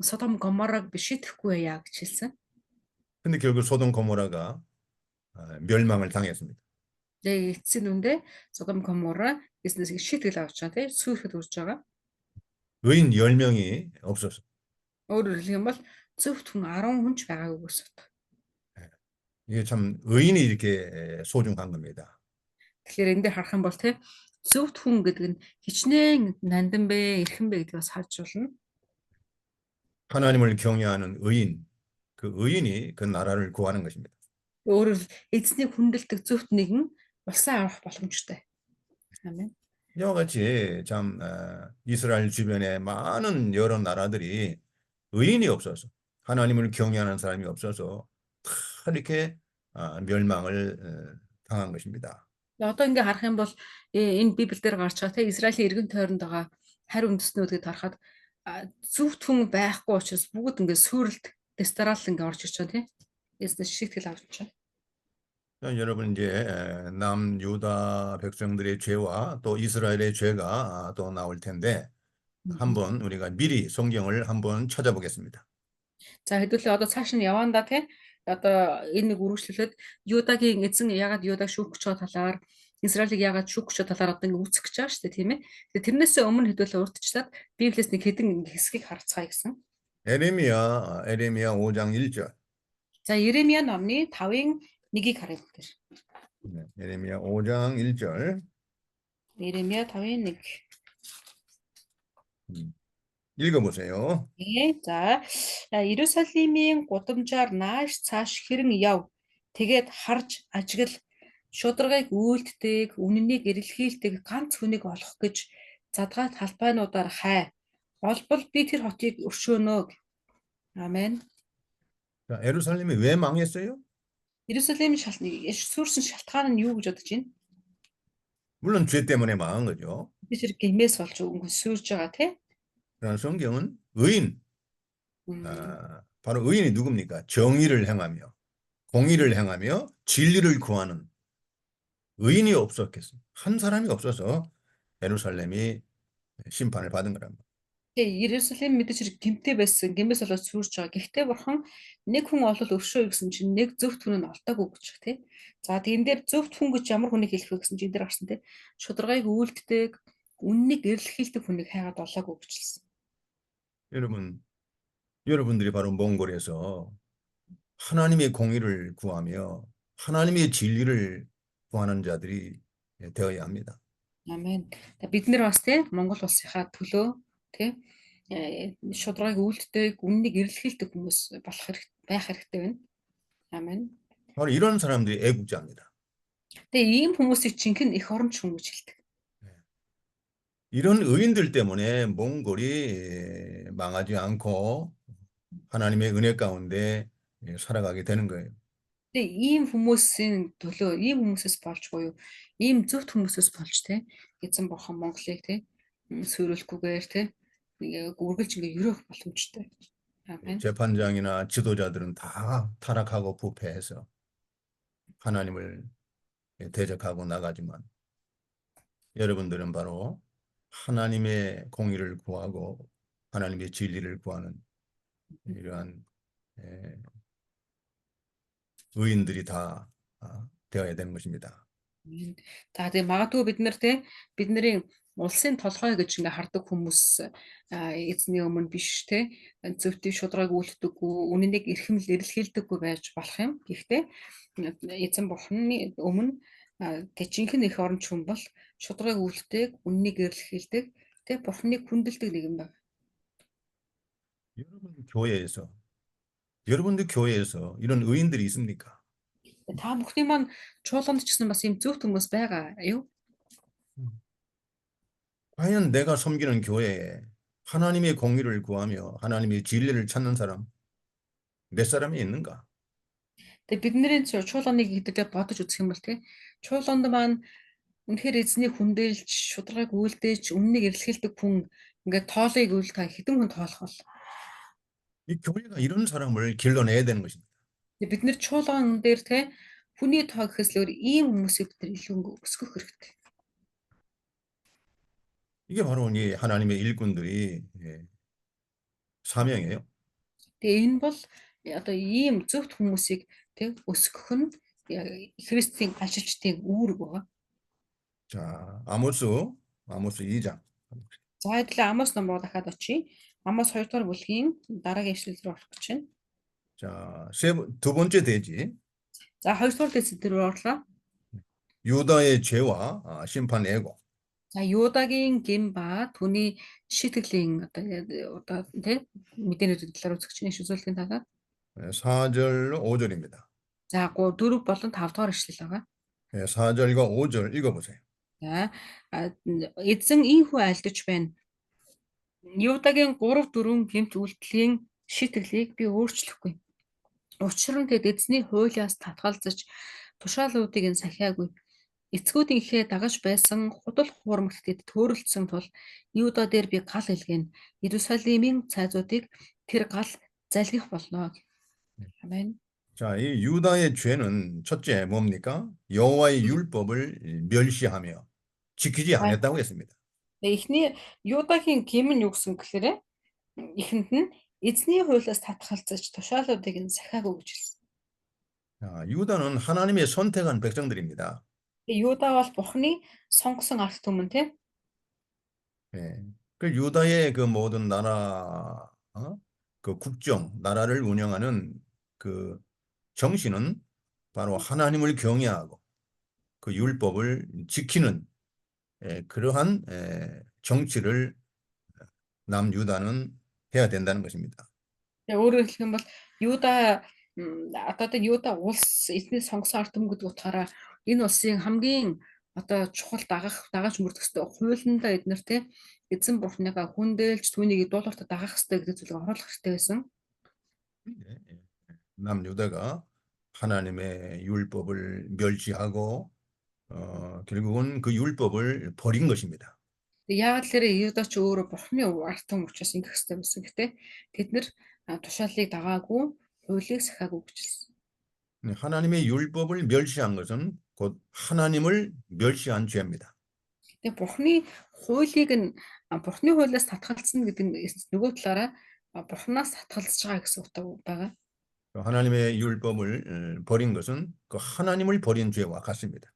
Speaker 2: Содом Гоморраг бишидэхгүй яа гэж хэлсэн.
Speaker 1: 근데 결국 소돔 고모라가 멸망을 당했습니다.
Speaker 2: Тэгээ эцсийн үндэ Содом Гоморра гэснээс шийтгэл авч байгаа тийм сүйрэхэд үрж байгаа.
Speaker 1: 의인 10명이 없었어.
Speaker 2: Өөрөөр хэлэх юм бол зөвхт хүн 10 хүн ч байгаагүй гэсэн үг.
Speaker 1: 이게 참 의인이 이렇게 소중한 겁니다.
Speaker 2: Тэгэхээр энэ дээр харах юм бол тийм зөвхт хүн гэдэг нь хичнээн нандин бэ, эрхэм бэ гэдгийг бас харж болно.
Speaker 1: 하나님을 경외하는 의인, 그 의인이 그 나라를 구하는 것입니다.
Speaker 2: Өөрөөр эзнийг хүндэлдэг зөвхт нэгэн улсаа авах боломжтой. 아멘.
Speaker 1: 이와 같이 참 이스라엘 주변에 많은 여러 나라들이 의인이 없어서 하나님을 경외하는 사람이 없어서 다 이렇게 멸망을 당한 것입니다.
Speaker 2: Одоо ингээ харах юм бол энэ Библиэлд гарч байгаа тийм Израилийн эргэн тойронд байгаа харь үндэстнүүдийг харахад зөвхт хүн байхгүй учраас бүгд ингээ сүрэлт дестарал ингээ орж ирж байгаа тийм. Яснес шийтгэл авч байгаа.
Speaker 1: 자, 여러분 이제 남유다 백성들의 죄와 또 이스라엘의 죄가 또 나올 텐데 한번 우리가 미리 성경을 한번 찾아보겠습니다.
Speaker 2: За хэдүүлээ одоо цааш нь явандаа тийм одоо энэ нэг үргэлжлүүлээд Юдагийн эзэн ягаад Юдаг шүүх гэж байгаа талаар Израилийг ягаад шүүх гэж байгаа талаар одоо ингээ үүсгэж байгаа шүү дээ тийм ээ. Тэгээ тэрнээсээ өмнө хэдүүлээ урдчлаад Библиэс нэг хэдэн хэсгийг харцгаая гэсэн.
Speaker 1: 에레미야 5장 1절.
Speaker 2: За Иремья номны 5-ын 1-ийг харъя бүгд.
Speaker 1: 에레미야 5장 1절.
Speaker 2: Иремья 5-ын 1.
Speaker 1: 읽어보세요.
Speaker 2: 네. За Иерусалимийн гудамжаар нааш цааш хэрэн яв. Тэгээд харж ажигл шударгыг үйлддэг, үнэнийг эрэлхийлдэг ганц хүнийг олох гэж задгаа талбайнуудаар хай. Болбол би тэр хотыг өршөөнө. Амен.
Speaker 1: 자, 예루살렘이 왜 망했어요?
Speaker 2: Иерусалимийн сүрсэн шалтгаан нь юу гэж бодож байна?
Speaker 1: 물론 죄 때문에 망한 거죠.
Speaker 2: Би тэр гэмээс болж өнгө сүрж байгаа тий.
Speaker 1: 그러나 성경은 의인, 바로 의인이 누굽니까? 정의를 행하며 공의를 행하며 진리를 구하는 의인이 없었겠어요. 한 사람이 없어서 예루살렘이 심판을 받은 거랍니다.
Speaker 2: Тэгээ Иерусалим мэдээж хэрэг гэмтэй байсан, гэмээс болоод сүрж байгаа. Гэхдээ бурхан нэг хүн олол өршөө гэсэн чинь нэг зөвхт хүн нь олдоогүй гэж тий. За тийм дээр зөвхт хүн гэж ямар хүнийг хэлэх вэ гэсэн чинь энэ дээр гарсан тий. Шударгыг үйлддэг, үннийг эрэлхийлдэг хүнийг хайгаад олоогүй гэж хэлсэн.
Speaker 1: 여러분들이 바로 몽골에서 하나님의 공의를 구하며 하나님의 진리를 구하는 자들이 되어야 합니다.
Speaker 2: Амен. Бид нар бас тий Монгол улсынхаа төлөө тий шударгыг үйлддэг, үннийг эрэлхийлдэг хүмүүс байх хэрэгтэй байна. Амен.
Speaker 1: 바로 이런 사람들이 애국자입니다.
Speaker 2: Тэгээ ийм хүмүүсийг жинхэнэ эх оронч хүн гэж хэлдэг.
Speaker 1: 이런 의인들 때문에 몽골이 망하지 않고 하나님의 은혜 가운데 살아가게 되는 거예요.
Speaker 2: Тэгээ ийм хүмүүсийн төлөө ийм хүмүүсээс болж буюу ийм зөвхт хүмүүсээс болж те эзэн бурхан Монголыг те сүрүүлэхгүйгээр те үргэлж ингээ юрох боломжтой. 아멘.
Speaker 1: 재판장이나 지도자들은 다 타락하고 부패해서 하나님을 대적하고 나가지만 여러분들은 바로 하나님의 공의를 구하고 하나님의 진리를 구하는 이러한 의인들이 다 되어야 되는 것입니다.
Speaker 2: За тэгээ магадгүй бид нар те бидний улсын толгой гэж ингээ хардаг хүмүүс эзний өмнө биш те зөвхөн шударгааг үйлддэггүй үнэнийг эрхэмл эрэлхийлдэггүй байж болох юм. Гэхдээ эзэн бурханы өмнө жинхэнэ эх оронч хүн бол шударгааг үйлддэг, үнэнийг эрэлхийлдэг, те бурханыг хүндэлдэг нэгэн байна.
Speaker 1: 여러분들 교회에서 이런 의인들이 있습니까?
Speaker 2: Та бүхний маань чуулганд ч гэсэн бас ийм зөвхт хүмүүс байгаа юу?
Speaker 1: 과연 내가 섬기는 교회에 하나님의 공의를 구하며 하나님의 진리를 찾는 사람 몇 사람이 있는가?
Speaker 2: Тэгээ бидний чуулганыг гэдэг бодож үзэх юм бол тий чуулганд маань үнэхээр эзнийг хүндэлж шударгааг үйлдэж үннийг эрэлхийлдэг хүн ингээд тоолыг үйл та хэдэн хүн тоолох бол
Speaker 1: 이 교회가 이런 사람을 길러내야 되는 것입니다.
Speaker 2: Тэгээ бид нэр чуулган дээр те хүний тоо гэхээс л өөр ийм хүмүүсийг бид нар илүү өсгөх хэрэгтэй.
Speaker 1: 이게 바로 이 하나님의 일꾼들이 사명이에요.
Speaker 2: Тэгээ энэ бол одоо ийм зөвхт хүмүүсийг те өсгөх нь Христийн ажилчдын үүрэг байгаа.
Speaker 1: 자, 아모스 2장.
Speaker 2: За хэдүүлээ Амос ном руу дахиад очие. Амос 2 дугаар бүлгийн дараагийн ишлэл рүү орох гэж байна.
Speaker 1: 자, 두 번째 대지.
Speaker 2: За 2 дугаар дэсэл рүү орлоо.
Speaker 1: 유다의 죄와 심판 예고.
Speaker 2: За Юдагийн гин ба түүний шитгэлийн одоо тий мэдээнүүд талаар үзэж чинь үзүүлэлтийн талаар.
Speaker 1: 4절로 5절입니다.
Speaker 2: За 4 болон 5 дугаар ишлэл байгаа.
Speaker 1: 4절과 5절 읽어보세요.
Speaker 2: За эзэн ийхүү айлдаж байна. Юдагийн 3 4 гэмт үйлдэлийн шитгэлийг би өөрчлөхгүй. Учир нь тэд эзний хуулиас татгалзаж тушаалуудыг нь сахиагүй. Эцгүүдийнхээ дагаж байсан худал хуурмагт тэд төөрөлдсөн тул Юда дээр би гал илгээн. Иерусалимийн цайзуудыг тэр гал залгих болно. 아멘.
Speaker 1: 자, 이 유다의 죄는 첫째 뭡니까? 여호와의 율법을 멸시하며 지키지 않았다고 했습니다.
Speaker 2: Эхний Юдагийн гим нь юу гэсэн гэхээр эхэнд нь эзний хуулиас татгалзаж тушаалуудыг нь сахиагүй гэж хэлсэн.
Speaker 1: 자, 유다는 하나님의 선택한 백성들입니다.
Speaker 2: Юда бол Бурхны сонгосон ард түмэн тийм.
Speaker 1: 예. 그 유다의 그 모든 나라, 그 국정, 나라를 운영하는 그 정신은 바로 하나님을 경외하고 그 율법을 지키는 그러한 정치를 남유다는 해야 된다는 것입니다.
Speaker 2: Өөрөөр хэлэх юм бол Юда одоо Юда улс эзний сонгосон ард түмэн гэдэг утгаараа энэ улсын хамгийн одоо чухал дагаж мөрдөх ёстой хуулиндаа эднэр тийм эзэн Бурхныгаа хүндээлж түүнийг дуулууртаа дагах ёстой гэдэг зүйлийг оруулах хэрэгтэй байсан.
Speaker 1: 남유다가 하나님의 율법을 멸시하고 결국은 그 율법을 버린 것입니다.
Speaker 2: Яг л тэрэ Юда ч өөрөө Бурхны ард түмэн учраас ингэх ёстой байсан. Гэтэ тэд нэр тушаалыг дагаагүй, хуулийг сахиагүй гэж хэлсэн.
Speaker 1: 하나님의 율법을 멸시한 것은 곧 하나님을 멸시한 죄입니다.
Speaker 2: Тэгээ Бурхны хуулийг нь Бурхны хуулиас татгалзсан гэдэг нь нөгөө талаараа Бурхнаас татгалзаж байгаа гэсэн утга байгаа.
Speaker 1: 하나님의 율법을 버린 것은 그 하나님을 버린 죄와 같습니다.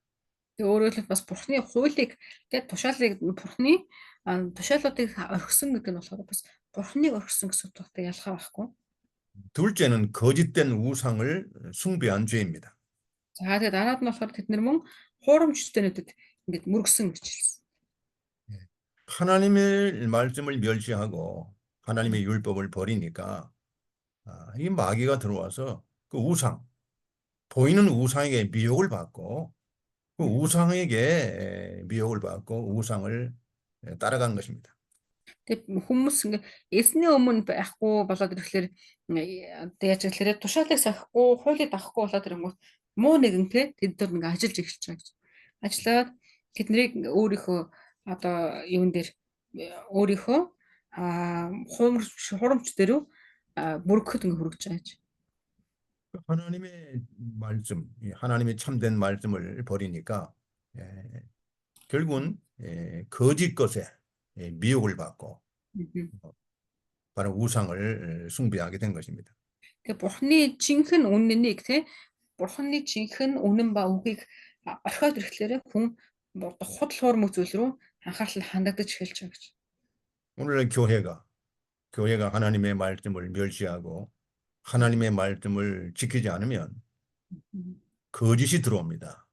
Speaker 2: Тэгээ өөрөөр хэлбэл бас Бурхны хуулийг тэгээ тушаалыг Бурхны тушаалуудыг орхисон гэдэг нь болохоор бас Бурхныг орхисон гэсэн утгатай ялгаа байхгүй.
Speaker 1: 둘째는 거짓된 우상을 숭배한 죄입니다.
Speaker 2: За тэгээ дараад нь болохоор тэд нар мөн хуурамчтайнүүдэд ингээд мөргсөн гэж хэлсэн.
Speaker 1: 하나님의 말씀을 멸시하고 하나님의 율법을 버리니까 이 마귀가 들어와서 그 우상, 보이는 우상에게 미혹을 받고 그 우상에게 미혹을 받고 우상을 따라간 것입니다.
Speaker 2: Тэгээ хүмүүс ингээ эсний өмнө байхгүй болоод ирэхлээр яаж гэхээр тушаалыг сахихгүй, хуулийг дагахгүй болоод ирэнгүүт муу нэгэн тэд нар ингээ ажиллаж эхэлж байгаа гэж. Ажиллаад тэднийг өөрийнхөө одоо юун дээр өөрийнхөө хурамч дээр мөргөхөд ингээ хүргэж байгаа гэж.
Speaker 1: 하나님의 말씀, 하나님의 참된 말씀을 버리니까 결국은 거짓 것에 미혹을 받고 바로 우상을 숭배하게 된 것입니다.
Speaker 2: Тэгээ Бурхны жинхэнэ үннийг Бурхны жинхэнэ үнэн ба үгийг орхиод ирэхлээр хүн худал хуурмаг зүйл рүү анхаарал хандагдаж эхэлж байгаа гэж.
Speaker 1: 오늘 교회가 하나님의 말씀을 멸시하고 하나님의 말씀을 지키지 않으면 거짓이 들어옵니다.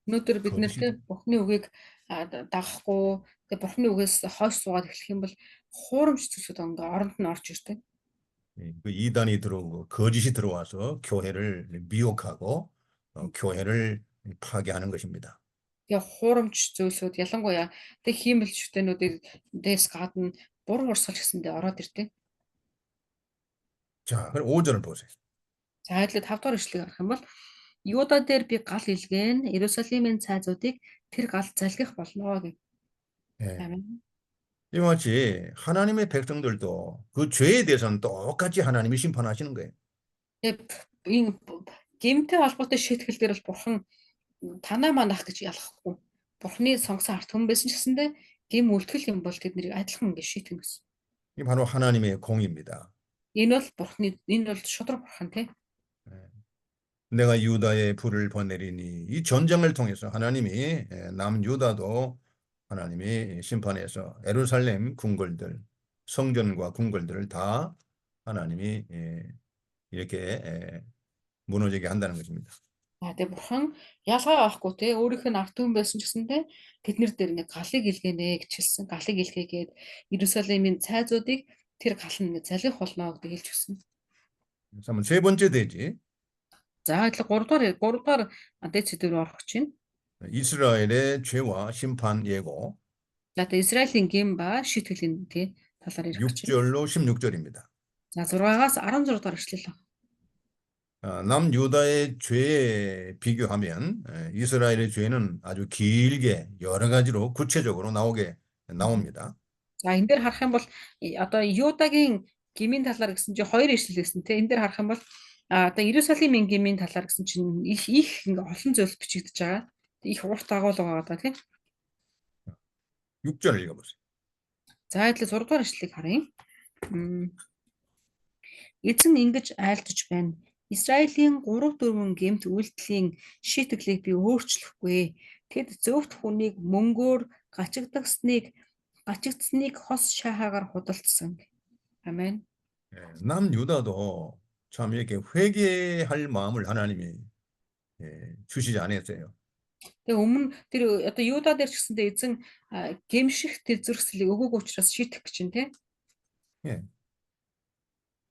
Speaker 2: Өнөөдөр бид нэртэй Бурхны үгийг дагахгүй, тэгээ Бурхны үгээс хойш суугаад эхлэх юм бол хуурамч зүйлсүүд ингээ оронд нь орж ирдэг.
Speaker 1: 그 이단이 들어오고 거짓이 들어와서 교회를 미혹하고 교회를 파괴하는 것입니다.
Speaker 2: Тэгээ хуурамч зүйлсүүд ялангуяа тэг хиймэлчтэнүүдийг дээс гадна буруу урсгал гэсэндээ ороод ирдэг.
Speaker 1: 자, 그럼 5절을 보세요.
Speaker 2: За хэдлээ 5 дугаар ишлэгийг харах юм бол Юда дээр би гал илгээн Иерусалимын цайзуудыг тэр гал залгих болно гэх.
Speaker 1: 예.
Speaker 2: Амен.
Speaker 1: 이와 같이 하나님의 백성들도 그 죄에 대해서는 똑같이 하나님이 심판하시는 거예요.
Speaker 2: Тэгээд энэ гэмтэй холбоотой шийтгэл дээр бол бурхан танаа манах гэж ялахгүй. Бурханы сонгосон ард түмэн байсан ч гэсэндээ гэм үлтгэл юм бол тэднийг адилхан ингэ шийтгэн гэсэн.
Speaker 1: 이 바로 하나님의 공입니다.
Speaker 2: Энэ бол шудраг бурхан тий.
Speaker 1: 내가 유다에 불을 보내리니 이 전쟁을 통해서 하나님이 남유다도 하나님이 심판해서 예루살렘 궁궐들, 성전과 궁궐들을 다 하나님이 이렇게 무너지게 한다는 것입니다.
Speaker 2: Тэгээ бурхан ялгаа авахгүй тий. Өөрийнх нь ард түмэн байсан ч гэсэндээ тэднэр дээр нэг галыг илгээнэ гэж хэлсэн. Галыг илгээгээд Иерусалимийн цайзуудыг тэр гал нь залгих болно гэдэг хэлж өгсөн.
Speaker 1: 그러면 세 번째 대지
Speaker 2: За адил 3 дугаар дэд сэдвээр орох гэж байна.
Speaker 1: 이스라엘의 죄와 심판 예고
Speaker 2: За тэгээ Израилийн гэм ба шийтгэлийн тий талаар ярих гэж байна.
Speaker 1: 6절로 16절입니다.
Speaker 2: За 6-аас 16 дугаар эшлэл.
Speaker 1: 남유다의 죄에 비교하면 이스라엘의 죄는 아주 길게 여러 가지로 구체적으로 나옵니다.
Speaker 2: За энэ дээр харах юм бол одоо Юдагийн гмийн талаар гэсэн чинь 2 ишлэл гэсэн тий. Энэ дээр харах юм бол одоо Иерусалимийн гмийн талаар гэсэн чинь их ингээ олон зүйл бичигдэж байгаа. Их урт агуулга байгаа даа тий.
Speaker 1: 6절을 읽어보세요.
Speaker 2: За адил 6 дугаар ишлэлийг харъя. Эзэн ингэж айлтж байна. Израилийн 3-4 гэмт үйлдэлийн шийтгэлийг би өөрчлөхгүй. Тэд зөвхт хүнийг мөнгөөр гачигдсныг хос шахаагаар худалдсан. 아멘.
Speaker 1: 남유다도 참 이렇게 회개할 마음을 하나님이 주시지 않았어요.
Speaker 2: Тэгээ өмнө тэр одоо Юда дээр ч гэсэндээ эзэн гэмших тэр зөрсөлийг өгөөг учраас шийтэх гэж байна тий.
Speaker 1: 예.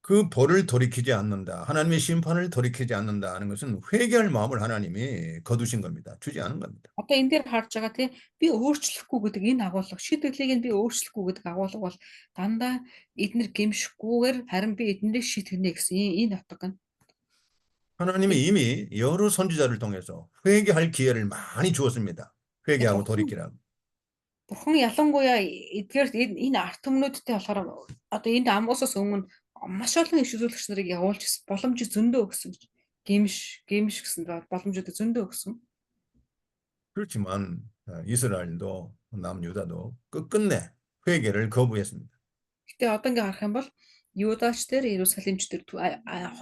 Speaker 1: 그 벌을 돌이키지 않는다. 하나님의 심판을 돌이키지 않는다 하는 것은 회개할 마음을 하나님이 거두신 겁니다. 주지 않은 겁니다.
Speaker 2: Одоо энэ дээр харж байгаа тий би өөрчлөхгүй гэдэг энэ агуулга шийдвэрлийг нь би өөрчлөхгүй гэдэг агуулга бол дандаа эднэр гэмшихгүйгээр харин би эднэрийг шийтгэнэ гэсэн энэ утга гэнэ.
Speaker 1: 하나님이 이미 여러 선지자를 통해서 회개할 기회를 많이 주었습니다. 회개하고 돌이키라고.
Speaker 2: Бурхан ялангуяа эдгээр энэ арт түмнүүдтэй болохоор одоо энд амгуусаас өмнө маш олон иш үзүүлэгч нарыг явуулж боломж зөндөө өгсөн гэж. Гэмш гэсэн боломжууд зөндөө өгсөн.
Speaker 1: 그렇지만 이스라엘도 남유다도 끝끝내 회개를 거부했습니다.
Speaker 2: Гэтэ одоо ингээ харах юм бол Юдач дээр Иерусалимч дээр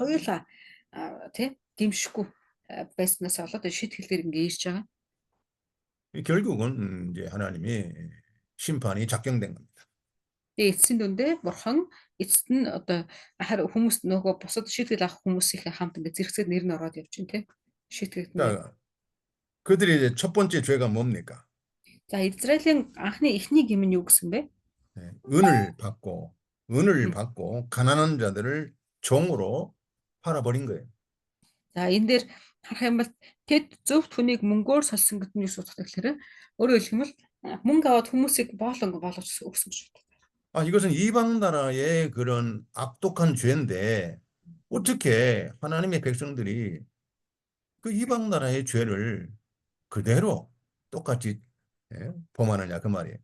Speaker 2: хоёулаа тий гэмшихгүй байснаас болоод шийтгэлээр ингээ ийж байгаа.
Speaker 1: 결국은 이제 하나님이 심판이 작정된 겁니다.
Speaker 2: Тэгээ эцсийн дүндээ бурхан эцэст нь одоо хүмүүс нөгөө бусад шийтгэл авах хүмүүсийн хамт ингээ зэрэгцээд нэр нь ороод явж байна тий. Шийтгэгдэн.
Speaker 1: 자, 그들의 이제 첫 번째 죄가 뭡니까?
Speaker 2: За Израилийн анхны эхний гэм нь юу гэсэн бэ?
Speaker 1: 은을 받고 가난한 자들을 종으로 팔아버린 거예요.
Speaker 2: За энэ дээр харах юм бол тэд зөвхт хүнийг мөнгөөр солисон гэдэг нь юу судах гэхээр өөрөөр хэлбэл мөнгө аваад хүмүүсийг боолонго болгож өгсөн гэж байна.
Speaker 1: 이것은 이방 나라의 그런 악독한 죄인데 어떻게 하나님의 백성들이 그 이방 나라의 죄를 그대로 똑같이 범하느냐 그 말이에요.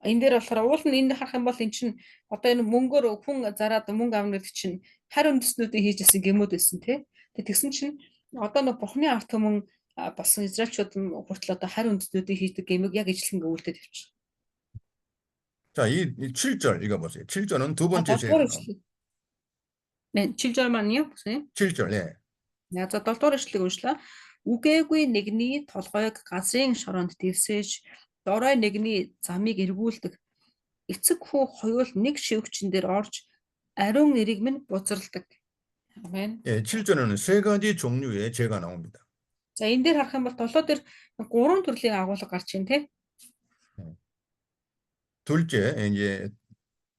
Speaker 2: Энэ дээр болохоор уул нь энд харах юм бол эн чинь одоо энэ мөнгөөр хүн зараад мөнгө авнууд чинь харь үндэснүүдийг хийжсэн гэмүүд байсан тий. Тэгсэн чинь одоо нэг Бурхны арт түмэн болсон израилчууд хүртэл одоо харь үндэснүүдийг хийдэг гэмийг яг ижлэн өвөлдөд явчихсан.
Speaker 1: 자, 이 7절 읽어보세요. 7절은 두 번째 죄가 나옵니다.
Speaker 2: 네, 7절 만요 보세요.
Speaker 1: 7절, 예.
Speaker 2: За 7 дугаар эшлэгийг уншлаа. Үгээгүй нэгний толгойг газрын шороонд дэвсэж дорой нэгний замыг эргүүлдэг. Эцэг хүү хоёул нэг шивгчэн дээр орж ариун нэрийг минь бузарладаг. Амен.
Speaker 1: 예, 7절에는 세 가지 종류의 죄가 나옵니다.
Speaker 2: За энэ дээр харах юм бол толгой дээр 3 төрлийн агуулга гарч ийн тий.
Speaker 1: 둘째, 이제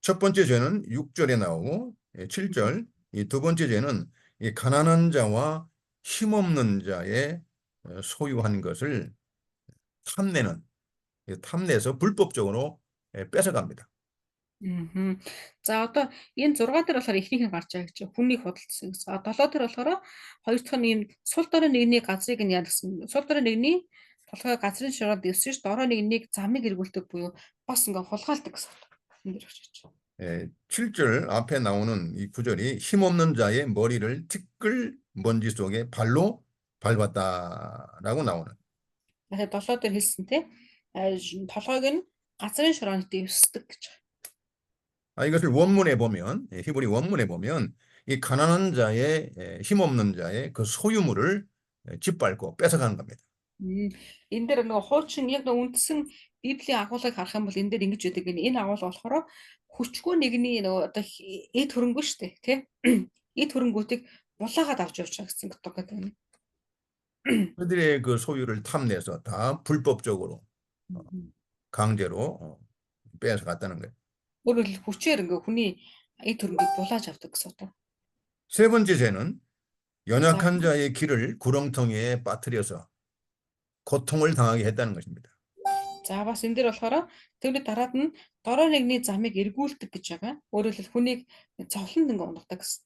Speaker 1: 첫 번째 죄는 6절에 나오고 7절, 이 두 번째 죄는 이 가난한 자와 힘없는 자의 소유한 것을 탐내서 불법적으로 뺏어갑니다.
Speaker 2: За одоо энэ 6 дээр болохоор эхнийх нь гарч байгаа гэж хүнийг худалдсан гэсэн. 7 дээр болохоор хоёр дахь нь ийм сул дорой нэгний газрыг нь яа гэсэн. Сул дорой нэгний толгой газрын шороод дэвсэж дорой нэг замыг эргүүлдэг буюу бас ингээ хулгайлдаг гэсэн үг. энэ дэр очиж.
Speaker 1: 7절 앞에 나오는 이 구절이 힘없는 자의 머리를 티끌 먼지 속에 발로 밟았다라고 나오는.
Speaker 2: Тэгэхээр 7 дээр хэлсэн те толгойг нь газрын шороонд дэвсдэг гэж.
Speaker 1: 이것을 원문에 보면, 히브리 원문에 보면 이 가난한 자의, 힘없는 자의 그 소유물을 짓밟고 뺏어가는 겁니다.
Speaker 2: Энэ дээр нөгөө хуучин яг нөгөө үндсэн Библийн агуулгыг харах юм бол энэ дээр ингэж үүдэг. Энэ агуулга болохоор хүчгүй нэгний нөгөө одоо эд хөрөнгөө шүү дээ, тий? Эд хөрөнгүүдийг булаагаад авч явж байгаа гэсэн утгатай байна.
Speaker 1: 그들의 그 소유를 탐내서 다 불법적으로 강제로 뺏어갔다는 거예요.
Speaker 2: Өөрөөр хэлбэл хүчээр ингээ хүний эд хөрөнгийг булааж авдаг гэсэн утга.
Speaker 1: 세 번째 죄는
Speaker 2: За
Speaker 1: 연약한 자의 길을 구렁텅이에 빠뜨려서 고통을 당하게 했다는 것입니다.
Speaker 2: за бас энэ дээр болохоор тэрний дараад нь дорой нэгний замыг эргүүлдэг гэж байгаа. Өөрөөр хэлбэл хүнийг зовлонд ингээ унагадаг гэсэн.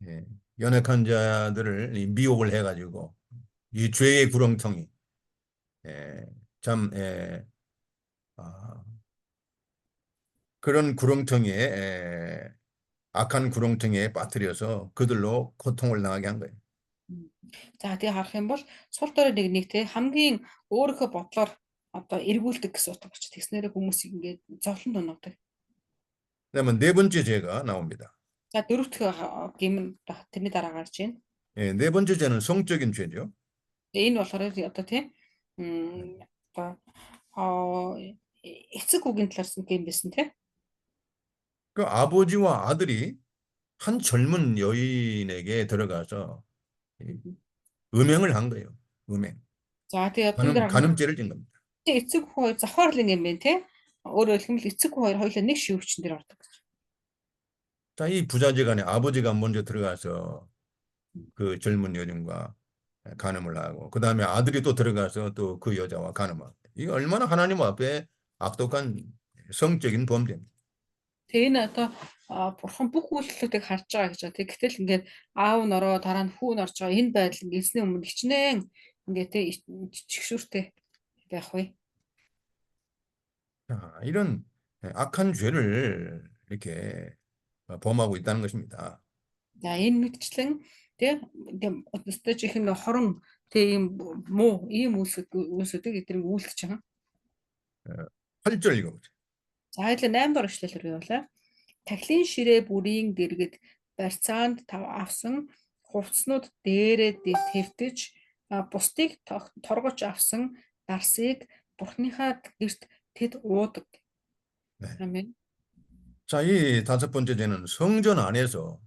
Speaker 1: 예, 연약한 자들을 이 미혹을 해가지고 이 죄의 구렁텅이, 참 그런 구렁텅이에 악한 구렁텅이에 빠뜨려서 그들로 고통을 당하게 한 거예요.
Speaker 2: За тэгээ харах юм бол сул дорой нэгнийг те хамгийн өөрийнхөө бодлоор одоо эргүүлдэг гэсэн утга учраас тэгснээрээ хүмүүсийг ингээд зовлонд унагадаг.
Speaker 1: 그다음에 네 번째 죄가 나옵니다.
Speaker 2: За дөрөвт гимн тэрний дараа гарч байна.
Speaker 1: 네 번째 죄는 성적인 죄죠.
Speaker 2: Энэ болохоор одоо тийм одоо эцэг хүүгийн талаарсан гим байсан тийм.
Speaker 1: 그 아버지와 아들이 한 젊은 여인에게 들어가서 음행을 한 거예요. 음행.
Speaker 2: За тэгээ түн дээр
Speaker 1: 간음죄를 진 겁니다.
Speaker 2: эцэг хүү завхаарлын юм байна тийм. Өөрөөр хэлбэл эцэг хүү хоёр хоёулаа нэг шивгчэн дээр ордог.
Speaker 1: 자, 이 부자지간에 아버지가 먼저 들어가서 그 젊은 여인과 간음을 하고 그 다음에 아들이 또 들어가서 또 그 여자와 간음하고 이게 얼마나 하나님 앞에 악독한 성적인 범죄입니다.
Speaker 2: Тэгээ энэ одоо бурхан бүх үйлчлүүдийг харж байгаа гэж байна. Гэтэл ингээд аав нь ороо дараа нь хүү нь орж байгаа энэ байдал ингээд эсний өмнө хичнээн ингээд тэ чигшүүртэй байх вэ.
Speaker 1: 자, 이런 악한 죄를 이렇게 범하고 있다는 것입니다.
Speaker 2: За энэ мэдчлэн тэ өстой чихэн хорон тэ ийм муу ийм үйлсүүдийг эдгээр үйлдэж байгаа.
Speaker 1: 8절 읽어보세요.
Speaker 2: За хоёул 8 дугаар эшлэл рүү явлаа. Тахилын ширээ бүрийн дэргэд барьцаанд авсан хувцснууд дээрээ твтэж бусдыг торгож авсан дарсыг бурхныхаа гэрт тэд уудаг.
Speaker 1: 네.
Speaker 2: 아멘.
Speaker 1: 자, 이 다섯 번째 죄는 성전 안에서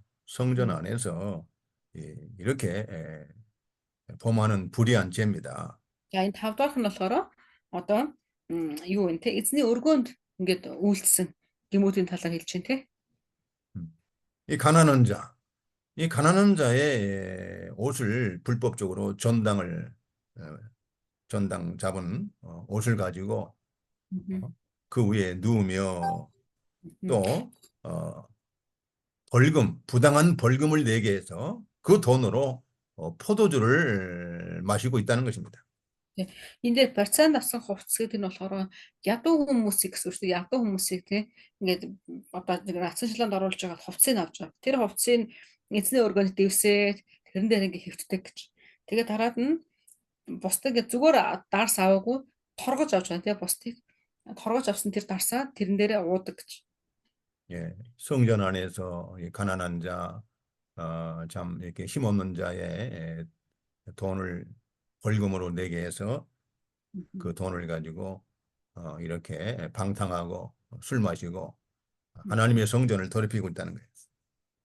Speaker 1: 이렇게 범하는 불의한 죄입니다.
Speaker 2: За энэ 5 дахь нь болохоор одоо юу вэ те эзний өргөөнд ингээд үйлдсэн гэмүүдийн талаар хэлж байна те.
Speaker 1: 이 가난한 자의 옷을 불법적으로 전당 잡은 옷을 가지고 그 위에 누우며 또 부당한 벌금을 내게 해서 그 돈으로 포도주를 마시고 있다는 것입니다.
Speaker 2: Энэ дээр барьцаанд авсан хувцс гэдэг нь болохоор ядуу хүмүүсийг гэсэн үг шүү дээ. Ядуу хүмүүсийг тийм ингээд одоо нэг нацсан шиланд оруулж байгаа хувцсыг авч байгаа. Тэр хувцсыг эзний өргөнд дэвсээд тэрэн дээр ингээд хэвтдэг гэж. Тэгээд дараад нь бусдыг зүгээр дарс аваагүй торгож авч байгаа тийм бусдыг торгож авсан тэр дарсаа тэрэн дээрээ уудаг гэж.
Speaker 1: 예, 성전 안에서 이 가난한 자, 참 이렇게 힘없는 자의 돈을 벌금으로 내게 해서 그 돈을 가지고 이렇게 방탕하고 술 마시고 하나님의 성전을 더럽히고 있다는 거예요.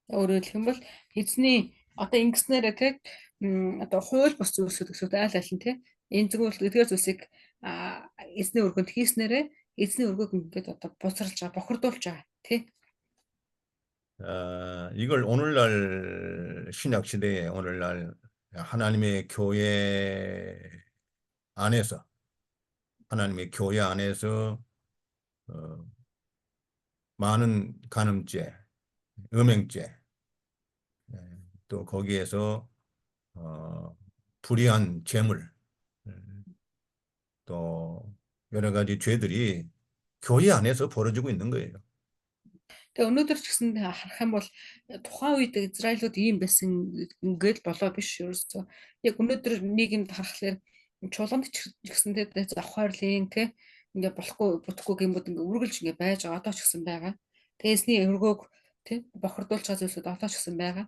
Speaker 2: Өөрөөр хэлэх юм бол эзний одоо ингэснээрээ тийм одоо хууль бус зүйлсүүд гэсэн айл аль нь тийм энэ эдгээр зүйлсийг эзний өргөнд хийснээрээ эзний өргөөг ингээд одоо бузралж байгаа, бохирдуулж байгаа тийм.
Speaker 1: 이걸 오늘날 신약 시대에 오늘날 하나님의 교회 안에서 많은 간음죄, 음행죄, 또 거기에서 불의한 재물, 또 여러 가지 죄들이 교회 안에서 벌어지고 있는 거예요.
Speaker 2: Тэгээ өнөөдөр ч гэсэн харах юм бол тухайн үед Израилууд ийм байсан ингээд болоо биш ерөөсөө. Яг өнөөдөр нийгэмд харахаар чулганд ч гэсэн тэ завхаарлын тэ ингээ болохгүй бүтэхгүй гэмүүд ингээ үргэлж ингээ байж байгаа одоо ч гэсэн байгаа. Тэгээсний өргөөг тэ бохирдуулж байгаа зүйлсүүд одоо ч гэсэн байгаа.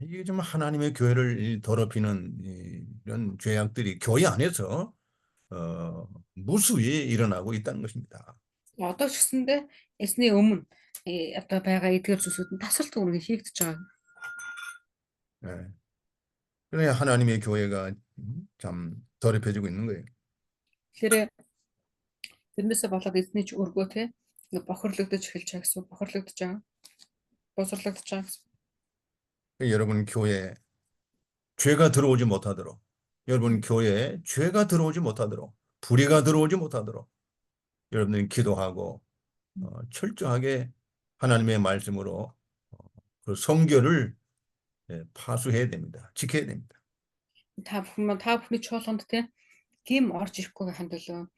Speaker 1: 이게 좀 하나님의 교회를 더럽히는 이런 죄악들이 교회 안에서 무수히 일어나고 있다는 것입니다.
Speaker 2: Одоо ч гэсэндээ эсний өмнө одоо байгаа эдгээр зүйлсүүд нь тасалт үүрэг хийгдэж байгаа.
Speaker 1: 예. 그래야 하나님의 교회가 참 더럽혀지고 있는 거예요.
Speaker 2: Тэгэхээр тэрнээсээ болоод эзний ч өргөө тэ ингээ бохирлогдож эхэлж байгаа гэсэн бохирлогдож байгаа. Босрлогдож байгаа гэсэн.
Speaker 1: 여러분 교회에 죄가 들어오지 못하도록 여러분 교회에 죄가 들어오지 못하도록 불의가 들어오지 못하도록 여러분들이 기도하고 철저하게 하나님의 말씀으로 그 성결을 파수해야 됩니다. 지켜야 됩니다.
Speaker 2: Та бүхний чуулганд тийм орж ирэхгүй байхын төлөө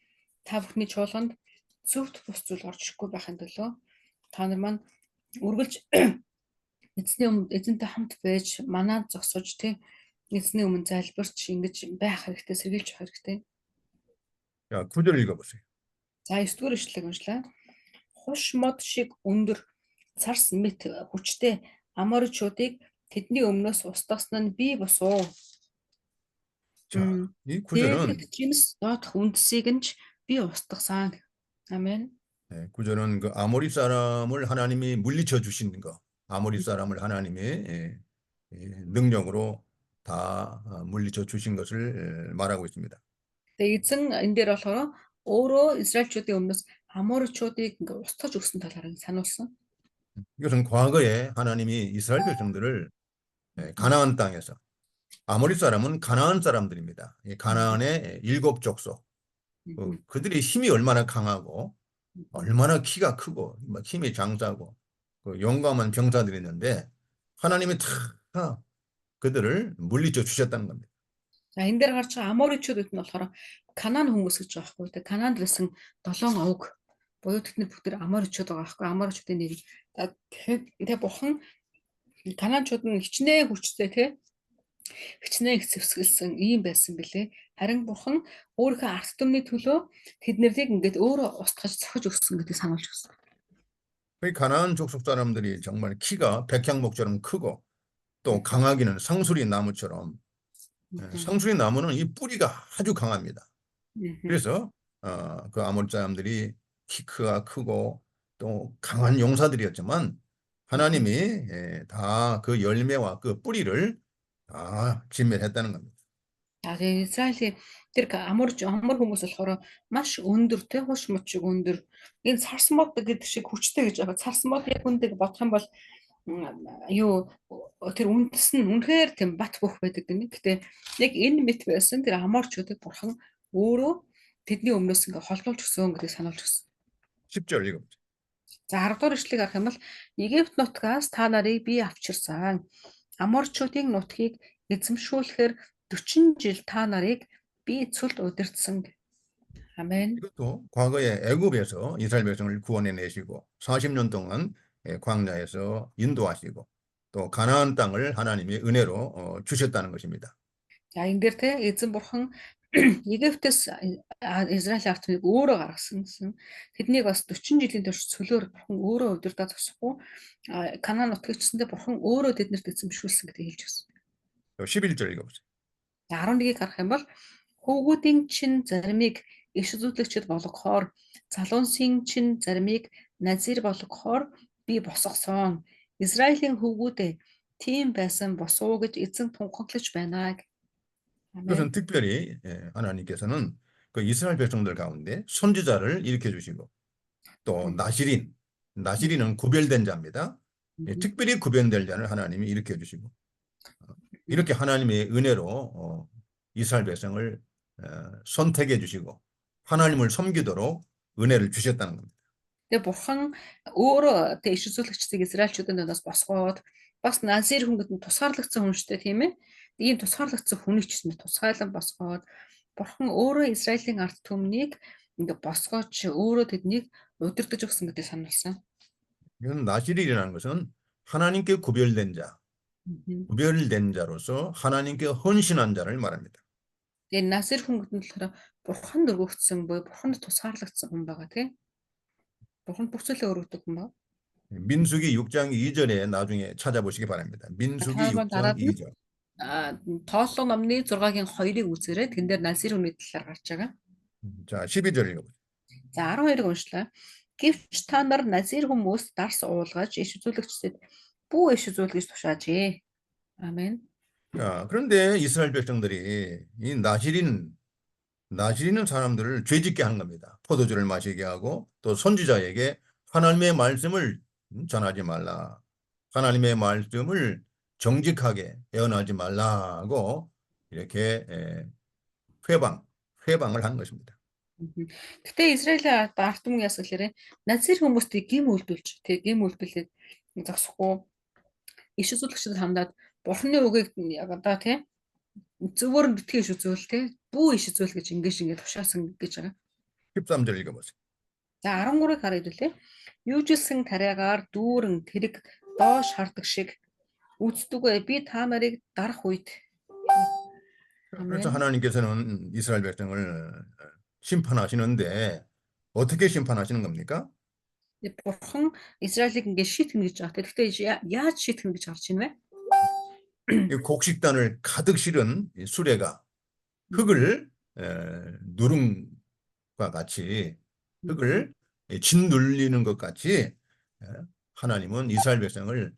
Speaker 2: та бүхний чуулганд зөвхт бус зүйл орж ирэхгүй байхын төлөө та нар маань үргэлж эзэнтэй хамт байж манаа зогсож эзний өмнө залбирч ингэж байх хэрэгтэй, сэргийлж байх хэрэгтэй.
Speaker 1: 자, 9절 읽어보세요.
Speaker 2: За 9-р ишлэгийг уншлаа. Хуш мод шиг өндөр царс мэт хүчтэй аморчуудыг тэдний өмнөөс устгасан нь би босуу.
Speaker 1: 자, 이
Speaker 2: Дээлхэд
Speaker 1: 구절은
Speaker 2: жимс доодох үндсийг нь ч би устгасан. 아멘.
Speaker 1: 구절은 그 아모리 사람을 하나님이 물리쳐 주신 거, 아모리 사람을 하나님이 능력으로 다 물리쳐 주신 것을 말하고 있습니다.
Speaker 2: Тэгээ эзэн энэ дээр болохоор өөрөө Израильчүүдийн өмнөөс Аморчуудыг ингээ устгаж өгсөн талаар сануулсан.
Speaker 1: 이것은 과거에 하나님이 이스라엘 백성들을 가나안 땅에서 아모리 사람은 가나안 사람들입니다. 가나안의 7족속. 그들이 힘이 얼마나 강하고 얼마나 키가 크고 힘이 장사고 용감한 병사들이었는데 하나님이 다 그들을 물리쳐 주셨다는 겁니다.
Speaker 2: За энэ дээр гарч байгаа Аморчуудад нь болохоор Канаан хүмүүс гэж байгаа байхгүй. Тэгээ Канаанд байсан 7 овг буюу тэдний бүгд Аморчууд байгаа байхгүй. Аморчуудын нэр. Тэгээ бурхан Канаанчууд нь хичнээн хүчтэй хичнээн зэвсгэлсэн ийм байсан бэлээ. Харин бурхан өөрийнхөө арт түмний төлөө тэднэрийг ингээд өөрөө устгаж цохиж өгсөн гэдгийг сануулж өгсөн.
Speaker 1: 그 가나안 족속 사람들이 정말 키가 백향목처럼 크고 또 강하기는 상수리 나무처럼 상수리 나무는 이 뿌리가 아주 강합니다. 그래서 그 아몬 사람들이 키가 크고 또 강한 용사들이었지만 하나님이 다 그 열매와 그 뿌리를 다 진멸했다는 겁니다.
Speaker 2: Тэгээ Израилийн тэр амар хүмүүс болохоор маш өндөр хуш мочиг өндөр энэ царс мод гэдэг шиг хүчтэй гэж байгаа. Царс мод яг үндэ бодох юм бол юу тэр үндэс нь үнэхээр тийм бат бөх байдаг гэнэ. Гэтэ яг энэ мэт байсан тэр аморчуудад бурхан өөрөө тэдний өмнөөс ингээ холдуулж өгсөн гэдгийг сануулж өгсөн.
Speaker 1: 10절 읽어보세요.
Speaker 2: За 10 дугаар эшлэгийг харах юм бол Египт нутгаас та нарыг би авчирсан. Аморчуудын нутгийг эзэмшүүлэхээр 40 жил та нарыг би цүлд удирдсан. 아멘.
Speaker 1: 이것도 과거에 애굽에서 이스라엘 백성을 구원해 내시고 40년 동안 광야에서 인도하시고 또 가나안 땅을 하나님이 은혜로 주셨다는 것입니다.
Speaker 2: За энэ дээр эзэн бурхан Египтээс Израиль ард түмнийг өөрөө гаргасан гэсэн. Тэднийг бас 40 жилийн турш цөлөөр бурхан өөрөө удирдах зогсохгүй Канаан нутгийг чсэндээ бурхан өөрөө тэднэрт эзэмшүүлсэн гэдгийг хэлж өгсөн.
Speaker 1: 11절 읽어보세요.
Speaker 2: 11-ийг харах юм бол хөвгүүдийн чин заримыг иш үзүүлэгчд болгохоор залуунсын чин заримыг назир болгохоор би босгосон. Израилийн хөвгүүдээ тийм байсан босуу гэж эзэн тунхаглаж байна.
Speaker 1: 그것은 특별히 하나님께서는 그 이스라엘 백성들 가운데 선지자를 일으켜 주시고 또 나시린은 구별된 자입니다. 특별히 구별된 자를 하나님이 일으켜 주시고 이렇게 하나님의 은혜로 이스라엘 백성을 선택해 주시고 하나님을 섬기도록 은혜를 주셨다는 겁니다.
Speaker 2: Тэгээ бурхан өөрөө иш үзүүлэгчдийг Израильчуудын надаас босгоод бас Назир хүн гэдэг нь тусгаарлагдсан хүн шүү дээ тийм ээ. Ийм тусгаарлагдсан хүнийг ч гэсэн тусгайлан босгоод Бурхан өөрөө Израилийн ард түмнийг ингээ босгооч өөрөө тэднийг удирдах өгсөн гэдэг сануулсан.
Speaker 1: 이건 나실이라는 것은 하나님께 구별된 자,
Speaker 2: Мгм.
Speaker 1: 구별된 자로서 하나님께 헌신한 자를 말합니다.
Speaker 2: Тэгээ Насир хүн гэдэг нь болохоор бурханд өргөгдсөн буюу бурханд тусгаарлагдсан хүн байгаа тийм. Бурханд бүх зүйлээ өргөдөг хүн ба.
Speaker 1: 민수기 6장 2절에 나중에 찾아보시기 바랍니다. 민수기
Speaker 2: Та
Speaker 1: 6장
Speaker 2: дараад нь
Speaker 1: 2절.
Speaker 2: тооллого номны 6-гийн 2-ыг үзээрэй. Тэн дээр Насир хүний талаар гарч байгаа.
Speaker 1: 자, 12절 읽어보세요.
Speaker 2: За 12-ыг уншлаа. Гэвч та нар Назир хүмүүст дарс уулгаж иш үзүүлэгчдэд бүү иш үзүүлгэж тушаажээ. Амен.
Speaker 1: 자, 그런데 이스라엘 백성들이 이 나시리는 사람들을 죄짓게 하는 겁니다. 포도주를 마시게 하고 또 선지자에게 하나님의 말씀을 전하지 말라. 하나님의 말씀을 정직하게 예언하지 말라고 이렇게 회방을 한 것입니다.
Speaker 2: Гэтэ Израилийн ард түмэн яасан гэхээр Назир хүмүүстийг гим үйлдүүлж, гим үйлдүүлээд зогсохгүй иш үзүүлэгчдэд хамдаад Бурхны үгийг яг одоо тийм зөвөр нь битгий иш үзүүл тийм бүү иш үзүүл гэж ингэ тушаасан гэж байгаа.
Speaker 1: 13절 읽어보세요.
Speaker 2: За 13-ыг харъя үлээ. Юужилсэн тариагаар дүүрэн тэрэг доош хардаг шиг үздэггүй би та нарыг дарах үед.
Speaker 1: 그래서
Speaker 2: 아멘.
Speaker 1: 하나님께서는 이스라엘 백성을 심판하시는데 어떻게 심판하시는 겁니까?
Speaker 2: Бурхан Израилийг ингэ шийтгэнэ гэж байгаа. Тэгэхдээ яаж шийтгэнэ гэж гарч ийн вэ?
Speaker 1: 이 곡식단을 가득 실은 이 수레가 흙을 누름과 같이 흙을 짓눌리는 것 같이 하나님은 이스라엘 백성을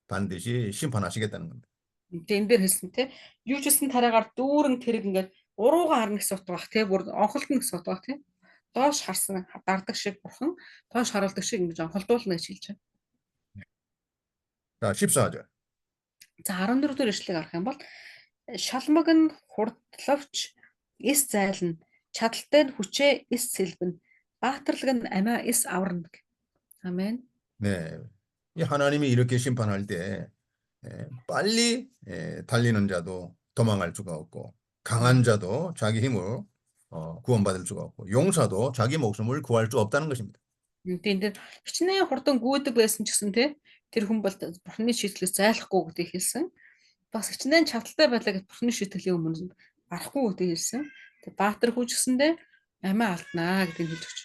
Speaker 1: 반드시 심판하시겠다는 겁니다.
Speaker 2: Тэгээ энэ дээр хэлсэн те юужилсэн тариагаар дүүрэн тэрэг ингээд урууга харна гэсэн утга бах те бүр онхолдно гэсэн утга бах те доош харсан дардаг шиг бурхан доош харуулдаг шиг ингэж онхолдуулна гэж хэлж байна.
Speaker 1: 자, 14절.
Speaker 2: За 14 дэх эшлэгийг харах юм бол шалмаг нь хурдлавч эс зайлна чадaltaй нь хүчээ эс сэлбэн баатарлаг нь амиа эс аварна. 아멘.
Speaker 1: 네, 이 하나님이 이렇게 심판할 때 빨리 달리는 자도 도망갈 수가 없고 강한 자도 자기 힘으로 구원받을 수가 없고 용사도 자기 목숨을 구할 수 없다는 것입니다.
Speaker 2: Тэгээд энэ дээр хичнээн хурдан гүйдэг байсан ч гэсэн тэр хүн бол бурхны шийдлээс зайлахгүй гэдгийг хэлсэн. Бас хичнээн чадaltaй байлаа гэж бурхны шийтгэлийн өмнө гарахгүй гэдгийг хэлсэн. Тэгээд баатар хүч гэсэндээ амиа алднаа гэдгийг хэлж өгч.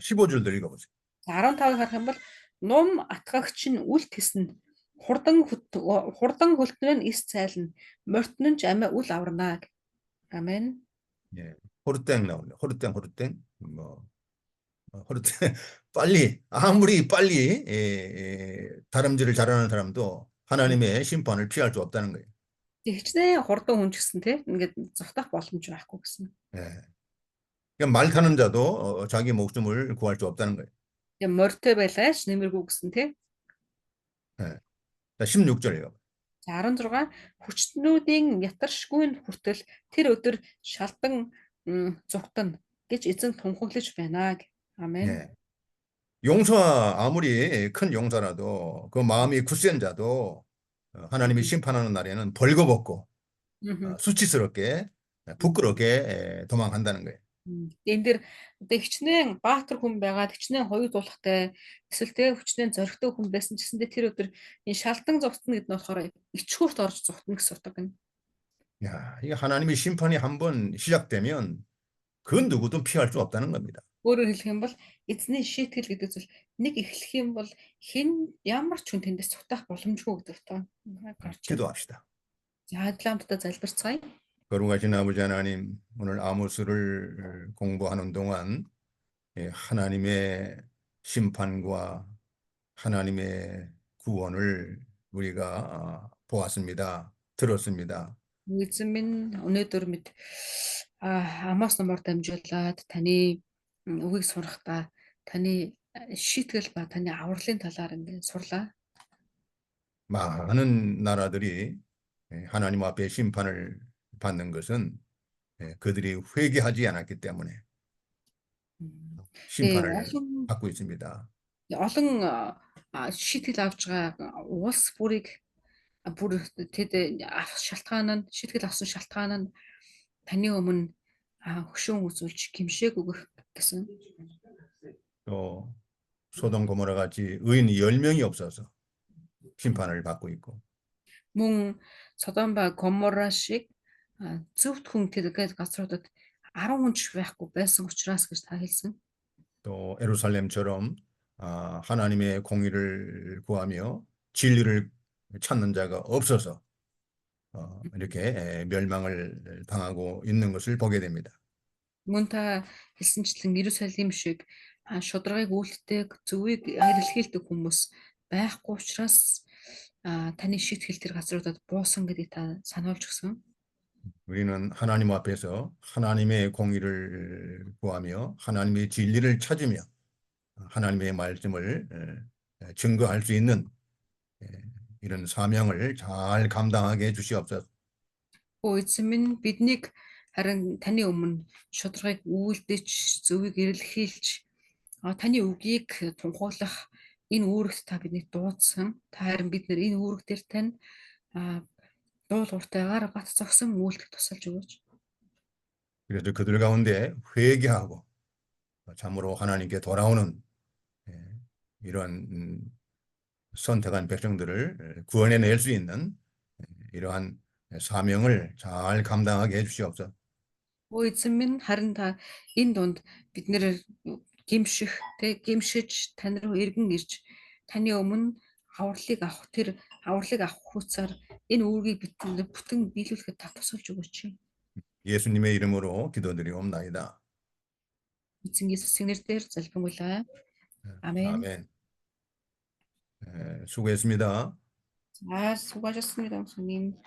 Speaker 1: 15절도 읽어보세요.
Speaker 2: 15-ыг харах юм бол нум атгагч нь үл тэснэ. Хурдан хөлтнөр нь эс цайлна. Мортон нь ч амиа үл аварнаа. 아멘.
Speaker 1: 예, 호르땡 나오네요. 호르땡 뭐 호르땡 빨리 아무리 빨리 다름질을 잘하는 사람도 하나님의 심판을 피할 수 없다는 거예요.
Speaker 2: Хичнээн хурдан хүн ч гэсэн ингээд зогтох боломж байхгүй гэсэн.
Speaker 1: 예. 그러니까 말 타는 자도 자기 목숨을 구할 수 없다는 거예요.
Speaker 2: Тэгээ морьтой байлаач нэмэргүй гэсэн тий.
Speaker 1: 예. 자, 16절이에요.
Speaker 2: За 16 хүчтнүүдийн ятаршгүй хүртэл тэр өдөр шалдан зүгтэн гэж эзэн тунхаглаж байна. 아멘.
Speaker 1: 예. 용사 아무리 큰 용사라도 그 마음이 굳센 자도 하나님이 심판하는 날에는 벌거벗고 수치스럽게 부끄럽게 도망간다는 거예요.
Speaker 2: Энэ дэр одоо хичнээн баатар хүн байгаад хичнээн хоёр дуулахтай эсвэл тэ хүчнээн зоригтой хүн байсан ч гэсэндээ тэр өдөр энэ шалдан зогтно гэдэг нь болохоор ичхүрт орж зогтно гэсэн утга байна.
Speaker 1: 야, 이 하나님의 심판이 한번 시작되면 그 누구도 피할 수 없다는 겁니다.
Speaker 2: Өөрөөр хэлэх юм бол эзний шийтгэл гэдэг зүйл нэг эхлэх юм бол хэн ямар ч хүн тэндээс цутах боломжгүй гэдэг та гарч байна.
Speaker 1: 기도합시다.
Speaker 2: За адилаамттай залбирцгаая.
Speaker 1: 거룩하신 아버지 하나님, 오늘 아모스를 공부하는 동안 하나님의 심판과 하나님의 구원을 우리가 보았습니다. 들었습니다.
Speaker 2: Эзэн минь өнөөдөр мэд Амос номоор дамжуулаад таны үгийг сурахдаа таны шийтгэл ба таны авралын талаар ингээд сурлаа.
Speaker 1: 많은 나라들이 하나님 앞에 심판을 받는 것은 그들이 회개하지 않았기 때문에 심판을 받고 있습니다.
Speaker 2: Олон шийтгэл авч байгаа улс бүр тэд шалтгаан нь шийтгэл авсан шалтгаан нь таны өмнө хөшөөн үзүүлж гимшээг өгөх гэсэн.
Speaker 1: 또 소돔 고모라 같이 의인이 10명이 없어서 심판을 받고 있고
Speaker 2: Мөн Содом ба Гомора шиг зөвхт хүн тэргээд газруудад 10 хүн ч байхгүй байсан учраас гэж та хэлсэн.
Speaker 1: 또 예루살렘처럼 하나님의 공의를 구하며 진리를 찾는 자가 없어서 이렇게 멸망을 당하고 있는 것을 보게 됩니다.
Speaker 2: Мөн та хэлсэнчлэн Иерусалим шиг шударгыг үйлддэг, зөвийг илэрхийлдэг хүмүүс байхгүй учраас таны шийтгэл тэр газруудад буусан гэдгийг та сануулж өгсөн.
Speaker 1: 우리는 하나님 앞에서 하나님의 공의를 구하며 하나님의 진리를 찾으며 하나님의 말씀을 증거할 수 있는 이런 사명을 잘 감당하게 해주시옵소서.
Speaker 2: Эзэн минь биднийг харин таны өмнө шударгыг үйлдэж, зөвийг илэрхийлж, таны үгийг тунхаглах энэ үүрэгт та биднийг дуудсан. Та харин бид нар энэ үүрэг дээр тань дуулууртайгаар бат зогсон үйлдэх тусалж өгөөч.
Speaker 1: 그래서 그들 가운데 회개하고 참으로 하나님께 돌아오는 이러한 선택한 백성들을 구원해낼 수 있는 이러한 사명을 잘 감당하게 해주시옵소서.
Speaker 2: Эзэн минь харин та энэ дунд бид нэр гимшиж тань руу эргэн ирж таны өмнө авралыг авах хуцаар энэ үүргийг бүтэн биелүүлэхэд та тусалж өгөөч.
Speaker 1: 예수님의 이름으로 기도드리옵나이다.
Speaker 2: Эзэн Есүсийн нэрээр залбингуулаа. 아멘.
Speaker 1: 아멘. 수고했습니다.
Speaker 2: 수고하셨습니다, 목사님.